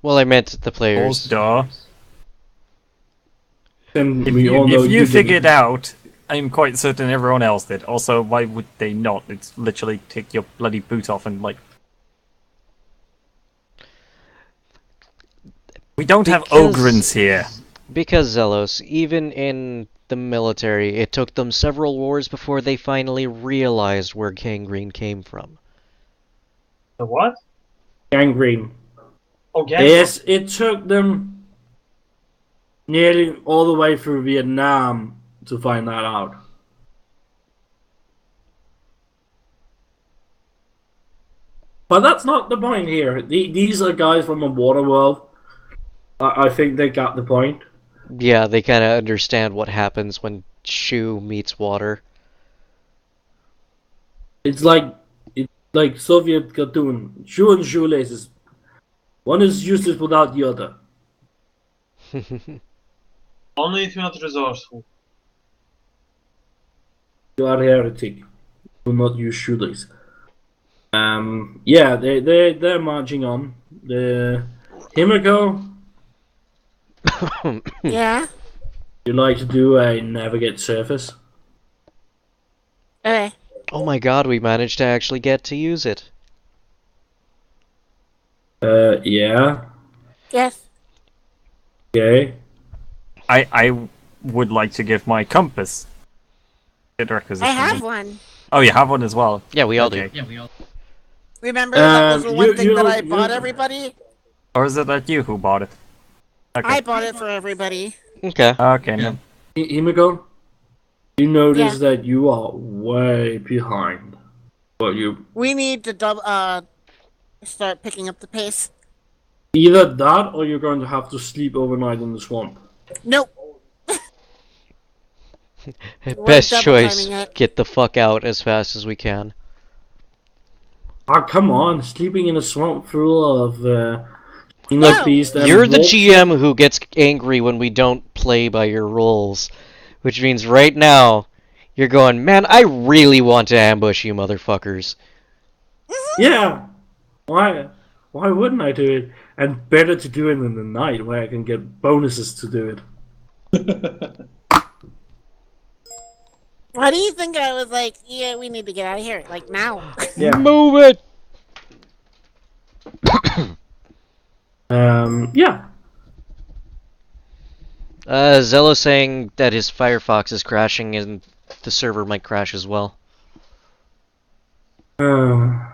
Well, I meant the players. Duh. And If we all you, know if you didn't. figured out, I'm quite certain everyone else did. Also, why would they not? It's literally take your bloody boot off and like. We don't have Because- ogrins here. Because, Zelos, even in the military, it took them several wars before they finally realized where gangrene came from. The what? Gangrene. Oh, gang. Yes, it took them nearly all the way through Vietnam to find that out. But that's not the point here. These are guys from a water world. I think they got the point. Yeah, they kind of understand what happens when shoe meets water. It's like Soviet cartoon. Shoe and shoelaces. One is useless without the other. Only if you're not resourceful. You are a heretic. Do not use shoelace. Yeah, they're marching on. The Himiko, Yeah. you like to do a navigate surface? Okay. Oh my god, we managed to actually get to use it. Yeah. Yes. Okay. I would like to give my compass. Good requisition. I have one. Oh, you have one as well. Yeah, we all Okay. do. Remember that was the one thing that I you- bought everybody? Or is it that you who bought it? Okay. I bought it for everybody. Okay. Okay. No. Himiko, you notice that you are way behind. Well, you We need to start picking up the pace. either that or you're going to have to sleep overnight in the swamp. Nope. Best double choice. timing it. Get the fuck out as fast as we can. Ah, come on! Sleeping in a swamp full of peanut beast and You're the wolves? GM who gets angry when we don't play by your rules. Which means right now, you're going, man, I really want to ambush you motherfuckers. Yeah. Why wouldn't I do it? And better to do it in the night where I can get bonuses to do it. Why do you think I was like, yeah, we need to get out of here, like now? Yeah. Move it! Yeah. Zello saying that his Firefox is crashing and the server might crash as well. Uh,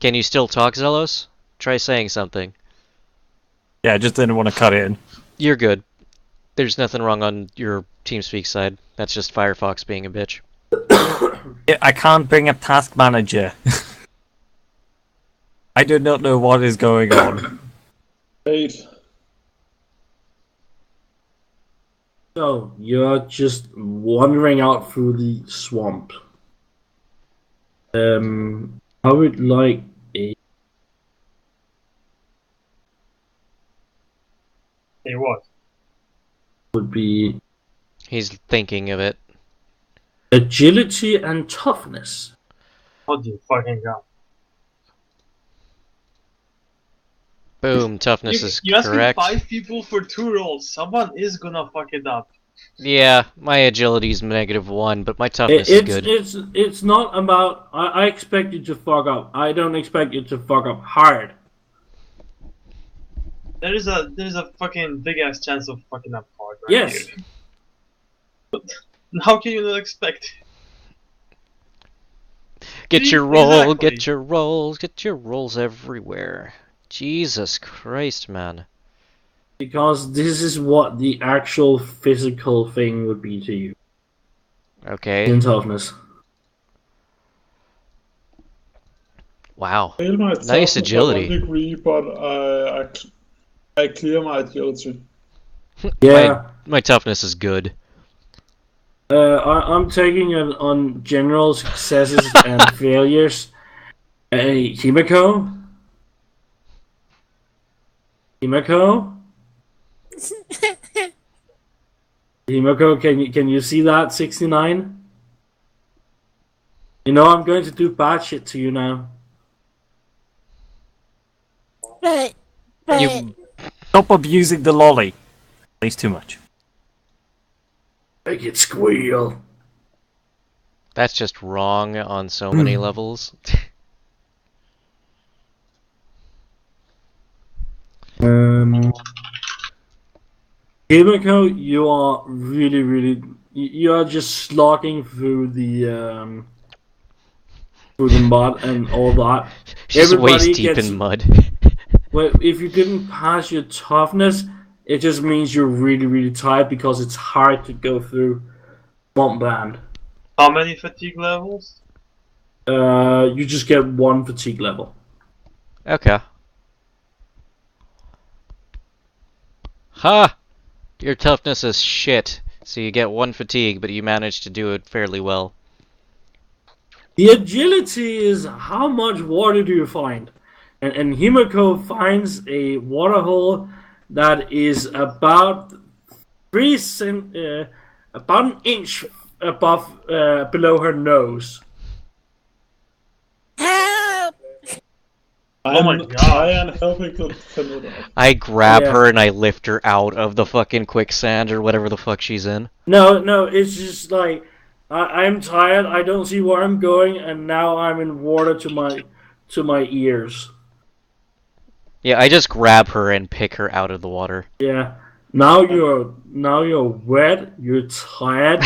Can you still talk, Zelos? Try saying something. Yeah, I just didn't want to cut in. You're good. There's nothing wrong on your TeamSpeak side. That's just Firefox being a bitch. Yeah, I can't bring a task manager. I do not know what is going on. Wait. so you're just wandering out through the swamp. I would like a Hey, what? would be He's thinking of it. agility and toughness. What the fucking god? Boom, toughness is You asking correct. 5 people for 2 rolls. Someone is gonna fuck it up. Yeah, my agility's -1, but my toughness is good. It's not about. I expect you to fuck up. I don't expect you to fuck up hard. There is a fucking big ass chance of fucking up hard. Right Yes. here. How can you not expect? Get your roll, Exactly. get your rolls everywhere. Jesus Christ, man. Because this is what the actual physical thing would be to you Okay. in toughness. Wow. I fail my Nice toughness by agility. 1 degree, but I clear my agility. Yeah. My toughness is good. I'm taking it on general successes and failures. Himiko? Himiko? Himiko, can you see that 69? You know I'm going to do bad shit to you now. But You Stop abusing the lolly. At least too much. Make it squeal. That's just wrong on so many levels. Himiko, you are really you are just slogging through the mud and all that. She's waist Everybody deep gets in mud. well, if you didn't pass your toughness, it just means you're really tired because it's hard to go through Swampland. How many fatigue levels? You just get 1 fatigue level. Okay. Ha! Your toughness is shit, so you get 1 fatigue, but you manage to do it fairly well. The agility is how much water do you find? And Himiko finds a water hole that is about about an inch above below her nose. help! Oh my I'm God. trying helping to turn it off. I grab Yeah. her and I lift her out of the fucking quicksand or whatever the fuck she's in. No, it's just like I'm tired. I don't see where I'm going, and now I'm in water to my ears. Yeah, I just grab her and pick her out of the water. Yeah. Now you're wet. You're tired,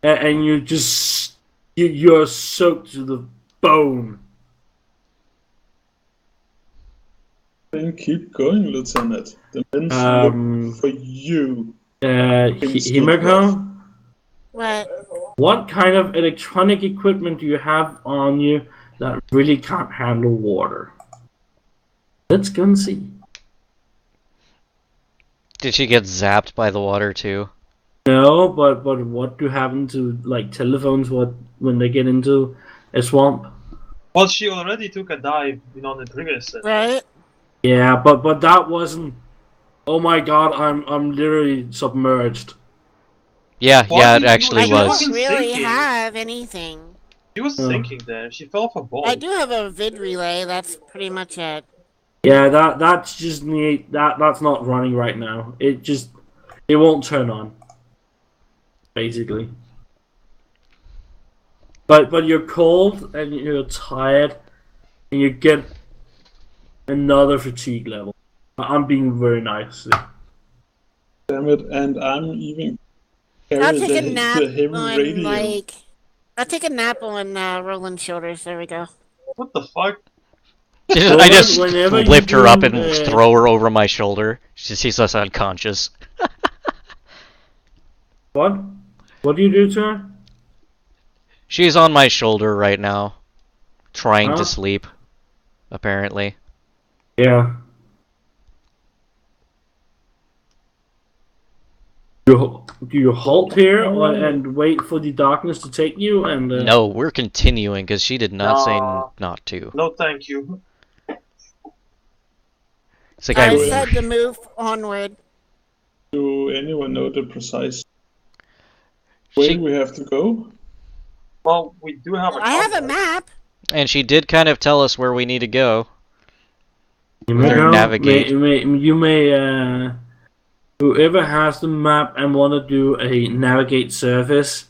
and you're soaked to the bone. Then keep going, Lieutenant. The men's Um, look for you. Himiko, What? what kind of electronic equipment do you have on you that really can't handle water? Let's go and see. Did she get zapped by the water too? No, but what do happen to like telephones? What when they get into a swamp? Well, she already took a dive, on the previous set. Right? Yeah, but that wasn't. Oh my God, I'm literally submerged. Yeah, Well, yeah, it you- actually I she was. was. don't really Thinking. have anything. She was sinking there. She fell off a boat. I do have a vid relay. That's pretty much it. Yeah, that's just neat. That's not running right now. It won't turn on. Basically. But you're cold and you're tired, and you get another fatigue level. I'm being very nice. Damn it, and I'm even I'll carrying take a nap the heavy on radio. I'll take a nap on Roland's shoulders. There we go. What the fuck? I just whenever you lift her up do, and throw her over my shoulder. She sees us unconscious. What? What do you do to her? She's on my shoulder right now, trying Huh? to sleep, apparently. Yeah. Do you halt here and wait for the darkness to take you? And No, we're continuing because she did not say No. not to. No, thank you. It's like I I said to move onward. Do anyone know the precise way she, we have to go? Well, we do have a I have a compass. map. and she did kind of tell us where we need to go. you With her navigate. you may whoever has the map and want to do a navigate surface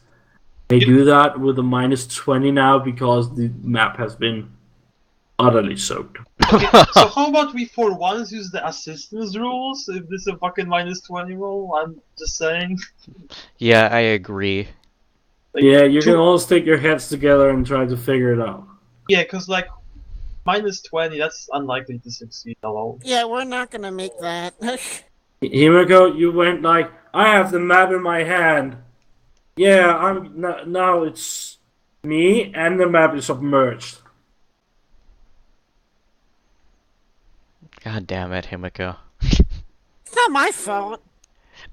may do that with a -20 now because the map has been utterly soaked. Okay, so how about we for once use the assistance rules if this is a fucking -20 roll? I'm just saying. Yeah, I agree. Like, Yeah, you can two- all stick your heads together and try to figure it out. Yeah, because like -20, that's unlikely to succeed alone. Yeah, we're not gonna make that. Himiko, you went like, I have the map in my hand. Yeah, now it's me and the map is submerged. God damn it, Himiko. It's not my fault.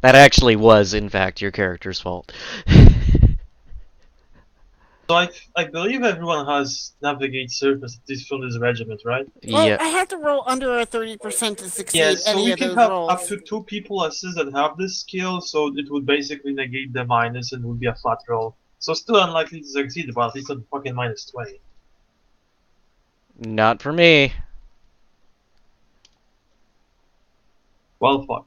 That actually was, in fact, your character's fault. So I believe everyone has navigate surface at least from this regiment, right? Well, Yeah. I have to roll under a 30% to Yeah, succeed so any we of can those have rolls. up to 2 people assist that have this skill, so it would basically negate the minus and would be a flat roll. So still unlikely to succeed, but at least on fucking minus 20. Not for me. Well, fuck.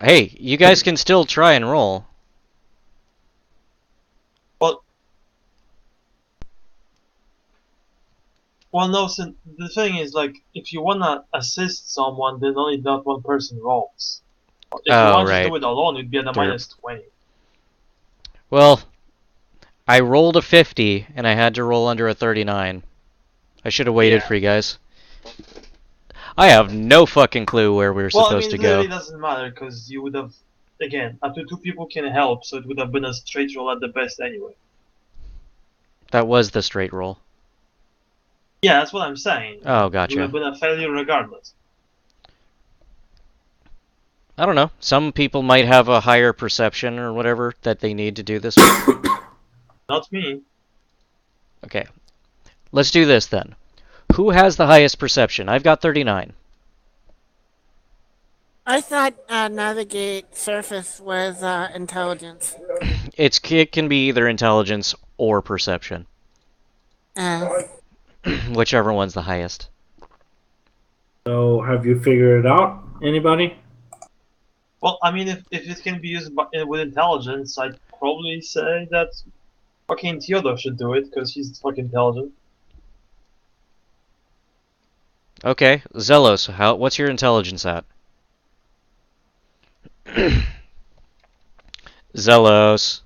Hey, you guys can still try and roll. Well, no, since the thing is, like, if you wanna assist someone, then only that one person rolls. If you Oh, want to right. do it alone, it'd be at a Derp. minus 20. Well, I rolled a 50, and I had to roll under a 39. I should have waited Yeah. for you guys. I have no fucking clue where we're Well, I supposed mean, to it go. really doesn't matter, because you would have, again, up to 2 people can help, so it would have been a straight roll at the best anyway. That was the straight roll. Yeah, that's what I'm saying. Oh, It would gotcha. have been a failure regardless. I don't know. Some people might have a higher perception or whatever that they need to do this with. Not me. Okay. Let's do this then. Who has the highest perception? I've got 39. I thought navigate surface was intelligence. It can be either intelligence or perception. Whichever one's the highest. So, have you figured it out? Anybody? Well, I mean, if it can be used with intelligence, I'd probably say that fucking Theodore should do it, because he's fucking intelligent. Okay, Zelos, what's your intelligence at? Zelos.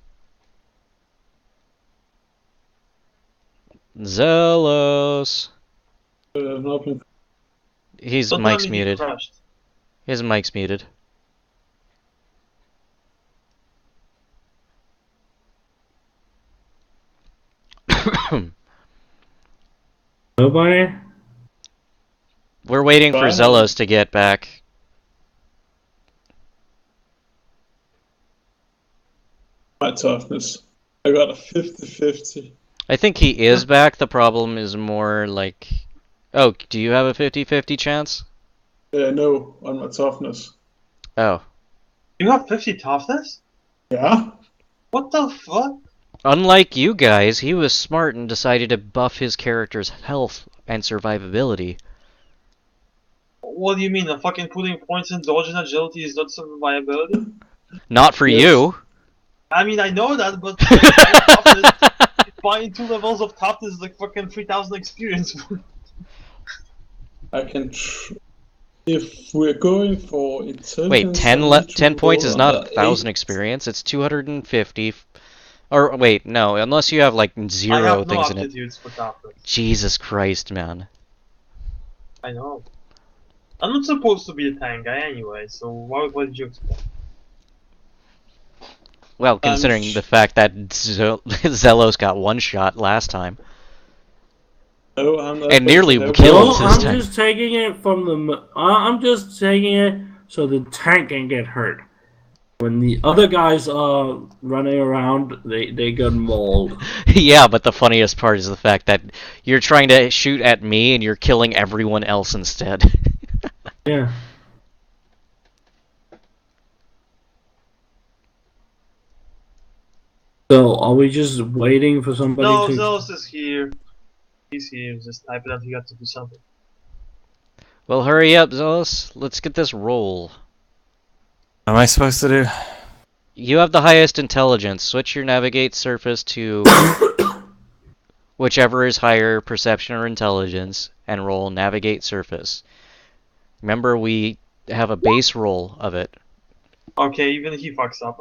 Zelos. Nothing. His Don't tell mic's me he muted. crashed. His mic's muted. Nobody? We're waiting for Bye. Zelos to get back. My toughness. I got a 50-50. I think he is back. The problem is more like... Oh, do you have a 50-50 chance? No, on my toughness. Oh. You have 50 toughness? Yeah? What the fuck? Unlike you guys, he was smart and decided to buff his character's health and survivability. What do you mean? I'm fucking putting points in dodge and agility is not survivability? Not for Yes. you. I mean, I know that, but toughness, buying 2 levels of toughness is like fucking 3,000 experience. I can... If we're going for intelligence... Wait, 10 I need to 10 points roll is not under 1,000 8. experience. It's 250. Or wait, no, unless you have like I 0 have no things in it. aptitudes for toughness. Jesus Christ, man. I know. I'm not supposed to be a tank guy anyway, so what did you expect? Well, considering the fact that Zelos got one shot last time. No, I'm not And going nearly to help killed you. No, this I'm time. just taking it from the. I'm just taking it so the tank can get hurt. When the other guys are running around, they get mauled. Yeah, but the funniest part is the fact that you're trying to shoot at me and you're killing everyone else instead. Yeah. So, are we just waiting for somebody No, to... Zelos is here. He's here, just type it out, he got to do something. Well, hurry up, Zelos. Let's get this roll. What am I supposed to do? You have the highest intelligence. Switch your navigate surface to whichever is higher, perception or intelligence, and roll navigate surface. Remember, we have a base roll of it. Okay, even he fucks up.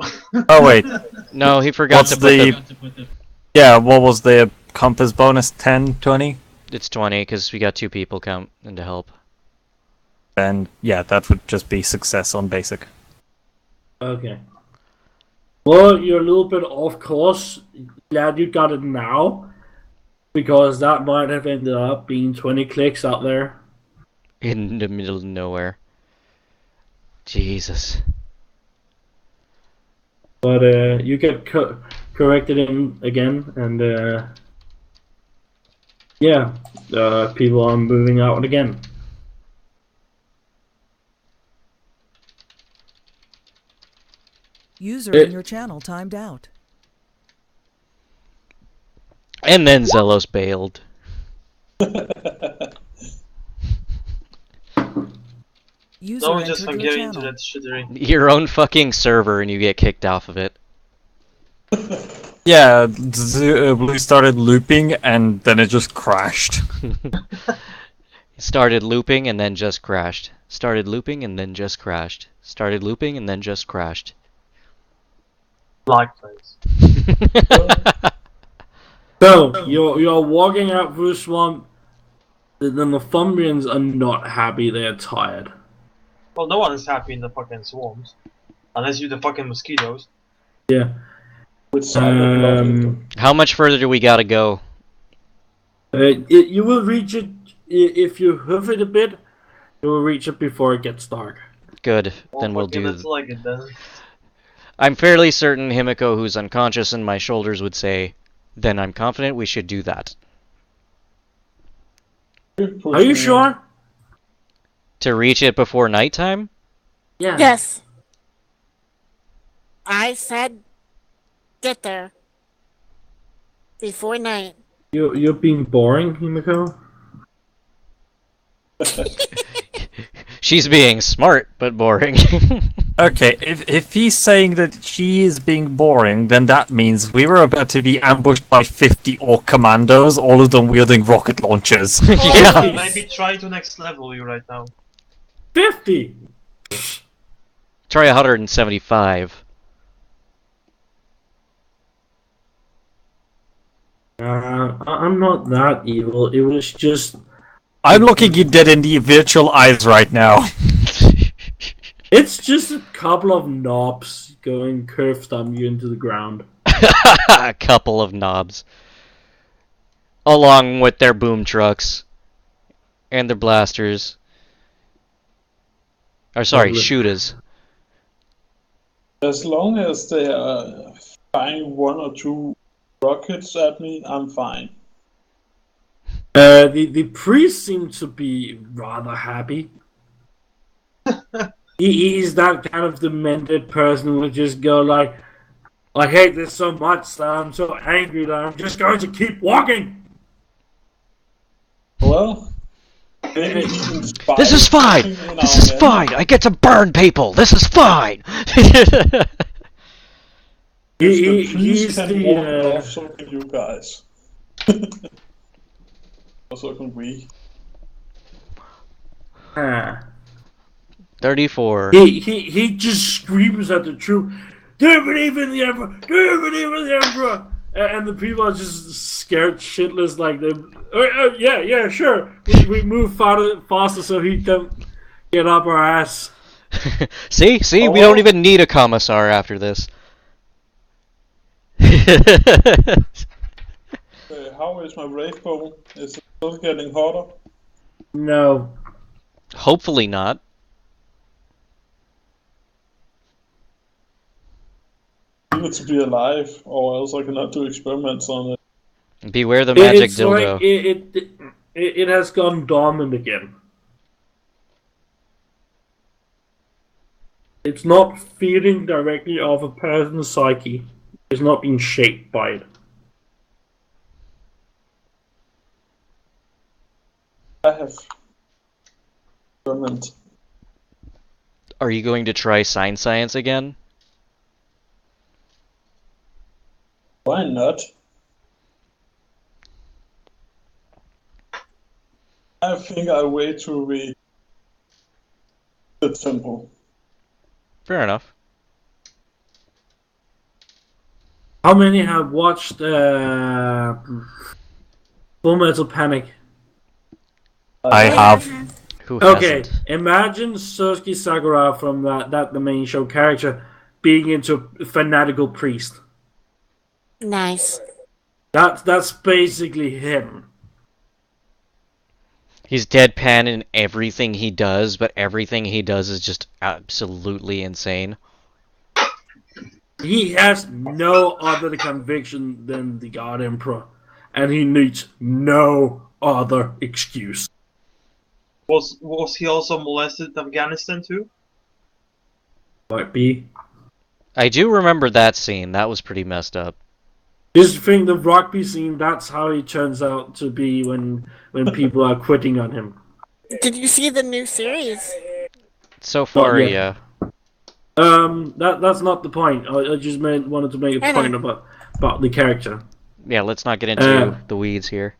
Oh wait, No, he forgot what's to put the... Yeah, what was the compass bonus? 10, 20? It's 20 because we got 2 people come in to help. Then, yeah, that would just be success on basic. Okay. Well, you're a little bit off course. Glad you got it now. Because that might have ended up being 20 clicks out there. In the middle of nowhere. Jesus. But you get corrected in again, and yeah, people are moving out again. User in your channel timed out. And then Zelos bailed. User No one just entered from your getting into channel. that shittery. Your own fucking server and you get kicked off of it. Yeah, Blue started looping and then it just crashed. Started looping and then just crashed. Started looping and then just crashed. Started looping and then just crashed. Like place. So you're walking out through the swamp. The Northumbrians are not happy. They're tired. Well, no one is happy in the fucking swarms. Unless you're the fucking mosquitoes. Yeah. With silent How much further do we gotta go? You will reach it if you hoof it a bit. You will reach it before it gets dark. Good. Well, Then we'll fucking do. Let's like it then. I'm fairly certain Himiko, who's unconscious in my shoulders, would say, "Then I'm confident we should do that." Are you sure? To reach it before nighttime? Yeah. Yes. I said get there before night. You're being boring, Himiko. She's being smart, but boring. Okay, if he's saying that she is being boring, then that means we were about to be ambushed by 50 orc commandos, all of them wielding rocket launchers. Yeah. Maybe try to next level you right now. 50. Try 175. I'm not that evil. It was just. I'm looking you dead in the virtual eyes right now. It's just a couple of knobs going curve stomp you into the ground. A couple of knobs. Along with their boom trucks. And their blasters. Or sorry, Lovely. shooters. As long as they are firing 1 or 2 rockets at me, I'm fine. The priest seemed to be rather happy. He's that kind of demented person who would just go like, I hate this so much that I'm so angry that I'm just going to keep walking. Well, maybe he inspires This is fine! something in This our is men. fine! I get to burn people! This is fine! If the He's priest can walk it the off, so can you guys. Or so can we. 34. he just screams at the troop. Do you believe in the emperor? Do you believe in the emperor? And the people are just scared shitless, like they. Yeah, sure. We move faster so he can get up our ass. See? Oh, We don't even need a commissar after this. How is my rave bow? Is it still getting hotter? No. Hopefully not. I need to be alive, or else I cannot do experiments on it. Beware the magic It's dildo. like it has gone dormant again. It's not feeding directly off a person's psyche. It's not being shaped by it. I have experiment. Are you going to try sign science again? Why not? I think I'll wait till we the temple. Fair enough. How many have watched Full Metal Panic? I have. Who Okay, hasn't? imagine Sasuke Sakura from that the main show character being into a fanatical priest. Nice. That's basically him. He's deadpan in everything he does, but everything he does is just absolutely insane. He has no other conviction than the God Emperor, and he needs no other excuse. Was he also molested in Afghanistan too? Might be. I do remember that scene. That was pretty messed up. Just think the rugby scene, that's how he turns out to be when people are quitting on him. Did you see the new series? So far, yet. yeah. That's not the point. I just wanted to make a point about the character. Yeah, let's not get into the weeds here.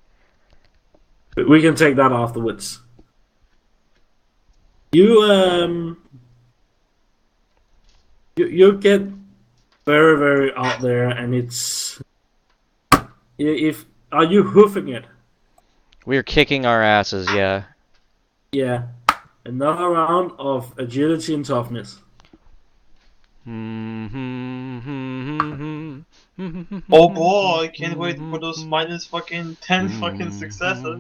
We can take that afterwards. You get very, very out there, and it's are you hoofing it? We're kicking our asses, yeah. Yeah, another round of agility and toughness. Oh boy, I can't wait for those minus fucking 10 fucking successes.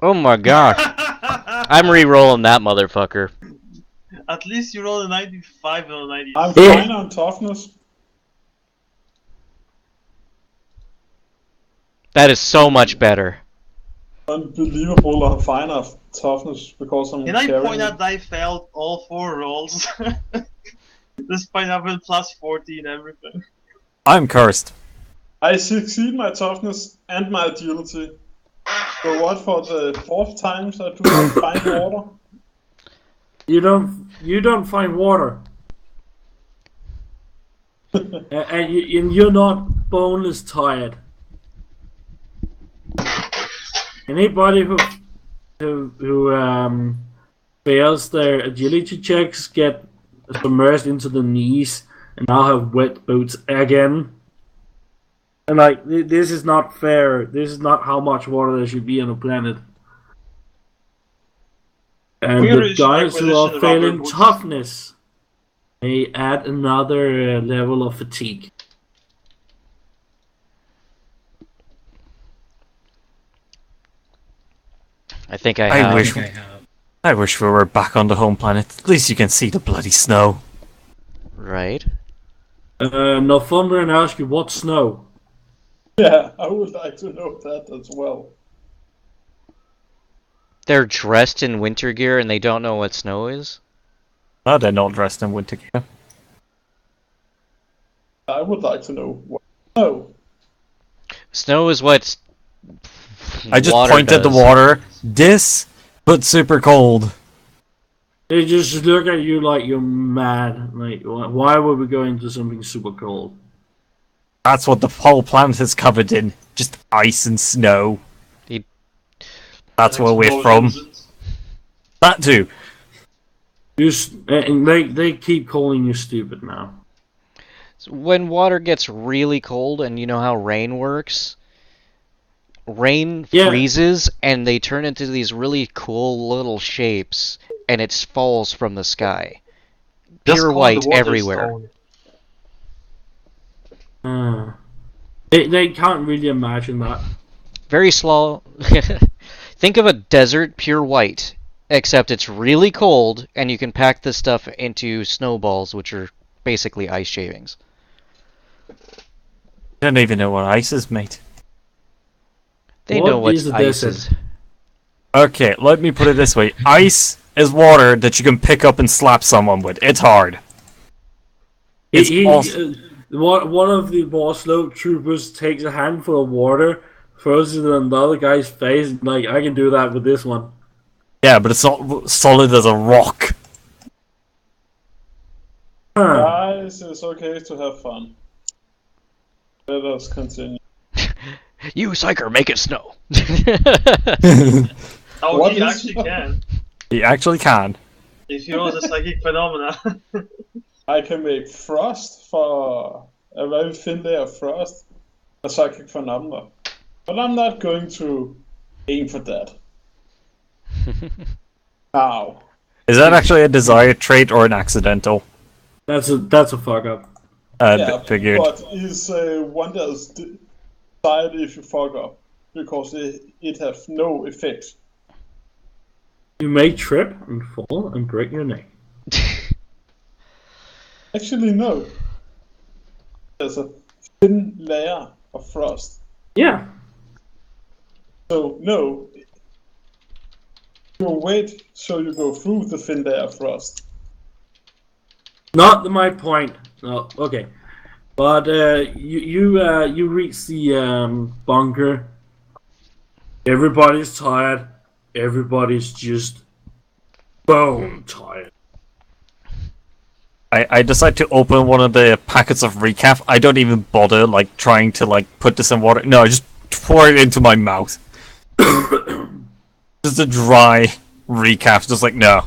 Oh my gosh. I'm re-rolling that motherfucker. At least you roll a 95 and a 90. I'm fine on toughness. That is so much better. Unbelievable, I'm fine on toughness because I'm Can I carrying point out that I failed all 4 rolls? Despite having plus 40 and everything. I'm cursed. I succeed my toughness and my agility. So what, for the 4th time I do not find water? You don't find water. and you're not boneless tired. Anybody who fails their agility checks get submerged into the knees and now have wet boots again. And like, this is not fair. This is not how much water there should be on a planet. And the guys who are failing toughness may add another level of fatigue. I think I have. I wish we were back on the home planet. At least you can see the bloody snow. Right. Northumbrian asks you, what snow? Yeah, I would like to know that as well. They're dressed in winter gear and they don't know what snow is? Oh, they're not dressed in winter gear. I would like to know what. No. Snow is what I just water pointed at the does. water. This, but super cold. They just look at you like you're mad. Like, why would we go into something super cold? That's what the whole planet is covered in. Just ice and snow. That's where we're from. That too. And they keep calling you stupid now. So when water gets really cold, and you know how rain works, rain freezes and they turn into these really cool little shapes, and it falls from the sky. Pure white everywhere. They can't really imagine that. Very slow. Think of a desert pure white, except it's really cold, and you can pack this stuff into snowballs, which are basically ice shavings. I don't even know what ice is, mate. They know what ice is. Okay, let me put it this way. Ice is water that you can pick up and slap someone with. It's hard. One of the more slow troopers takes a handful of water, throws it in the other guy's face, and like, I can do that with this one. Yeah, but it's not solid as a rock. Guys, it's okay to have fun. Let us continue. You psycher, make it snow. Oh, he actually can. He actually can. If he knows a psychic phenomena. I can make frost for a very thin layer of frost, a psychic phenomena. But I'm not going to aim for that. Now. Is that actually a desired trait or an accidental? That's a fuck up. Figured. But is one that's decided if you fuck up. because it has no effect. You may trip and fall and break your neck. Actually, no. There's a thin layer of frost. Yeah. So, no. You wait so you go through the thin layer of frost. Not my point. No, okay. But you reach the bunker. Everybody's tired. Everybody's just bone tired. I decide to open one of the packets of recap. I don't even bother like trying to like put this in water. No, I just pour it into my mouth. Just a dry recap. Just like no.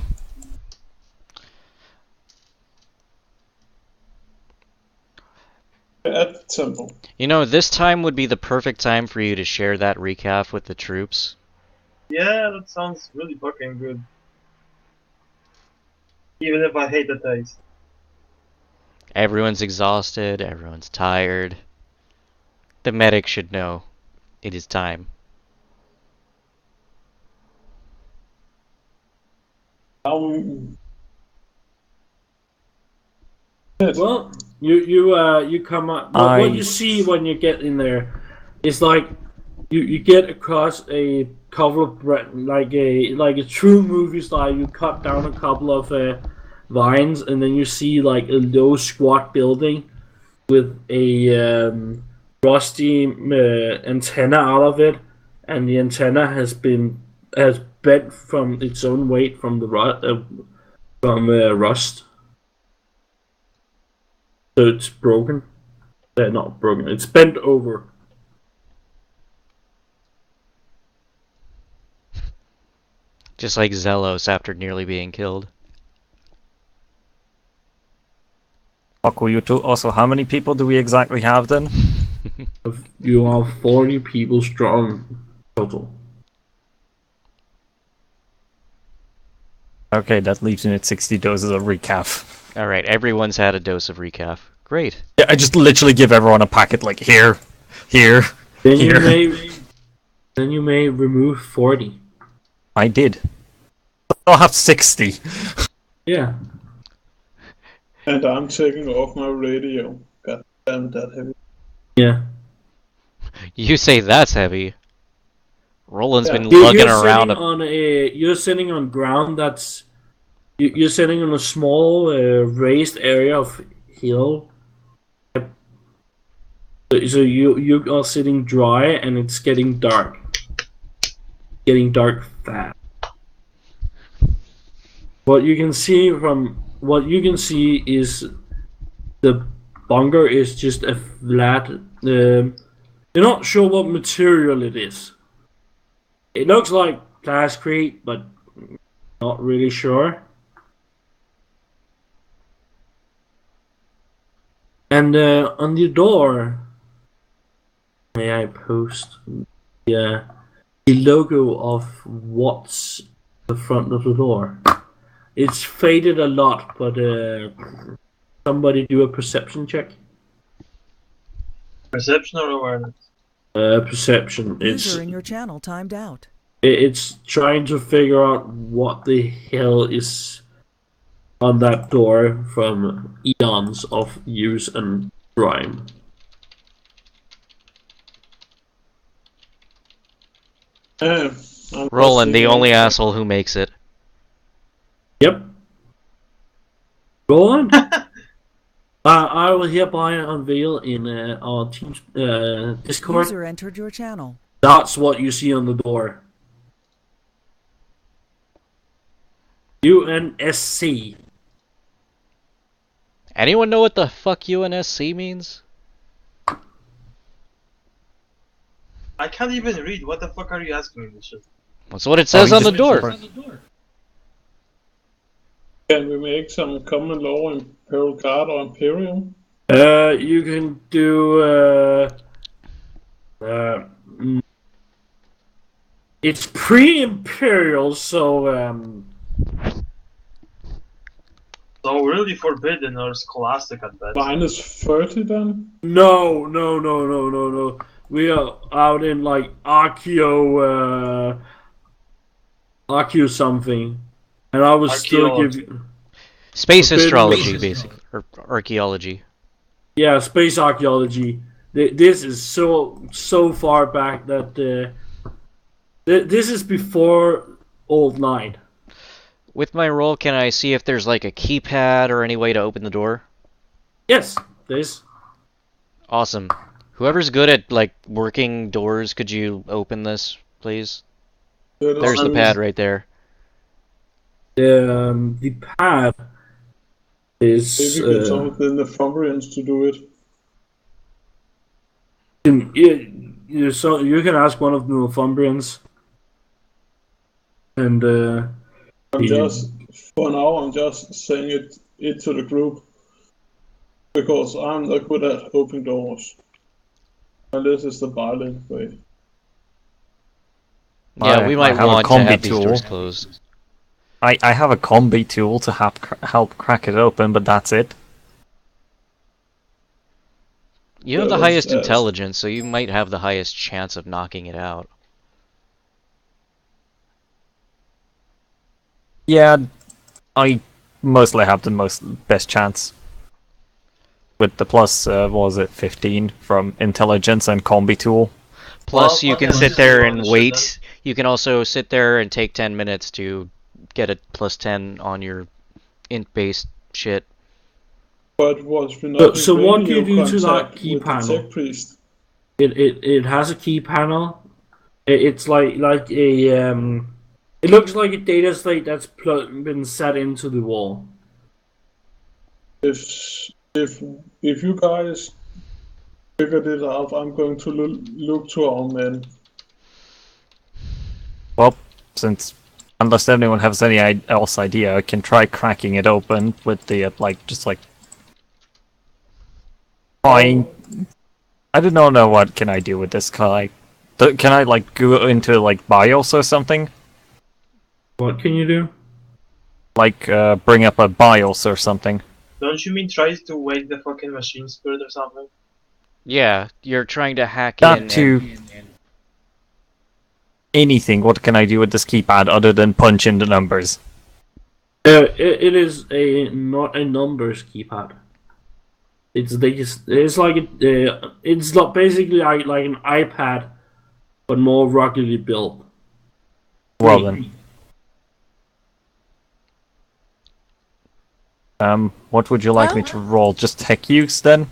At the temple. You know, this time would be the perfect time for you to share that recap with the troops. Yeah, that sounds really fucking good. Even if I hate the taste. Everyone's exhausted, everyone's tired. The medic should know. It is time. Well, you come up. What you see when you get in there is like you get across a couple of like a true movie style. You cut down a couple of vines, and then you see like a low squat building with a rusty antenna out of it, and the antenna has bent from its own weight from the rust. So it's broken. Not broken. It's bent over. Just like Zelos after nearly being killed. Fuck you two. Also, how many people do we exactly have then? You are 40 people strong total. Okay, that leaves me at 60 doses of recap. Alright, everyone's had a dose of recaf. Great. Yeah, I just literally give everyone a packet like here, here, Then here. you may remove 40. I did. I'll have 60. Yeah. And I'm taking off my radio. God damn that heavy. Yeah. You say that's heavy. Roland's Yeah. been lugging around You're sitting on ground that's... You're sitting on a small raised area of hill. So you are sitting dry and it's getting dark. Getting dark fast. What you can see is the bunker is just a flat. You're not sure what material it is. It looks like plasticrete, but not really sure. And on the door, may I post the logo of what's the front of the door? It's faded a lot, but somebody do a perception check. Perception or awareness? Perception. User in your channel timed out. It's trying to figure out what the hell is on that door from eons of use and grime. Roland, the only asshole who makes it. Yep. Roland? I will hereby unveil in our team's Discord. User entered your channel. That's what you see on the door. UNSC. Anyone know what the fuck UNSC means? I can't even read. What the fuck are you asking me this shit? That's what it says on the door. Can we make some common law in Pearl Guard or Imperium? You can do it's pre-imperial, so So really forbidden or scholastic at best. -30 then? no. we are out in like Archeo something, and I was still Archaeology. giving Space Forbidden astrology, Witch. basically, or archaeology. Yeah, space archaeology. This is so far back that this is before Old Nine. With my roll, can I see if there's like a keypad or any way to open the door? Yes, this. Awesome. Whoever's good at like working doors, could you open this, please? There's the pad right there. The pad is. Maybe get some of the Northumbrians to do it. You can ask one of the Northumbrians, and I'm just for now. I'm just saying it to the group because I'm not good at opening doors. Unless it's the violent way. Yeah, we might have a want to combi have these tool. doors closed. I have a combi tool to help crack it open, but that's it. You have the Yes, highest yes. intelligence, so you might have the highest chance of knocking it out. Yeah, I mostly have the best chance. With the plus, what was it, 15 from intelligence and combi tool. Plus, Well, you can okay, sit let's there go on and the shit wait. You can also sit there and take 10 minutes to get a plus 10 on your int-based shit. But was we not So in what do you radio do to that contact key with the panel? tech priest? It has a key panel. It's like a It looks like a data slate that's been set into the wall. If you guys figured it out, I'm going to look to our men. Well, since unless anyone has any else idea, I can try cracking it open with the trying. I don't know what can I do with this. Can I like go into like BIOS or something? What can you do? Like bring up a BIOS or something. Don't you mean try to wake the fucking machine spirit or something? Yeah, you're trying to hack That in. too. Anything. What can I do with this keypad other than punch in the numbers? It is not a numbers keypad. It's like it's not basically like an iPad, but more ruggedly built. Well then. What would you like me to roll? Just tech use then?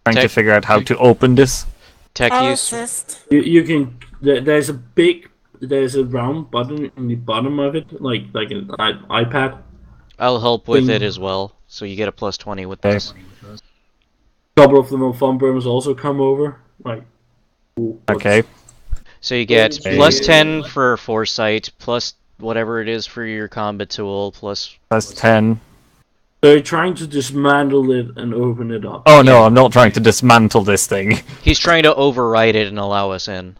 Trying to Tech- figure out how to open this. Tech I'll use. assist. You can. There's a round button in the bottom of it, like an iPad. I'll help with thing. it as well, so you get a plus 20 with Okay. this. A couple of the Northumbrians also come over. Like, ooh, what's- Okay. So you get Okay. plus 10 for foresight, plus whatever it is for your combat tool, plus... That's 10. They're trying to dismantle it and open it up. Oh no, I'm not trying to dismantle this thing. He's trying to override it and allow us in.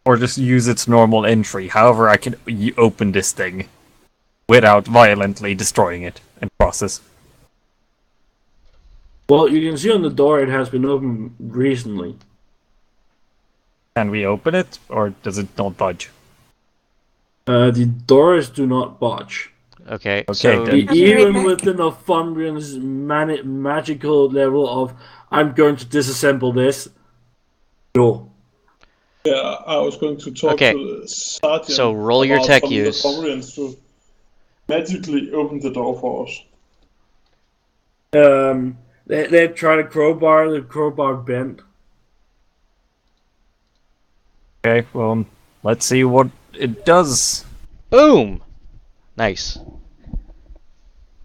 Or just use its normal entry. However, I can open this thing without violently destroying it in process. Well, you can see on the door it has been opened recently. Can we open it, or does it not budge? The doors do not budge. Okay, Okay, so... then. I'll be right Even back. with the Northumbrian's magical level of, I'm going to disassemble this. No. Yeah, I was going to talk Okay. to the sergeant. Oh, So roll your about tech some of the use. Northumbrians to magically open the door for us. They tried a crowbar, the crowbar bent. Okay, well, let's see what it does. Boom! Nice.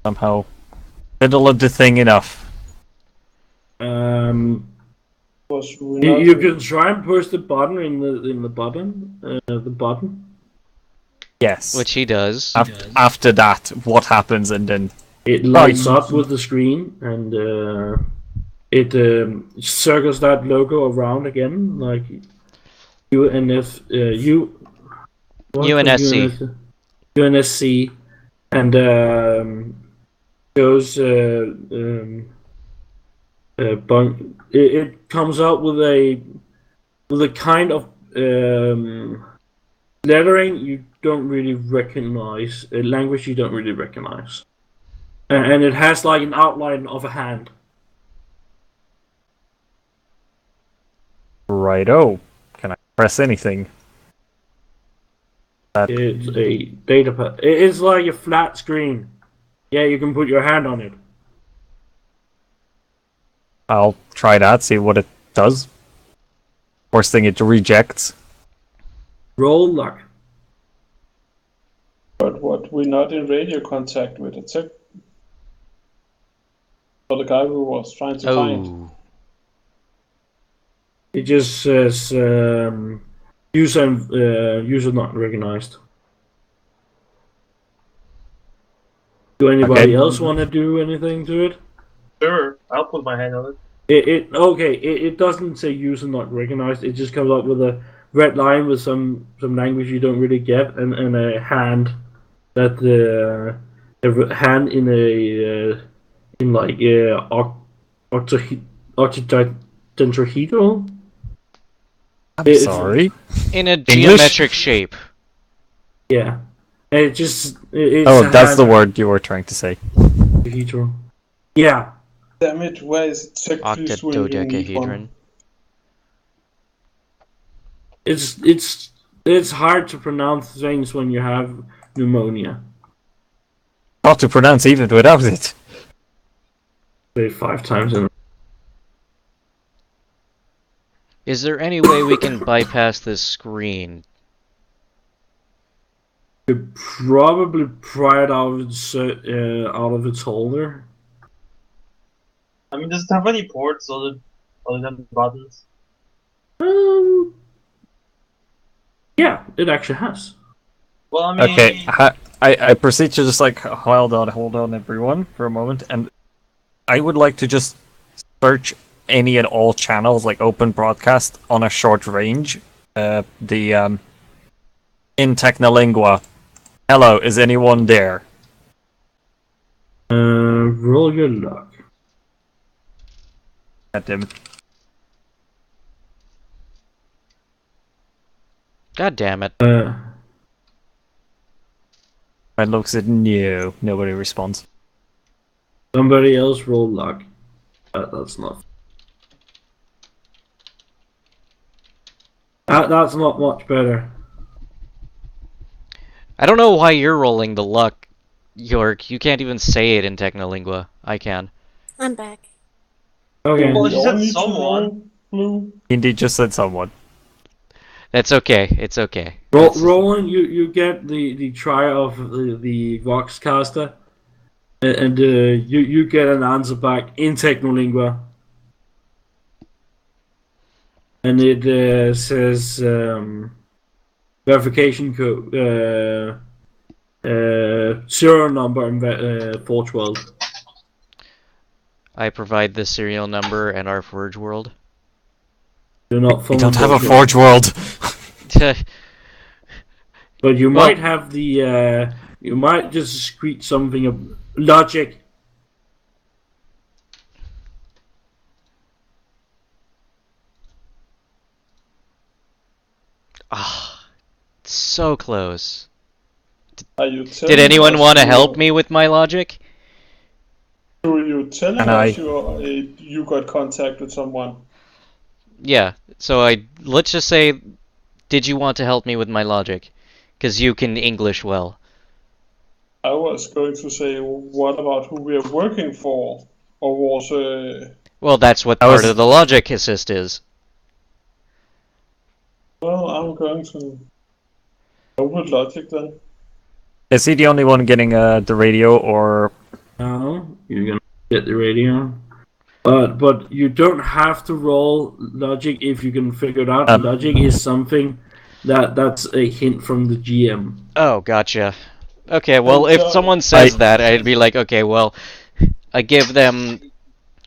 Somehow fiddle the thing enough. Was we not You can try and push the button in the button. The button. Yes. Which he does. After that, what happens, and then It lights up with the screen, and it circles that logo around again, like UNF, UNSC. UNSC, and goes it comes out with a the kind of lettering you don't really recognize, a language you don't really recognize, and it has like an outline of a hand. Righto. Can I press anything? It's a data pad. It is like a flat screen. Yeah, you can put your hand on it. I'll try that, see what it does. First thing it rejects. Roll luck. But what we're not in radio contact with the tech. For the guy who was trying to find. Oh. It just says user not recognized. Do anybody else want to do anything to it? Sure, I'll put my hand on it. It doesn't say user not recognized. It just comes up with a red line with some language you don't really get, and a hand that a hand in a in like octahedral. I'm sorry. In a English? geometric shape. Yeah, and it's Oh, a that's hand the word you were trying to say. octahedral. Yeah. Damn it, where is it? Tech, please, when you need one. Octadodecahedron. It's hard to pronounce things when you have pneumonia. Hard to pronounce even without it. Say 5 times in a Is there any way we can bypass this screen? could probably pry it out of its holder. I mean, does it have any ports other than buttons? Yeah, it actually has. Well, I mean, Okay, I proceed to just like hold on everyone for a moment, and I would like to just search any and all channels like open broadcast on a short range. In Technolingua. Hello, is anyone there? Roll your luck. God damn it. God damn it. My luck said no. Nobody responds. Somebody else roll luck. That's not. That's not much better. I don't know why you're rolling the luck, York. You can't even say it in Technolingua. I can. I'm back. Okay. Well, We she all said need to someone. roll blue. Indeed, just said someone. That's okay. It's okay. Roland, you get the try of the Voxcaster, and you get an answer back in Technolingua, and it says verification code serial number and 412. I provide the serial number and our Forge World. Do not We don't have a Forge Forge World. but you might have the you might just screech something of logic. Ah, so close. Are you Did telling anyone us want to you- help me with my logic? So you telling And us you got contact with someone? Yeah. So let's just say, did you want to help me with my logic? Because you can English well. I was going to say, what about who we are working for? Or was Well, that's what I part was- of the logic assist is. well, I'm going to go with logic then. Is he the only one getting the radio, or No, you're gonna get the radio. But you don't have to roll logic if you can figure it out. Logic is something that's a hint from the GM. Oh, gotcha. Okay, well, if someone says that, I'd be like, okay, well, I give them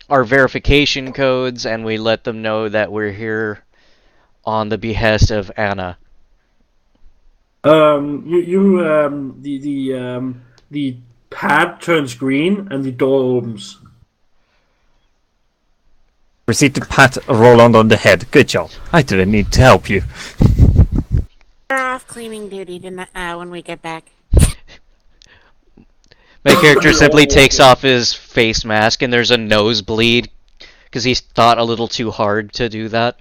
our verification codes, and we let them know that we're here on the behest of Anna. The pad turns green and the door opens. Proceed to pat Roland on the head. Good job. I didn't need to help you. We're off cleaning duty when we get back. My character simply takes off his face mask and there's a nosebleed because he thought a little too hard to do that.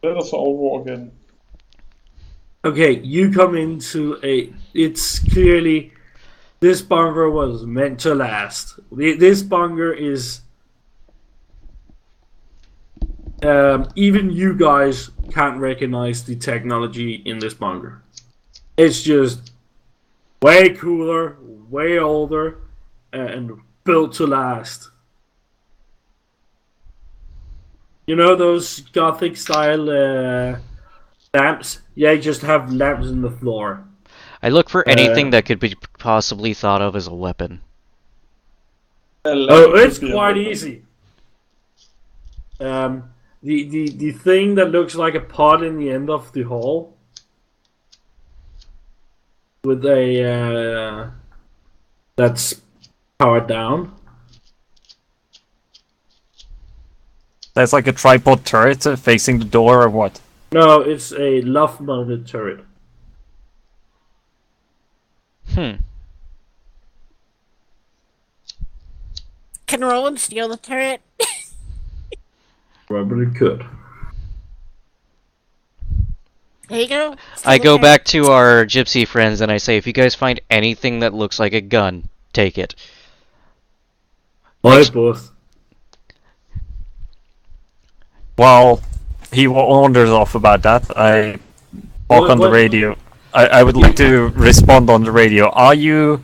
Let us all walk in. Okay, you come into it's clearly this bunker was meant to last. This bunker is even you guys can't recognize the technology in this bunker. It's just way cooler, way older, and built to last. You know those gothic style lamps? Yeah, you just have lamps in the floor. I look for anything that could be possibly thought of as a weapon. Oh, it's quite easy. The thing that looks like a pot in the end of the hall with a that's powered down. That's like a tripod turret facing the door, or what? No, it's a loft-mounted turret. Can Roland steal the turret? Probably could. There you go. I go back to our gypsy friends and I say, if you guys find anything that looks like a gun, take it. Why both? While he wanders off about that, I talk on the radio. I would like to respond on the radio. Are you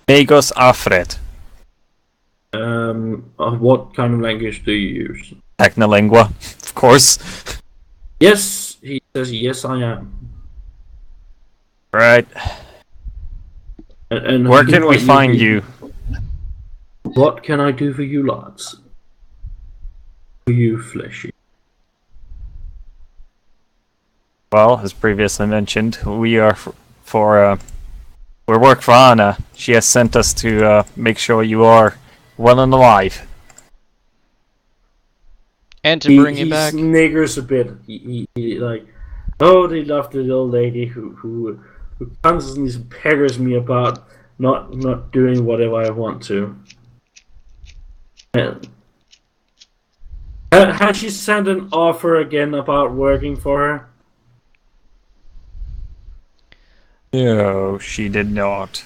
Magos Alfred? What kind of language do you use? Technolingua, of course. Yes, he says yes, I am. Right. And where can we find you? What can I do for you, lads? For you, fleshy. Well, as previously mentioned, we are we work for Anna. She has sent us to make sure you are well and alive. And to bring you back. He sniggers a bit. He like, oh, they love the little lady who constantly peggers me about not doing whatever I want to. And has she sent an offer again about working for her? No, she did not.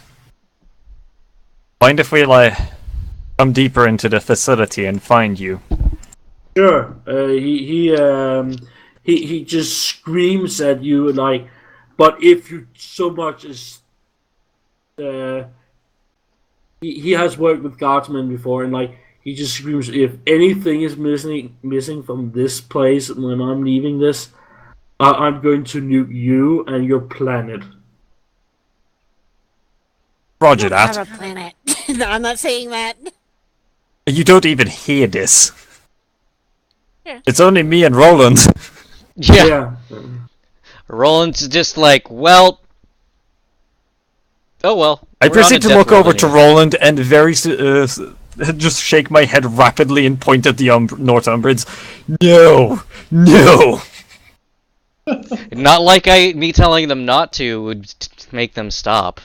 Mind if we come deeper into the facility and find you? Sure. He just screams at you like, but if you so much as he has worked with guardsmen before, and like he just screams, if anything is missing from this place when I'm leaving this, I'm going to nuke you and your planet. Roger that. Have a planet. No, I'm not saying that. You don't even hear this. Yeah. It's only me and Roland. Yeah. Roland's just like, well... Oh well. I We're on proceed a to look death row over to anyway. Roland and just shake my head rapidly and point at the Northumbrians. No! No! Not like me telling them not to would make them stop.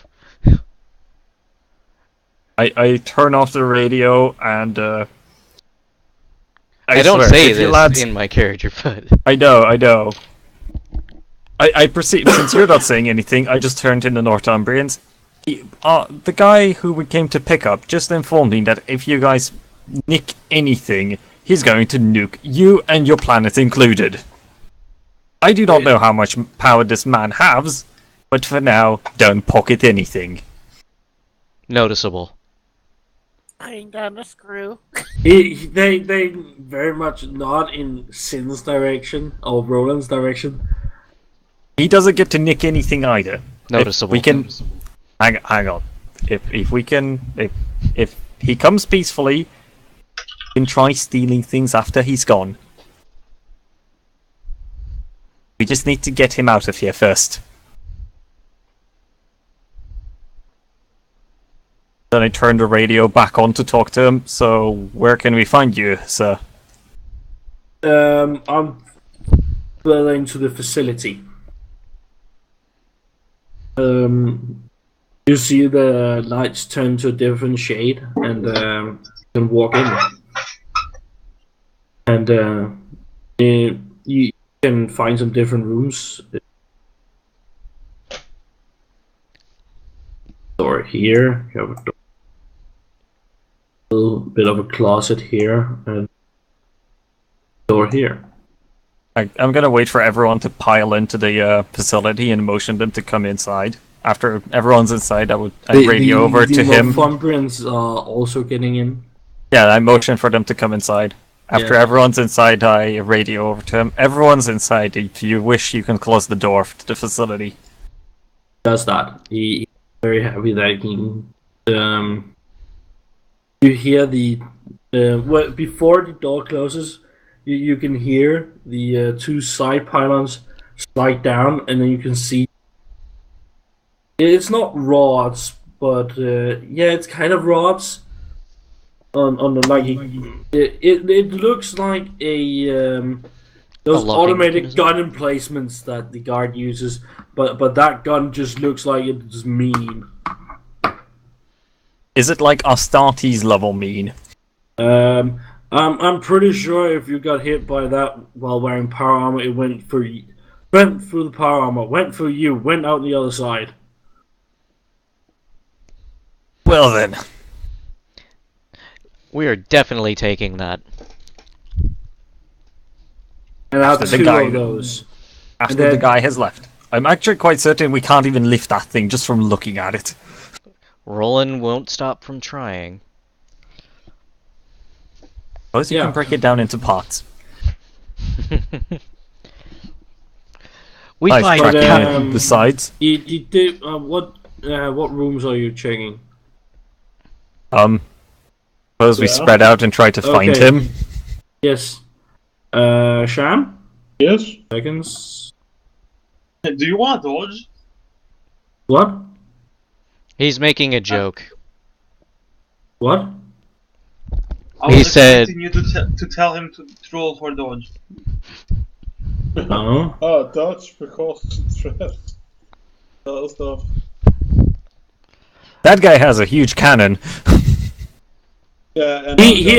I turn off the radio and I don't swear, say if you this lads- in my character, but... I know. I proceed, since you're not saying anything, I just turned to the Northumbrians. The guy who we came to pick up just informed me that if you guys nick anything, he's going to nuke you and your planet included. I do not know how much power this man has, but for now, don't pocket anything. Noticeable. Putting down the screw. They very much not in Sin's direction or Roland's direction. He doesn't get to nick anything either. Noticeable. If we can hang on. If he comes peacefully, we can try stealing things after he's gone. We just need to get him out of here first. Then I turn the radio back on to talk to him. So, where can we find you, sir? I'm building to the facility. You see the lights turn to a different shade, and you can walk in. And you can find some different rooms. Door here. You have a door. A little bit of a closet here, and door here. I'm gonna wait for everyone to pile into the facility and motion them to come inside. After everyone's inside, I'd radio over to him. The Northumbrians are also getting in. Yeah, I motion for them to come inside. After everyone's inside, I radio over to him. Everyone's inside. If you wish, you can close the door to the facility. Does that? He's very happy that he can. You hear the before the door closes. You can hear the two side pylons slide down, and then you can see. It's not rods, but it's kind of rods. On the like, it looks like those automated gun emplacements that the guard uses, but that gun just looks like it's mean. Is it like Astartes level mean? I'm pretty sure if you got hit by that while wearing power armor, it went through the power armor, went through you, went out the other side. Well then. We are definitely taking that. And I have two of those. After the guy has left. I'm actually quite certain we can't even lift that thing just from looking at it. Roland won't stop from trying. Suppose you can break it down into parts. We find the sides. You do, what rooms are you checking? Suppose we spread out and try to find him. Yes. Sham? Yes? Seconds. Do you want to dodge? What? He's making a joke. What? He said. Continue to tell him to roll for dodge. No. Oh, dodge because stress. Other stuff. That guy has a huge cannon. Yeah, and he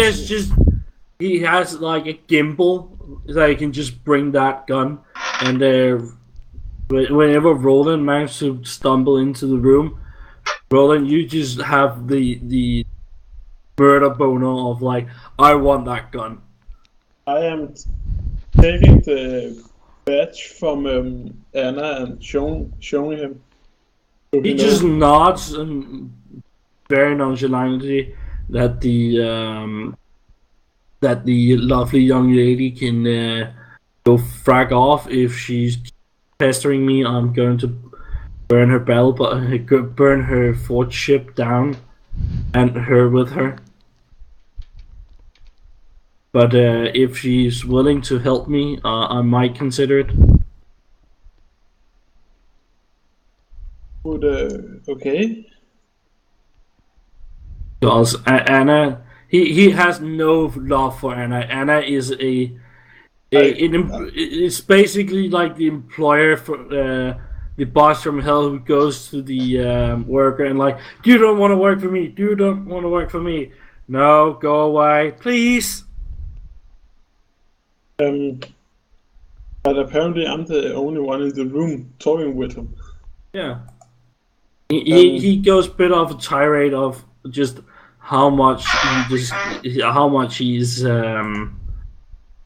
has like a gimbal that he can just bring that gun, and whenever Roland manages to stumble into the room, Roland, you just have the murder boner of like, I want that gun. I am taking the badge from Anna and showing him. He just nods and very nonchalantly that the lovely young lady can go frag off. If she's pestering me, I'm going to burn her burn her fort ship down, and her with her. But if she's willing to help me, I might consider it. Would okay. Because Anna, he has no love for Anna. Anna is it's basically like the employer for the boss from hell who goes to the worker and like, you don't want to work for me. You don't want to work for me. No, go away, please. But apparently I'm the only one in the room talking with him. Yeah. He goes a bit of a tirade of just how much he's hating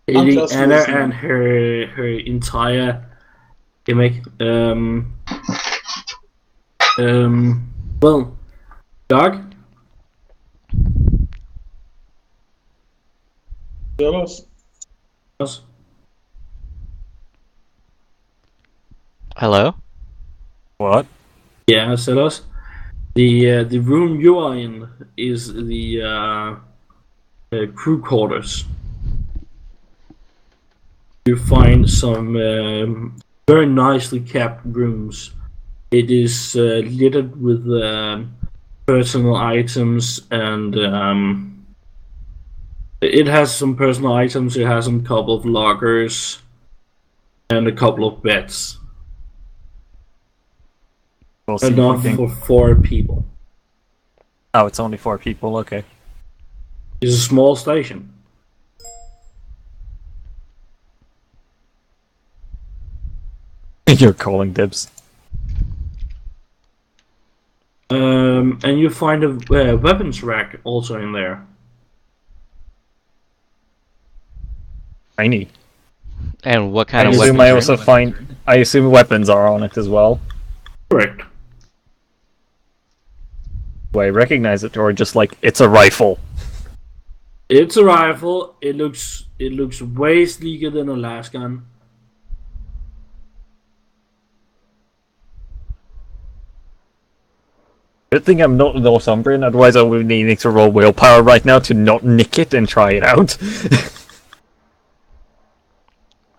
Anna and her entire gimmick. Well, Doug? Jealous? Yes. Hello? What? Yeah, Celos. The room you are in is the crew quarters. You find some very nicely kept rooms. It is littered with personal items, and it has some personal items. It has a couple of lockers and a couple of beds. We'll see if Enough we can... for 4 people. Oh, it's only 4 people, okay. It's a small station. You're calling dibs. And you find a weapons rack also in there. Tiny. And what I kind of assume weapons? I also find... I assume weapons are on it as well. Correct. Do I recognize it, or just like, it's a rifle? It's a rifle. It looks way sleeker than a last gun. Good thing I'm not Northumbrian, otherwise I would be needing to roll willpower right now to not nick it and try it out.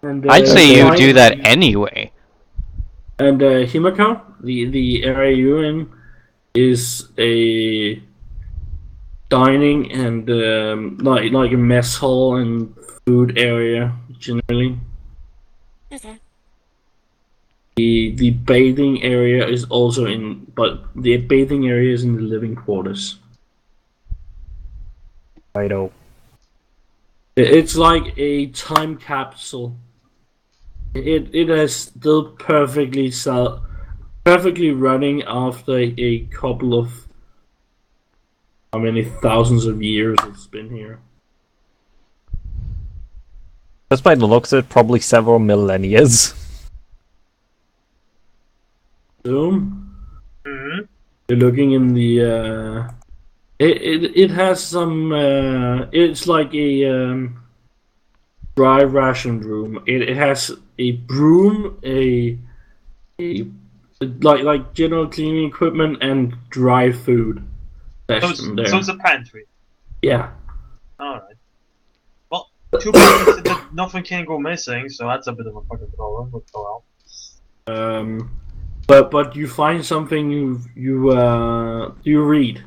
And, I'd say you find- do that anyway. And Himiko, the area you're in, is a dining and like a mess hall and food area generally. Okay. The bathing area is also in, but the bathing area is in the living quarters. Righto. It's like a time capsule. It is still perfectly running after a couple of how many thousands of years it's been here. Just by the looks of it, probably several millennia. Zoom. Hmm. You're looking in the. It has some. It's like a dry ration room. It has a broom, a like general cleaning equipment and dry food. So it's a pantry. Yeah. Alright. Well, too bad that nothing can go missing, so that's a bit of a fucking problem, but oh well. But you find something you read.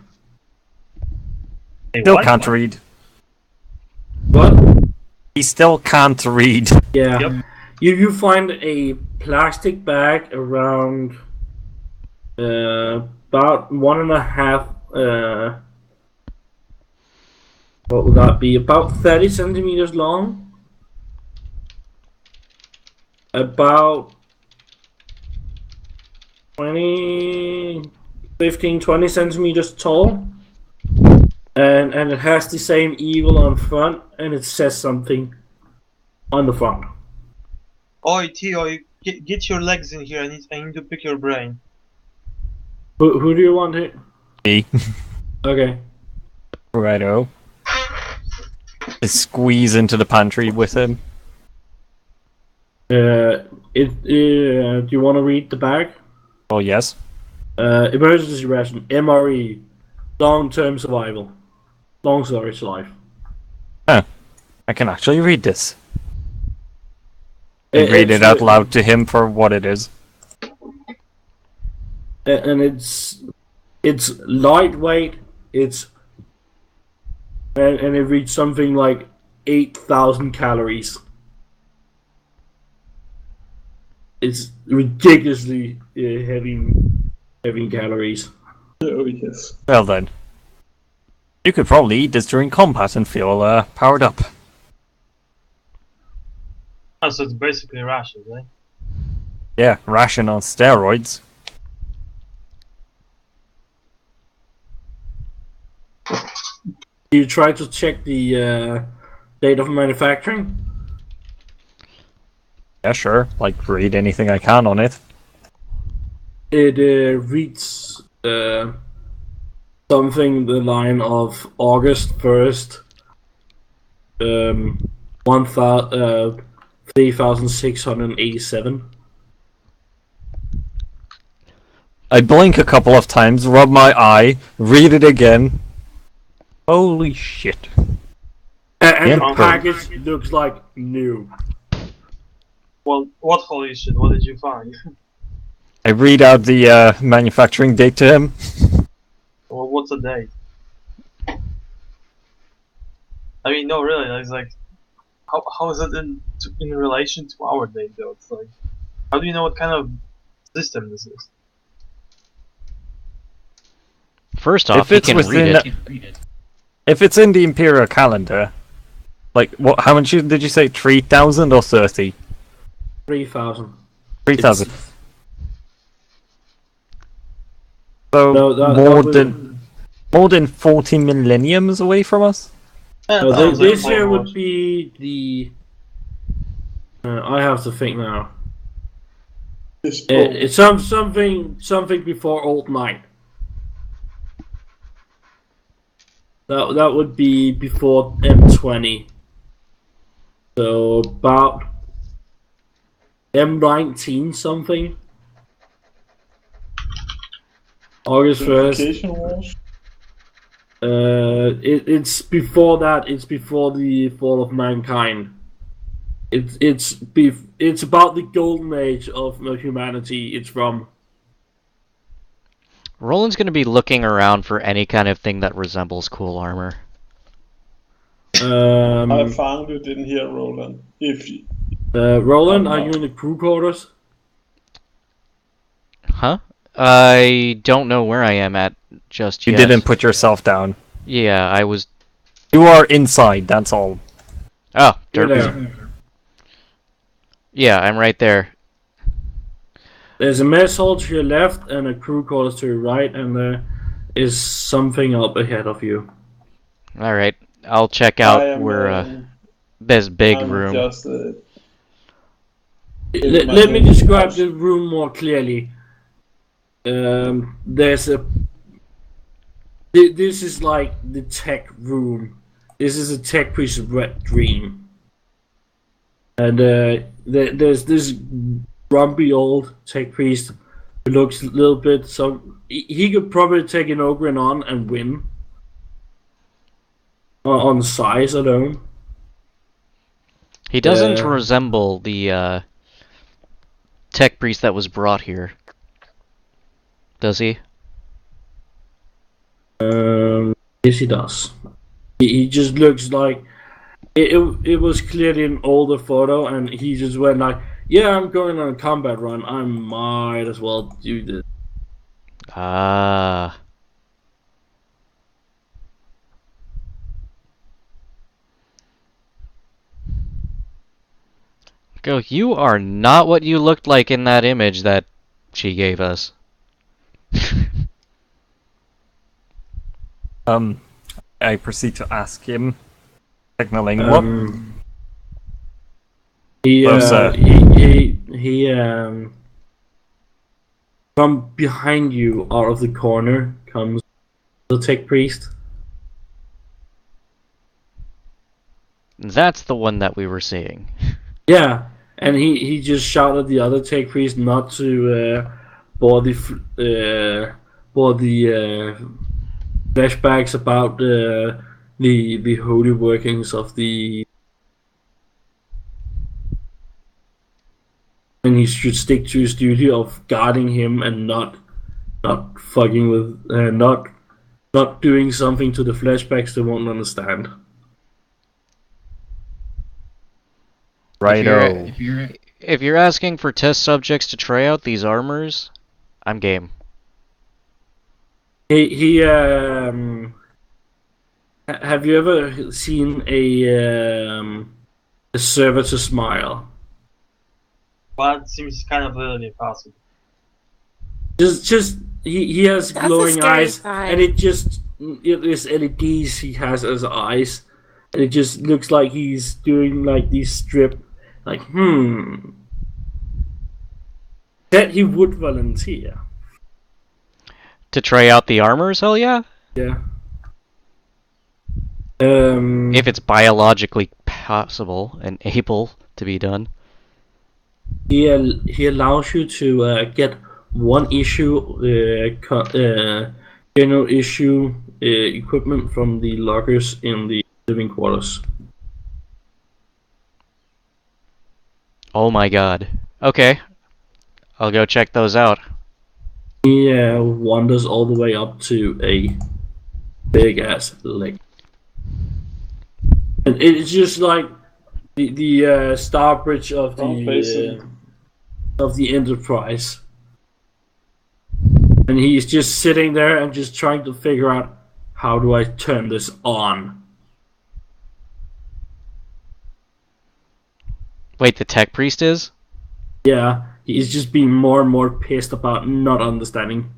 Hey, Still what? can't read. What? He still can't read. Yeah. Yep. You find a plastic bag around about 1.5 what would that be? About 30 centimeters long. About 15-20 centimeters tall. And it has the same eagle on front, and it says something on the front. Oi, Tio, get your legs in here. I need to pick your brain. Who do you want here? Me. Okay. Righto. Just squeeze into the pantry with him. Do you want to read the bag? Oh, yes. Emergency ration, MRE, long-term survival, long storage life. Huh. I can actually read this. And read it out loud to him for what it is. And it's lightweight. And it reads something like 8,000 calories. It's ridiculously heavy in calories. Oh, yes. Well then. You could probably eat this during combat and feel powered up. Oh, so it's basically rations, eh? Yeah, ration on steroids. You try to check the date of manufacturing? Yeah, sure. Like, read anything I can on it. It reads something the line of August 1st, 3,687. I blink a couple of times, rub my eye, read it again. Holy shit. And Yeah, the bro. package looks like new. Well, what holy shit? What did you find? I read out the manufacturing date to him. Well, what's a day? I mean, no, really. It's like, how is it in relation to our day though? It's like, how do you know what kind of system this is? First off, If he it's can read within, it. if it's in the imperial calendar, like what? How much did you say? 3,000 or 30? 3,000. 3,000. So No, that more than 40 millenniums away from us. Yeah, no, it sounds like this year almost. would be the. I have to think now. It's It's something before Old Night. That would be before M20. So about M19 something. August 1st. Unification Wars. It's before that. It's before the fall of mankind. It's about the golden age of humanity. It's from. Roland's gonna be looking around for any kind of thing that resembles cool armor. I found it in here, Roland. Roland, are you in the crew quarters? Huh? I don't know where I am at just You yet. didn't put yourself down. Yeah, I was. You are inside. That's all. Oh, You're derp. there. Yeah, I'm right there. There's a mess hall to your left and a crew quarters to your right, and there is something up ahead of you. All right, I'll check I out am, where this big I'm room. just Let me describe the room more clearly. There's a. This is like the tech room. This is a tech priest's wet dream. And there's this grumpy old tech priest who looks a little bit so he could probably take an Ogren on and win on size alone. He doesn't Uh, resemble the tech priest that was brought here, does he? Yes, he does. He just looks like it was clearly an older photo, and he just went like, "Yeah, I'm going on a combat run. I might as well do this." Ah. Go, you are not what you looked like in that image that she gave us. I proceed to ask him, signaling what? He Close, from behind you, out of the corner, comes the tech priest. That's the one that we were seeing. Yeah, and he just shouted at the other tech priest not to bore the flashbacks about the holy workings of the. And he should stick to his duty of guarding him and not fucking with not doing something to the flashbacks they won't understand. Righto. If you're asking for test subjects to try out these armors, I'm game. Have you ever seen a servitor smile? Well, that seems kind of literally impossible. Just he has That's a glowing scary eyes, sign. and it is LEDs he has as eyes, and it just looks like he's doing like these strip, like that he would volunteer. To try out the armors, hell yeah. Yeah. If it's biologically possible and able to be done. He allows you to get one issue, general issue equipment from the lockers in the living quarters. Oh my god. Okay. I'll go check those out. He wanders all the way up to a big ass lake, and it's just like the star bridge of the Enterprise, and he's just sitting there and just trying to figure out how do I turn this on. Wait, the tech priest is? Yeah, he's just being more and more pissed about not understanding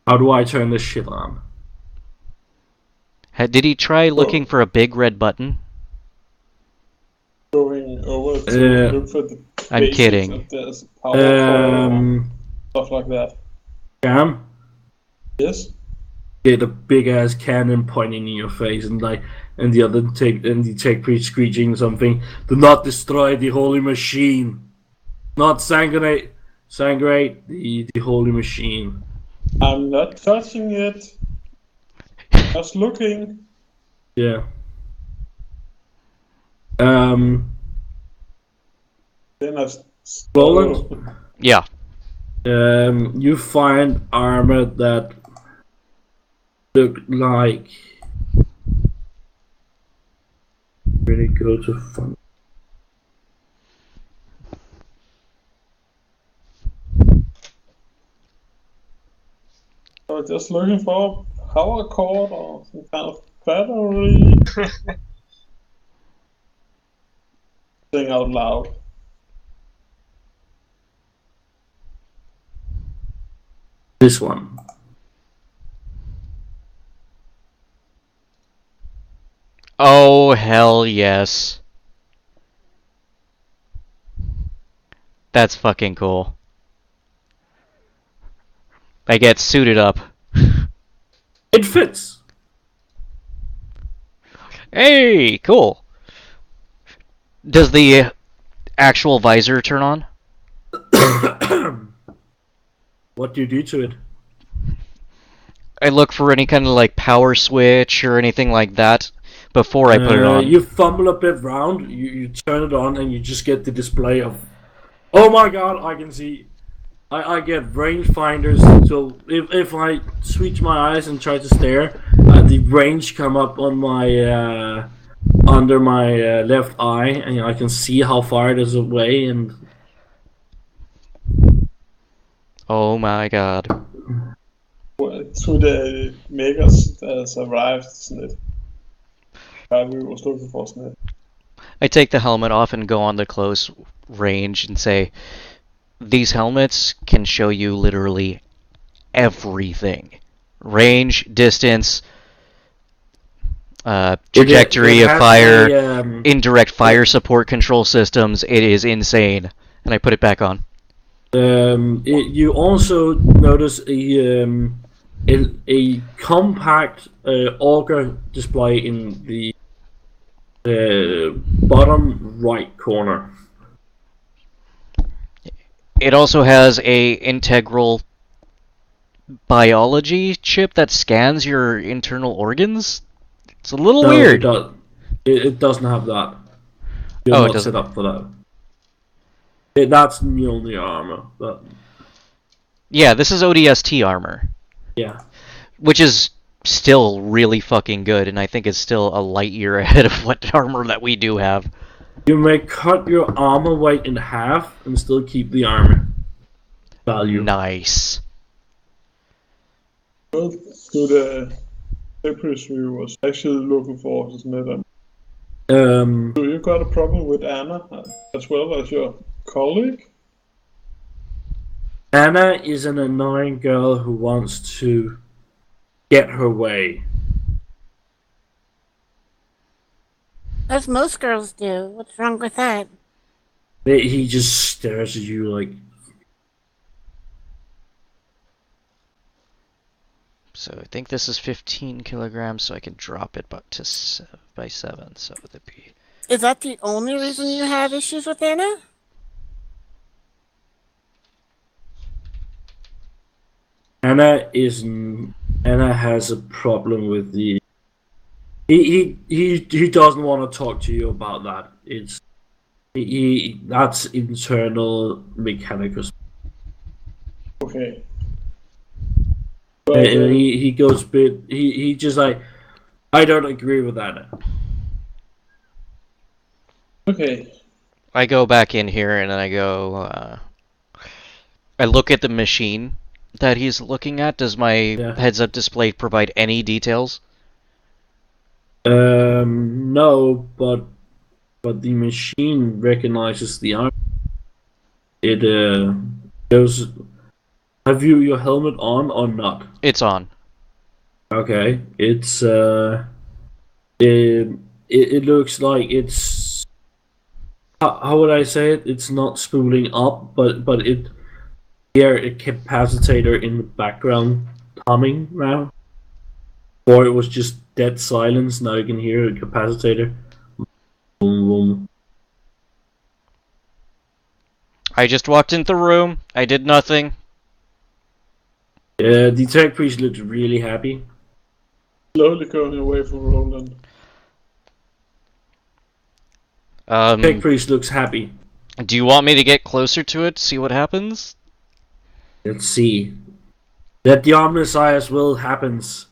how do I turn this shit on. Did he try looking for a big red button? Going over to look for the I'm basics kidding. of this power core, stuff like that. Cam, Yes. get a big ass cannon pointing in your face, and the tech priest screeching something. Do not destroy the holy machine. Not sanguinate the holy machine. I'm not touching it. Just looking. Yeah. Then I Roland, Yeah. you find armor that look like really go to fun. So just looking for a power cord or some kind of battery. Saying out loud. This one. Oh, hell yes. That's fucking cool. I get suited up. It fits. Hey, cool. Does the actual visor turn on? What do you do to it? I look for any kind of like power switch or anything like that before I put it on. You fumble a bit round, you turn it on, and you just get the display of, oh my god, I can see. I get rangefinders, so if I switch my eyes and try to stare, the range come up on my under my left eye, and I can see how far it is away. And Oh my god. To the makers that has arrived, isn't it? We was looking for, isn't it? I take the helmet off and go on the close range and say, these helmets can show you literally everything. Range, distance, trajectory it of has fire, indirect fire support control systems. It is insane. And I put it back on. You also notice a compact auger display in the bottom right corner. It also has a integral biology chip that scans your internal organs. It's a little No, weird. It doesn't have that. You're Oh, it not doesn't. set up for that. That's Mjolnir armor, but Yeah, this is ODST armor, yeah. which is still really fucking good, and I think it's still a light year ahead of what armor that we do have. You may cut your armor weight in half and still keep the armor value. Nice. Go to the Empress we was actually looking for, isn't it? So you got a problem with Anna as well as your colleague? Anna is an annoying girl who wants to get her way. As most girls do. What's wrong with that? He just stares at you like, So I think this is 15 kilograms, so I can drop it by 7. So that'd be... Is that the only reason you have issues with Anna? Anna has a problem with the. He doesn't want to talk to you about that. That's internal mechanical. Okay. But, And he goes bit. He just like, I don't agree with that. okay. I go back in here and I go. I look at the machine that he's looking at. Does my Yeah. heads-up display provide any details? No, but the machine recognizes the arm. It goes. Have you your helmet on or not? It's on. Okay, it's it looks like it's how would I say it? It's not spooling up, but it hear a capacitator in the background humming now. Or it was just dead silence. Now you can hear a capacitator. Boom, boom. I just walked into the room. I did nothing. The tech priest looks really happy. Slowly going away from Roland. Tech priest looks happy. Do you want me to get closer to it, see what happens? Let's see. That the Omniscience will happens.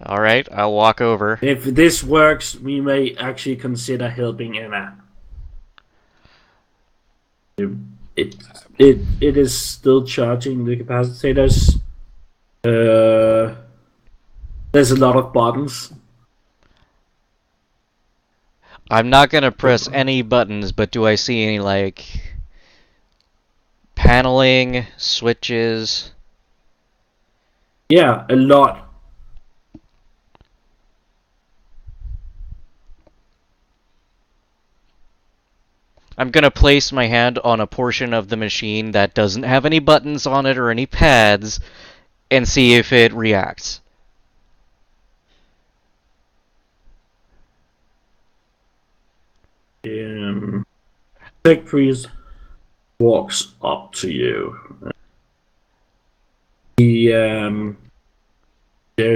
Alright, I'll walk over. If this works, we may actually consider helping Emma. It is still charging the capacitors. There's a lot of buttons. I'm not gonna press any buttons, but do I see any, like, paneling, switches? Yeah, a lot. I'm gonna place my hand on a portion of the machine that doesn't have any buttons on it or any pads and see if it reacts. Tech priest walks up to you. He dares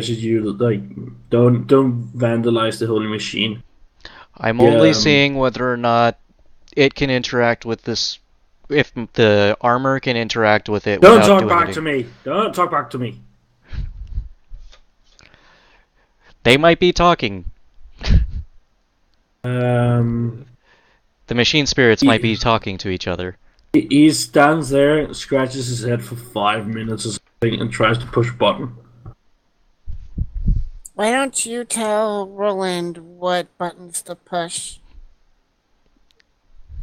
at you like don't vandalize the holy machine. I'm only seeing whether or not it can interact with this, if the armor can interact with it. Don't without talk doing back anything. to me. Don't talk back to me. They might be talking. The The machine spirits might be talking to each other. he stands there, scratches his head for 5 minutes or something, and tries to push a button. Why don't you tell Roland what buttons to push?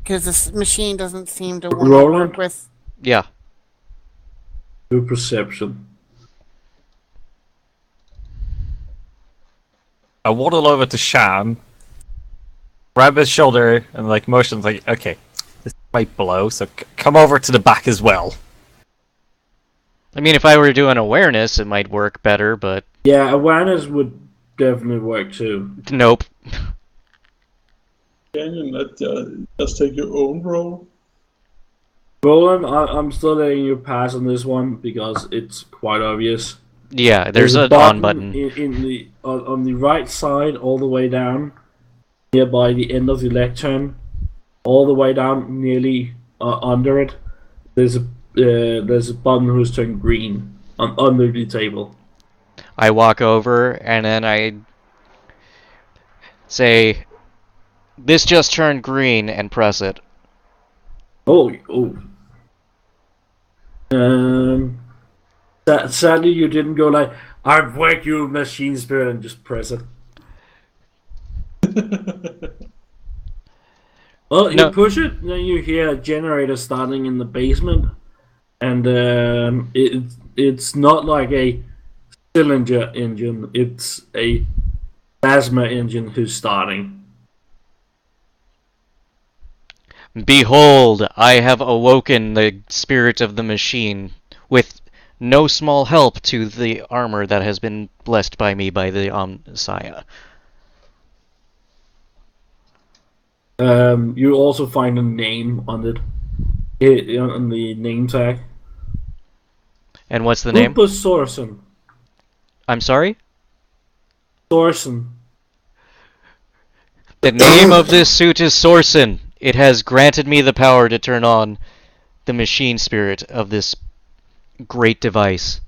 Because this machine doesn't seem to want to Roland? work with. Yeah. Do perception. I waddle over to Shan, grab his shoulder, and like motions like, okay, this might blow, so come over to the back as well. I mean, if I were doing awareness, it might work better, but Yeah, awareness would definitely work too. nope. Can you not just take your own role? Roland, I'm still letting you pass on this one because it's quite obvious. Yeah, there's a an on button. in the on the right side, all the way down, nearby the end of the lectern, all the way down, nearly under it. There's a button who's turned green under the table. I walk over and then I say, "This just turned green," and press it. Oh. Sadly, you didn't go like, "I've waked you, machine spirit," and just press it. Well, you No. push it, then you hear a generator starting in the basement, and it's not like a cylinder engine; it's a plasma engine who's starting. Behold, I have awoken the spirit of the machine, with no small help to the armor that has been blessed by me by the Messiah. You also find a name on it, on the name tag. And what's the name? Lupus Sorsen. I'm sorry? Sorsen. The name of this suit is Sorsen. It has granted me the power to turn on the machine spirit of this great device.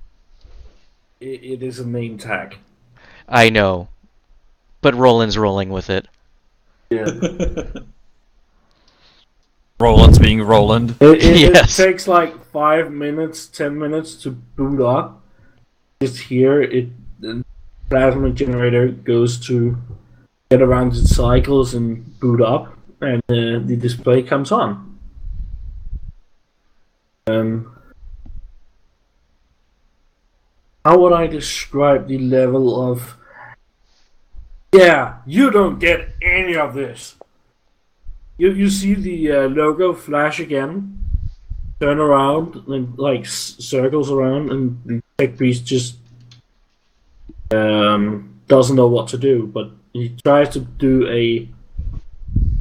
it is a name tag. I know, but Roland's rolling with it. Yeah. Roland's being Roland. Yes. It takes like 5 minutes, 10 minutes to boot up. Just here, the plasma generator goes to get around its cycles and boot up, and the display comes on. How would I describe the level of? Yeah, you don't get any of this. You see the logo flash again, turn around and like circles around, and the tech priest just doesn't know what to do. But he tries to do a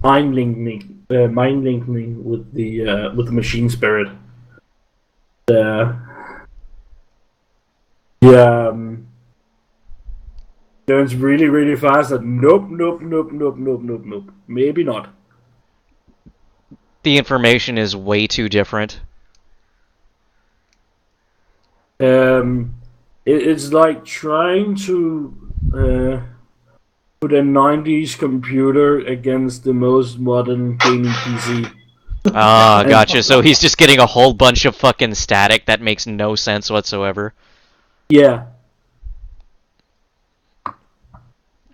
mind linking with the machine spirit. Learns really, really fast that nope, maybe not. The information is way too different. It's like trying to put a 90s computer against the most modern gaming PC. Ah, gotcha. So he's just getting a whole bunch of fucking static that makes no sense whatsoever. Yeah.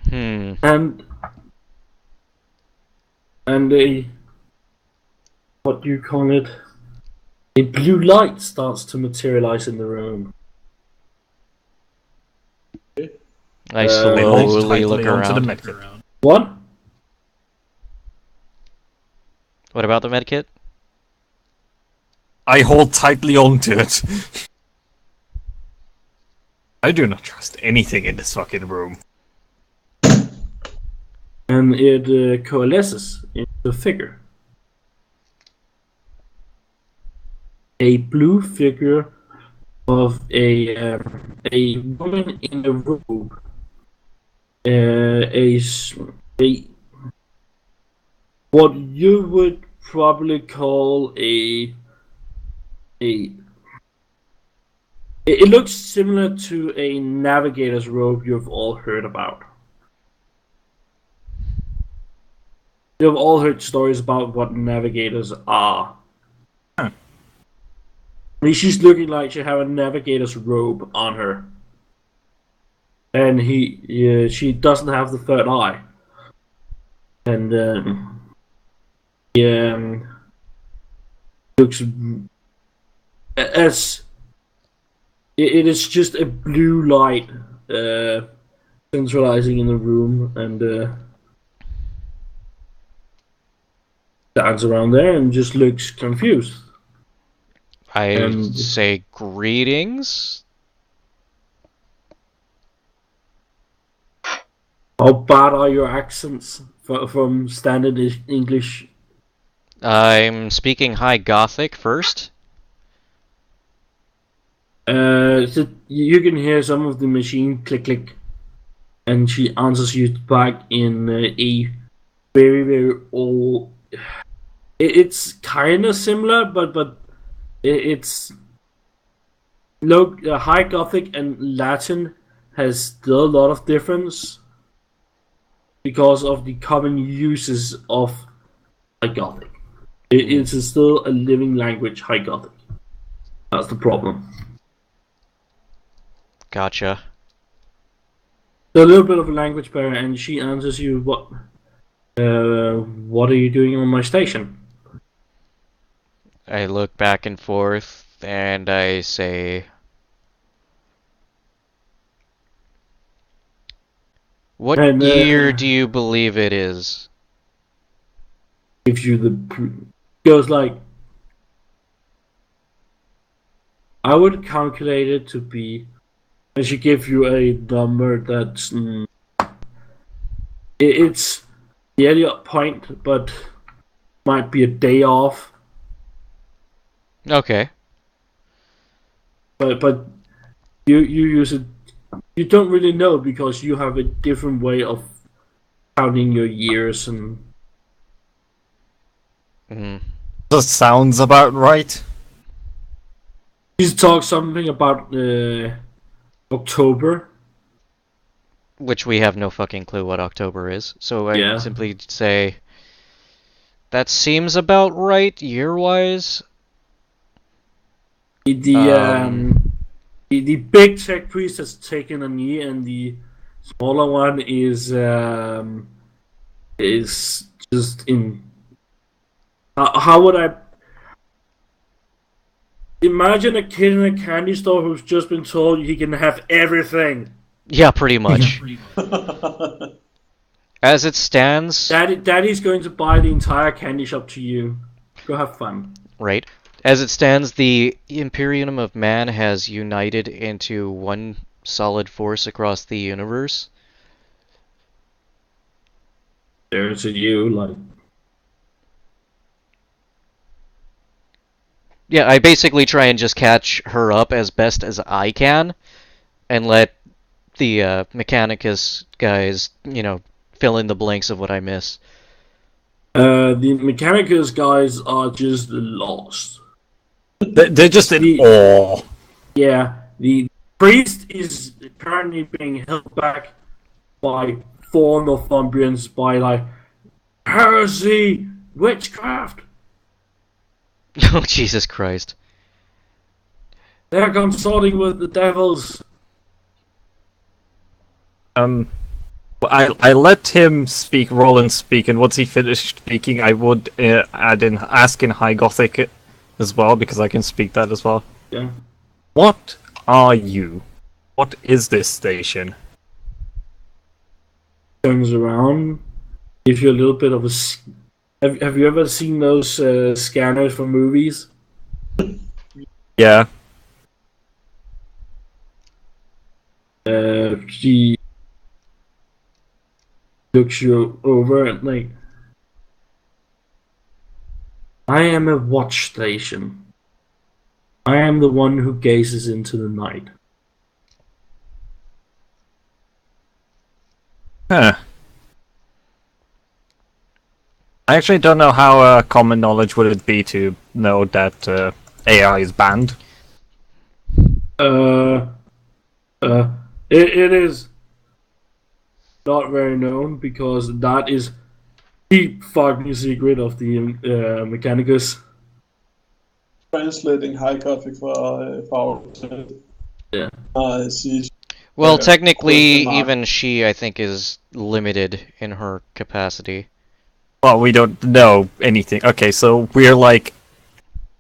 Hmm. And a what do you call it? A blue light starts to materialize in the room. I They hold slowly tightly look onto the around. medkit. What? What about the medkit? I hold tightly onto it. I do not trust anything in this fucking room. And it coalesces into a figure. A blue figure of a woman in a robe. What you would probably call it looks similar to a navigator's robe you've all heard about. You've all heard stories about what navigators are. Huh. I mean, she's looking like she have a navigator's robe on her, and she doesn't have the third eye, and looks as it is just a blue light centralizing in the room, and stands around there and just looks confused. I say greetings. How bad are your accents from standard English? I'm speaking High Gothic first. So you can hear some of the machine click, and she answers you back in a very, very old. It's kind of similar, but it's look, High Gothic and Latin has still a lot of difference because of the common uses of High Gothic. It's still a living language, High Gothic. That's the problem. Gotcha. So a little bit of a language barrier, and she answers you, what are you doing on my station? I look back and forth and I say, what And, year do you believe it is? Gives you goes like, I would calculate it to be, and she gives you a number that's it's the Elliot point, but might be a day off. Okay. But you use it. You don't really know because you have a different way of counting your years and. That sounds about right. She talks something about October. Which we have no fucking clue what October is. So I Yeah. simply say that seems about right year-wise. The big tech priest has taken a knee, and the smaller one is just in. How would I imagine a kid in a candy store who's just been told he can have everything? Yeah, pretty much. As it stands, Daddy's going to buy the entire candy shop to you. Go have fun. right? As it stands, the Imperium of Man has united into one solid force across the universe. There's a you, like. Yeah, I basically try and just catch her up as best as I can, and let the Mechanicus guys, fill in the blanks of what I miss. The Mechanicus guys are just lost. They're just in The- awe. Yeah, the priest is currently being held back by 4 Northumbrians by like heresy, witchcraft. Oh, Jesus Christ. They're consorting with the devils. I let him speak, Roland speak, and once he finished speaking, I would ask in High Gothic as well, because I can speak that as well. Yeah. What are you? What is this station? Turns around, gives you a little bit of a. Have you ever seen those scanners for movies? Yeah. She looks you over and like, I am a watch station. I am the one who gazes into the night. Huh. I actually don't know how common knowledge would it be to know that AI is banned. It is not very known because that is the fucking secret of the Mechanicus. Translating High Gothic for our. Yeah. I see. Well, Yeah, technically, question mark. even she, I think, is limited in her capacity. Well, we don't know anything. Okay, so we're like,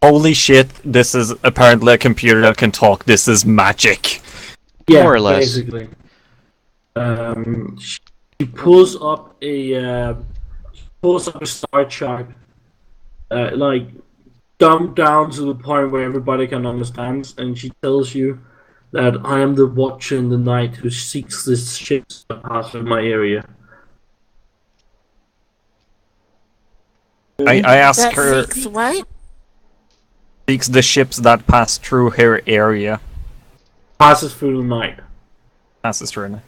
holy shit, this is apparently a computer that can talk. This is magic. Yeah, More or less. basically. She pulls up a star chart, like dumbed down to the point where everybody can understand, and she tells you that I am the Watcher in the night who seeks the ships that pass through my area. I ask That her, seeks what? seeks the ships that pass through her area. Passes through the night. Passes through.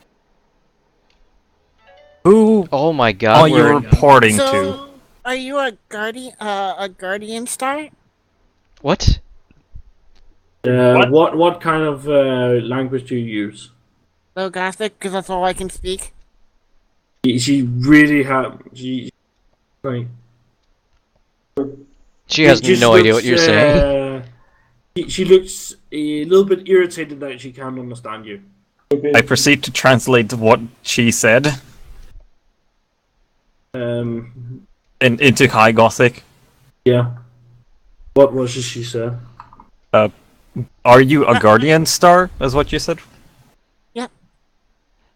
Who Oh my god, are you reporting to? So, are you a guardian star? What? What kind of language do you use? Low Gothic, because that's all I can speak. She really like. She has just no idea what looks, you're saying. She looks a little bit irritated that she can't understand you. I proceed to translate what she said into High Gothic. Yeah. What was it she said? Are you a guardian star? Is what you said.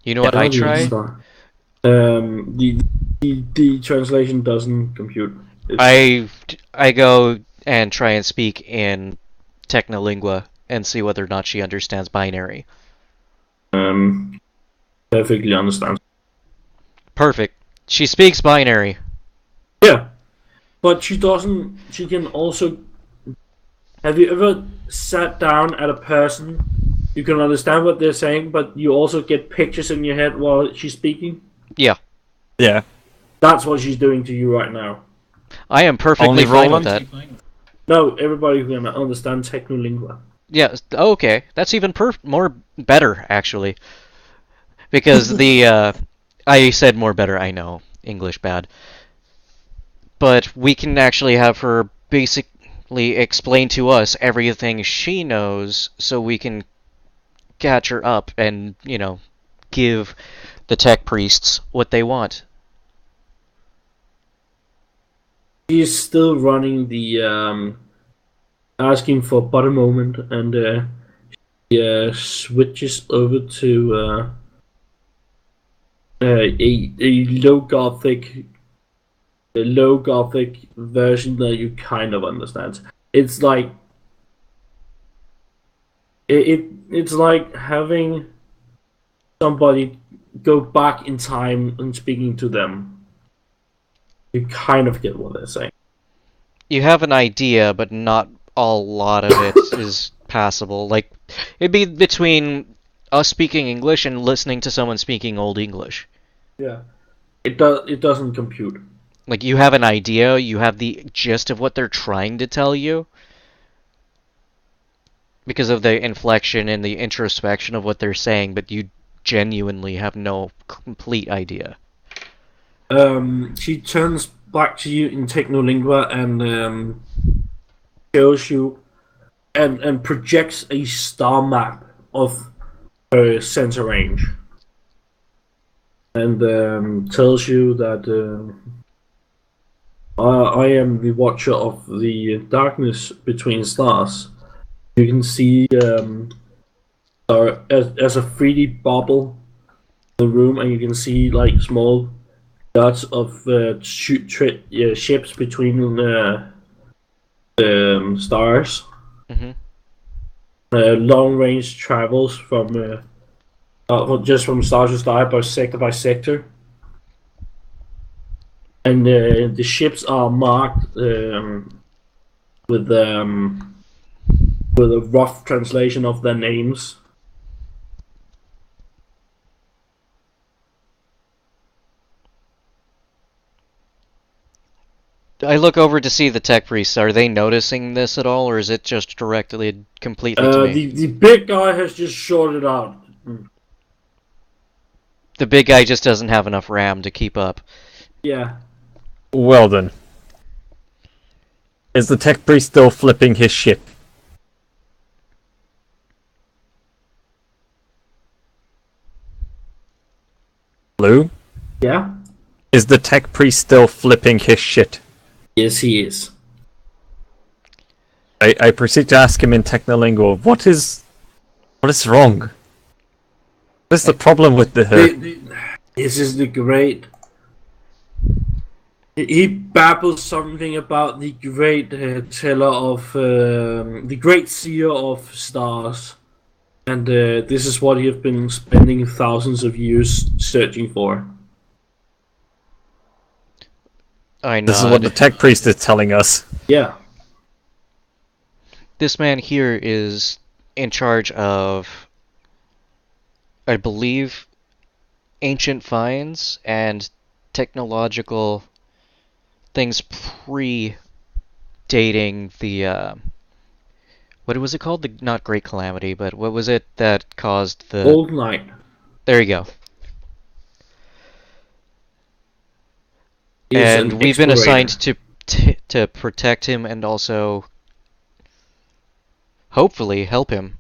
You know what I try? The translation doesn't compute. I go and try and speak in Technolingua and see whether or not she understands binary. Perfectly understand. Perfect. She speaks binary. Yeah, but she doesn't. She can also. Have you ever sat down at a person? You can understand what they're saying, but you also get pictures in your head while she's speaking. Yeah. Yeah. That's what she's doing to you right now. I am perfectly Only fine with Roland? that. No, everybody who can understand Technolingua. Yeah. Okay, that's even more better actually, because I said more better. I know English bad, but we can actually have her basically explain to us everything she knows, so we can catch her up and give the tech priests what they want. She's still running the asking for butter moment, and she switches over to a low gothic version that you kind of understand. It's like it's like having somebody go back in time and speaking to them. You kind of get what they're saying. You have an idea, but not a lot of it is passable. Like, it'd be between us speaking English and listening to someone speaking Old English. Yeah, it doesn't compute. Like, you have an idea, you have the gist of what they're trying to tell you, because of the inflection and the introspection of what they're saying, but you genuinely have no complete idea. She turns back to you in Technolingua and shows you and projects a star map of her center range, and tells you that I am the watcher of the darkness between stars. You can see as a 3D bubble in the room, and you can see like small dots of ships between stars. Mm-hmm. Long range travels from just from star to star by sector. And the ships are marked with a rough translation of their names. I look over to see the tech priests. Are they noticing this at all, or is it just directly, completely to me? The big guy has just sorted out. The big guy just doesn't have enough RAM to keep up. Yeah. Well then. Is the tech priest still flipping his ship? Blue? Yeah? Is the tech priest still flipping his shit? Yes, he is. I proceed to ask him in Technolingo, what is wrong? What is the problem with This is the great... He babbles something about the great teller of... the great seer of stars. And this is what he has been spending thousands of years searching for. I nod. This is what the tech priest is telling us. Yeah. This man here is in charge of, I believe, ancient finds and technological things predating the, what was it called? The not Great Calamity, but what was it that caused the... Old Night. There you go. Is And an we've been explorator. assigned to protect him and also hopefully help him.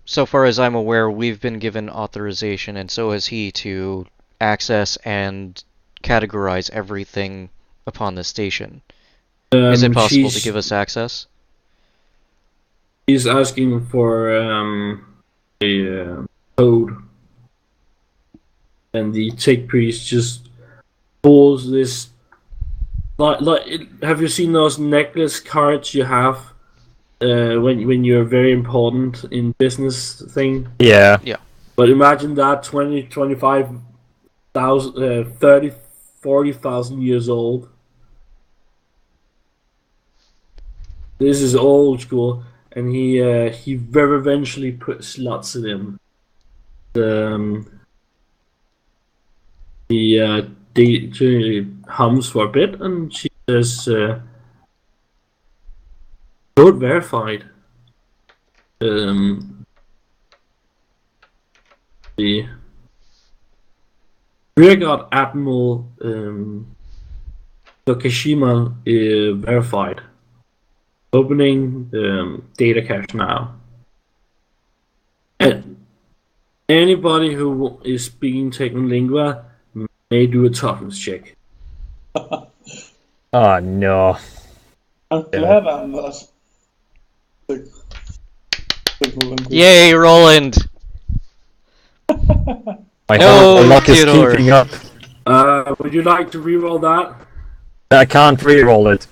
So far as I'm aware, we've been given authorization, and so has he, to access and categorize everything upon the station. Is it possible to give us access? He's asking for a code. And the tech priest just pulls this. Have you seen those necklace cards you have when you're very important in business thing? Yeah. But imagine that 20, 25,000, 30, 40,000 years old. This is old school, and he very eventually put slots in him. He hums for a bit, and she says, Code verified. The Rear Admiral Tokishima verified. Opening data cache now. And anybody who is speaking taking lingua may do a toughness check. Oh no. I'm glad I'm not. Yay, Roland! My No, luck is Theodore. keeping up. Would you like to reroll that? I can't reroll it.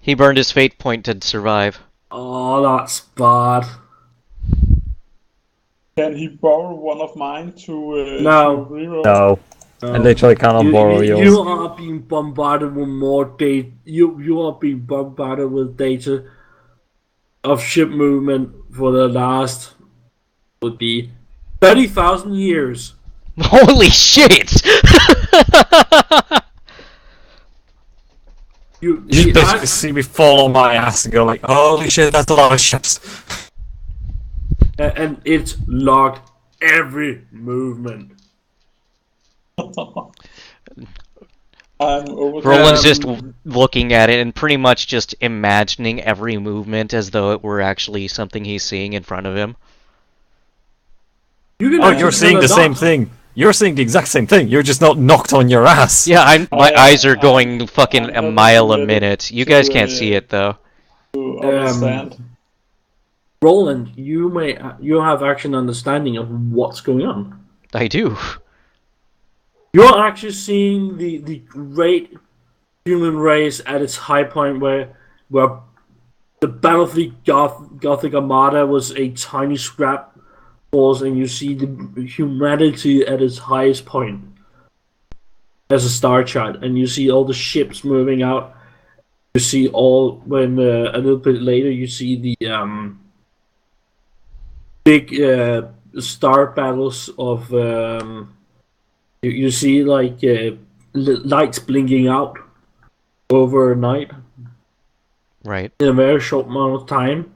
He burned his fate point to survive. Oh, that's bad. Can he borrow one of mine to No. to reroll? No. I literally cannot borrow yours. You are being bombarded with more data. You are being bombarded with data of ship movement for the last would be 30,000 years. Holy shit! You basically see me fall on my ass and go like, holy shit, that's a lot of ships. And it's logged every movement. I'm over. Roland's just looking at it and pretty much just imagining every movement as though it were actually something he's seeing in front of him. Oh, you're seeing the same thing. You're seeing the exact same thing. You're just not knocked on your ass. Yeah, my eyes are going fucking a mile a minute. You guys can't see it though. To understand. Roland, you have actually an understanding of what's going on. I do. You're actually seeing the great human race at its high point where the Battlefleet Gothic Armada was a tiny scrap force, and you see the humanity at its highest point as a star chart, and you see all the ships moving out. You see all when a little bit later you see the big star battles of you see like lights blinking out overnight Right. in a very short amount of time,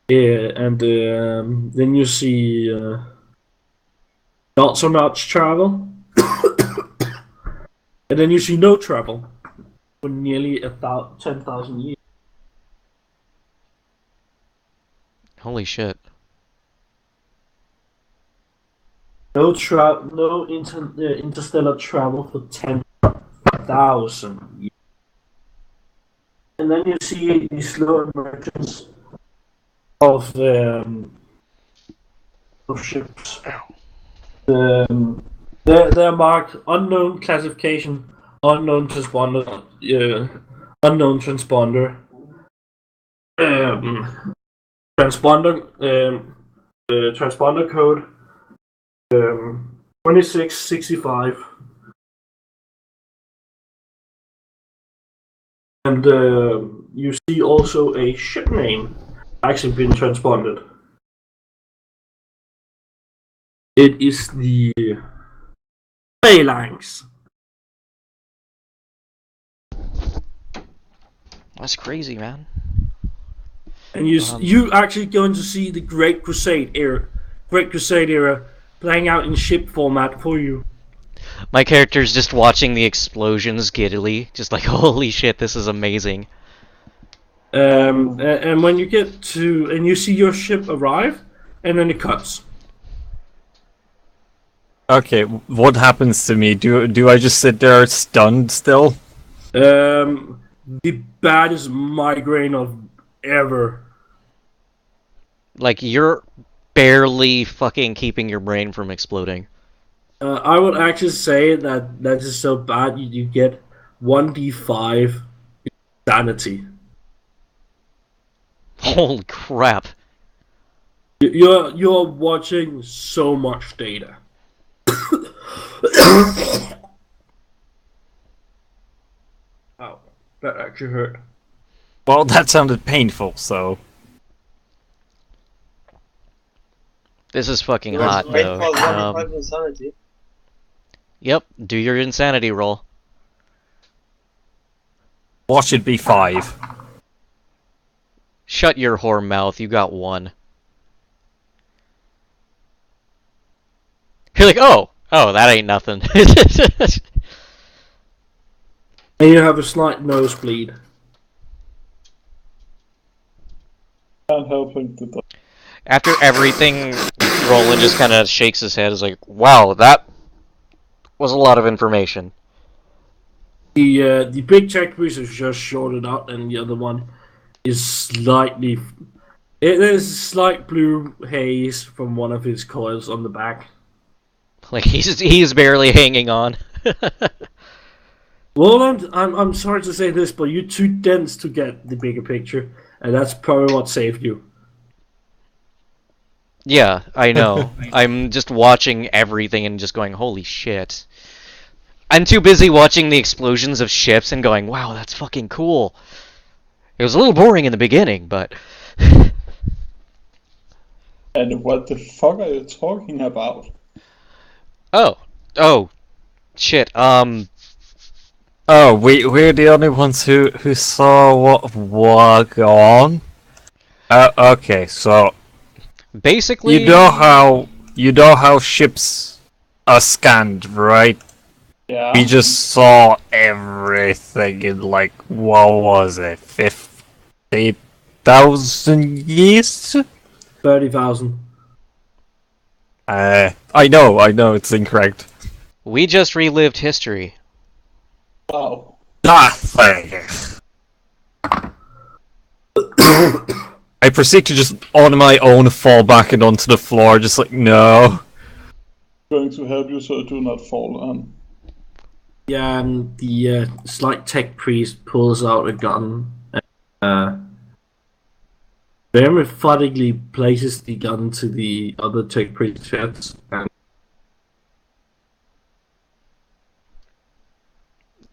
and then you see not so much travel, and then you see no travel for nearly 10,000 years. Holy shit. No interstellar travel for 10,000 years. And then you see the slow emergence of ships. They're marked unknown classification, unknown transponder, unknown transponder, transponder code 2665, and you see also a ship name actually been transponded. It is the Phalanx. That's crazy, man. And you actually going to see the Great Crusade era playing out in ship format for you. My character's just watching the explosions giddily, just like, holy shit, this is amazing. And when you get to and you see your ship arrive, and then it cuts. Okay, what happens to me? Do I just sit there stunned still? The baddest migraine of ever. Like, you're barely fucking keeping your brain from exploding. I would actually say that is so bad you get 1d5 sanity. Holy crap. You're watching so much data. Ow, that actually hurt. Well, that sounded painful, so... This is fucking It hot, was great though. for 1 insanity. Yep, do your insanity roll. What should be 5? Shut your whore mouth, you got one. You're like, oh, that ain't nothing. And you have a slight nosebleed. Can't help him to die. After everything, Roland just kind of shakes his head. Is like, wow, that was a lot of information. The big tech piece is just shorted out, and the other one is slightly. There's a slight blue haze from one of his coils on the back. Like he's barely hanging on. Roland, I'm sorry to say this, but you're too dense to get the bigger picture, and that's probably what saved you. Yeah, I know. I'm just watching everything and just going, holy shit. I'm too busy watching the explosions of ships and going, wow, that's fucking cool. It was a little boring in the beginning, but... And what the fuck are you talking about? Oh, shit, Oh, we're the only ones who saw what was on. Okay, so basically... you know how ships are scanned, right? Yeah. We just saw everything in like, what was it, 50,000 years? 30,000. I know, it's incorrect. We just relived history. Wow. Nothing. I proceed to just on my own fall back and onto the floor, just like, no. Going to help you so do not fall on. Yeah, and the slight tech priest pulls out a gun and very methodically places the gun to the other tech priest's chest. And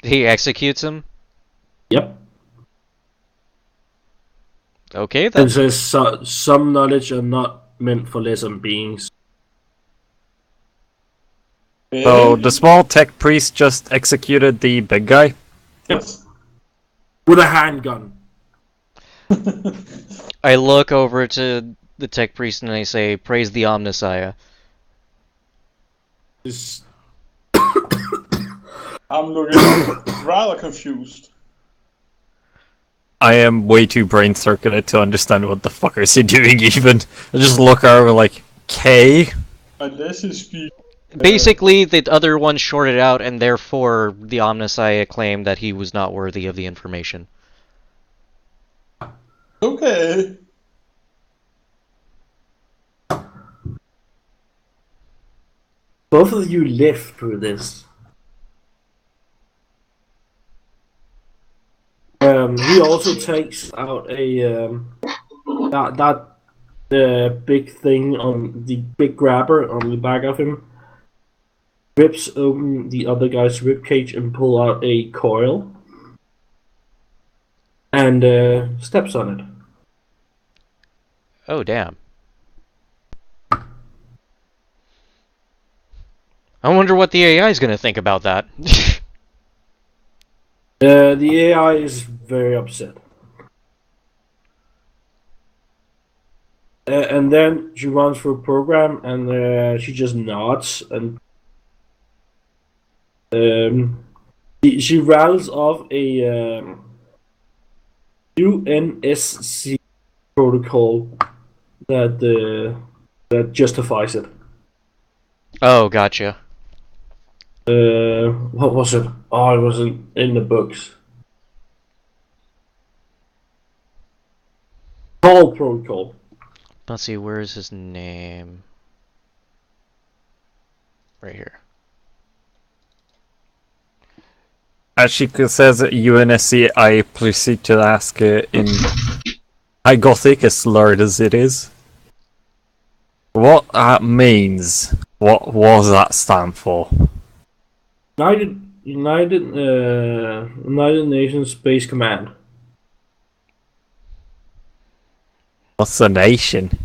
He executes him? yep. Okay, then. And says some knowledge are not meant for lesser beings. So the small tech priest just executed the big guy? Yes. With a handgun. I look over to the tech priest and I say, praise the Omnissiah. Just I'm looking rather confused. I am way too brain circuited to understand what the fuck is he doing even. I just look over like, K? Unless he speaks. Basically, the other one shorted out, and therefore the Omnissiah claimed that he was not worthy of the information. Okay. both of you live through this. He also takes out a the big thing on the big grabber on the back of him. Rips open the other guy's ribcage and pull out a coil. And steps on it. Oh, damn. I wonder what the AI is going to think about that. The AI is very upset. And then she runs through a program and she just nods and she rattles off a UNSC protocol that justifies it. Oh, gotcha. What was it? Oh, it wasn't in the books. Call protocol. Let's see, where is his name? Right here. As she says at UNSC, I proceed to ask in High Gothic, as slurred as it is, what that means. What was that stand for? United Nations Space Command. What's a nation?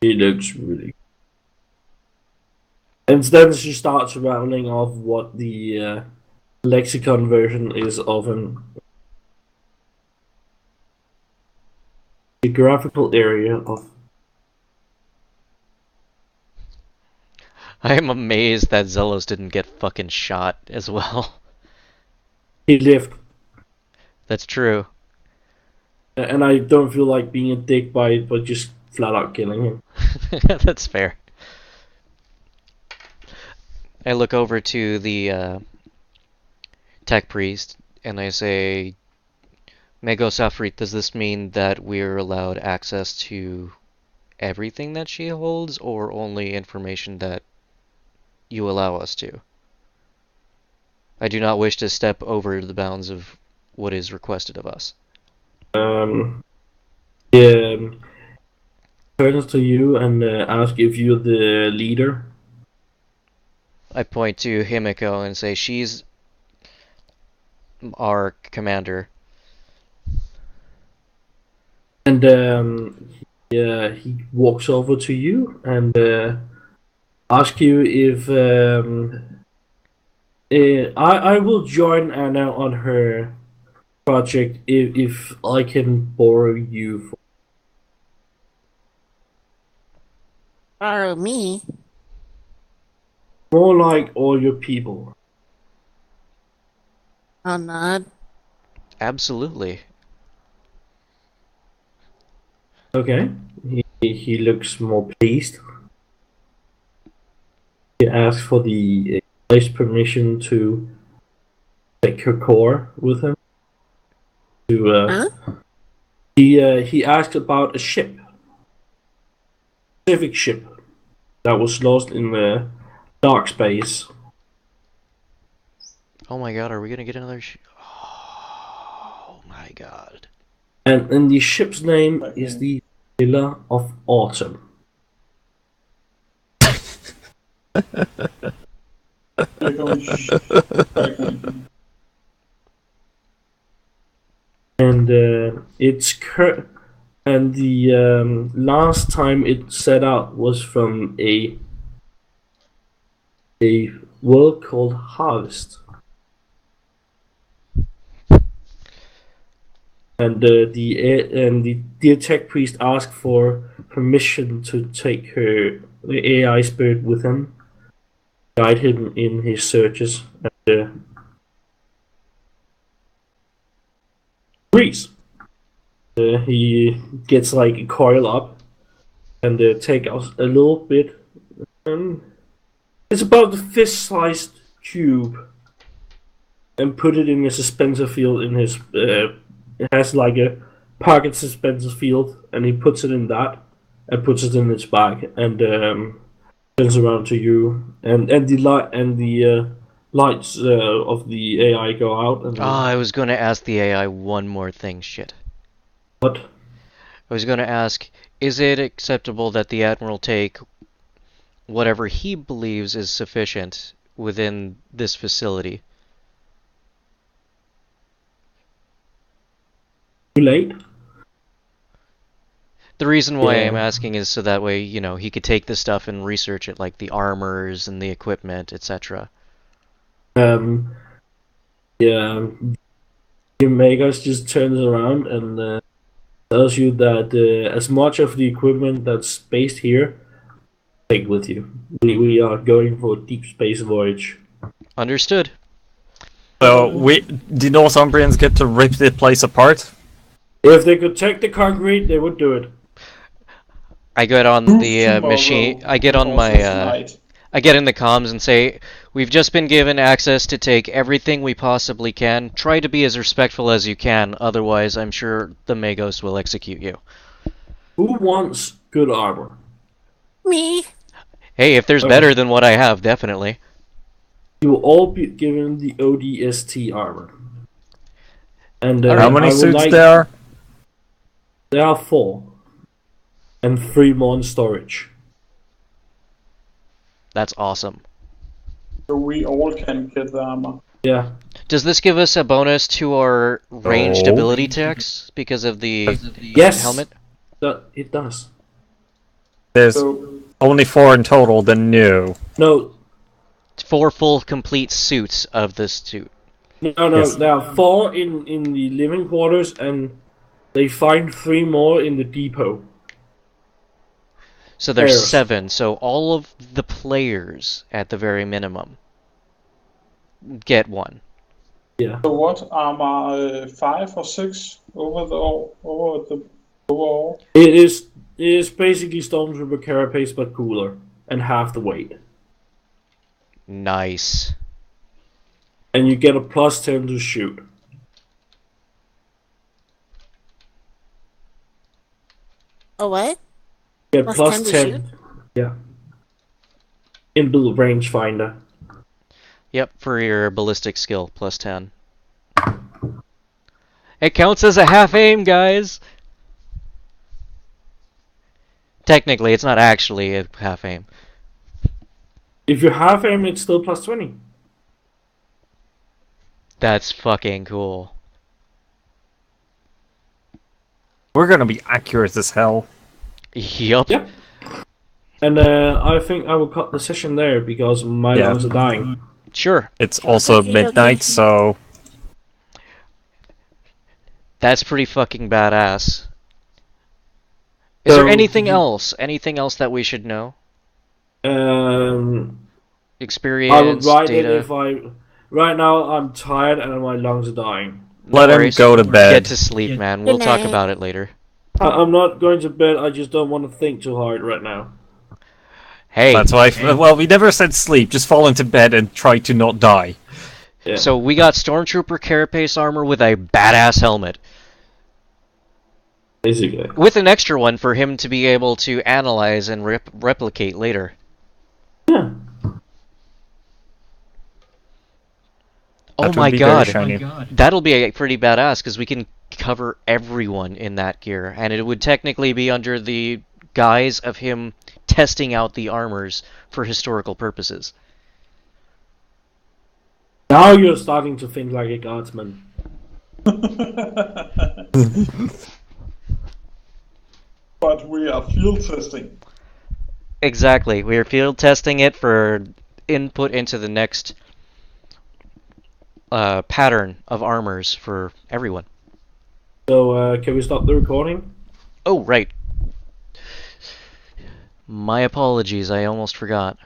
It looks really. And then she starts rattling off what the lexicon version is of him. geographical area of. I am amazed that Zelos didn't get fucking shot as well. He lived, That's true. and I don't feel like being a dick by just flat out killing him. That's fair. I look over to the tech priest and I say, Mego Safrit, does this mean that we're allowed access to everything that she holds, or only information that you allow us to? I do not wish to step over the bounds of what is requested of us. Yeah, turns to you and asks if you're the leader. I point to Himiko and say, she's our commander. And he walks over to you and asks you if I will join Anna on her project if I can borrow you. Borrow me? More like all your people. I'll nod. Absolutely. Okay. He looks more pleased. He asks for the guy's permission to take her core with him. Huh? He asked about a ship, Pacific ship, that was lost in the dark space. Oh my god, are we gonna get another Oh my god. And the ship's name is the Pillar of Autumn. They're going And it's and the last time it set out was from a world called Harvest. And the dear tech priest asked for permission to take the AI spirit with him, guide him in his searches, and agrees. He gets like a coil up and take out a little bit. It's about the fist-sized cube, and put it in a dispenser field in his. It has like a pocket dispenser field, and he puts it in that, and puts it in his bag, and turns around to you, and the lights of the AI go out. And I was gonna ask the AI one more thing, shit. what? I was gonna ask, is it acceptable that the Admiral take whatever he believes is sufficient within this facility? Too late. The reason why Yeah. I'm asking is so that way, you know, he could take this stuff and research it, like the armors and the equipment, etc. Yeah. Your Megas just turns around and tells you that as much of the equipment that's based here, take with you. We are going for a deep space voyage. Understood. So, did Northumbrians get to rip the place apart? If they could take the concrete, they would do it. I get on the machine. I get on my. I get in the comms and say, we've just been given access to take everything we possibly can. Try to be as respectful as you can, otherwise I'm sure the Magos will execute you. Who wants good armor? Me? Hey, if there's Okay. better than what I have, definitely. You will all be given the ODST armor. And All right. How I many would suits like- there? There are 4. And 3 more in storage. That's awesome. So we all can get the armor. Yeah. Does this give us a bonus to our ranged No. ability checks because of the Yes. helmet? It does. There's So only 4 in total, then no. No, 4 full complete suits of this suit. no. Yes. There are 4 in the living quarters and They find 3 more in the depot. So there's Players. 7. So all of the players, at the very minimum, get one. Yeah. So what, armor 5 or 6 over the overall? It is basically Stormtrooper carapace but cooler and half the weight. Nice. And you get a +10 to shoot. Oh, what? Get Plus plus 10 to 10. shoot? Yeah. Inbuilt rangefinder. Yep, for your ballistic skill, +10. It counts as a half aim, guys! Technically, it's not actually a half aim. If you half aim, it's still +20. That's fucking cool. We're gonna be accurate as hell. Yup. Yeah. And I think I will cut the session there because my Yeah. lungs are dying. Sure. It's also Okay, midnight, okay. so That's pretty fucking badass. Is there So, anything else? Anything else that we should know? I would Experience, write it data? if I. Right now, I'm tired and my lungs are dying. No let him worries. go to Get bed. to sleep, Good man. We'll talk night. about it later. I'm not going to bed. I just don't want to think too hard right now. Hey, That's why. Well, we never said sleep. Just fall into bed and try to not die. Yeah. so we got Stormtrooper carapace armor with a badass helmet. Basically. With an extra one for him to be able to analyze and replicate later. Yeah. Oh That would my be very god. shiny. That'll be pretty badass because we can cover everyone in that gear. And it would technically be under the guise of him testing out the armors for historical purposes. Now you're starting to think like a guardsman. But we are field testing. Exactly. We are field testing it for input into the next pattern of armors for everyone. So, can we stop the recording? Oh, right. My apologies, I almost forgot.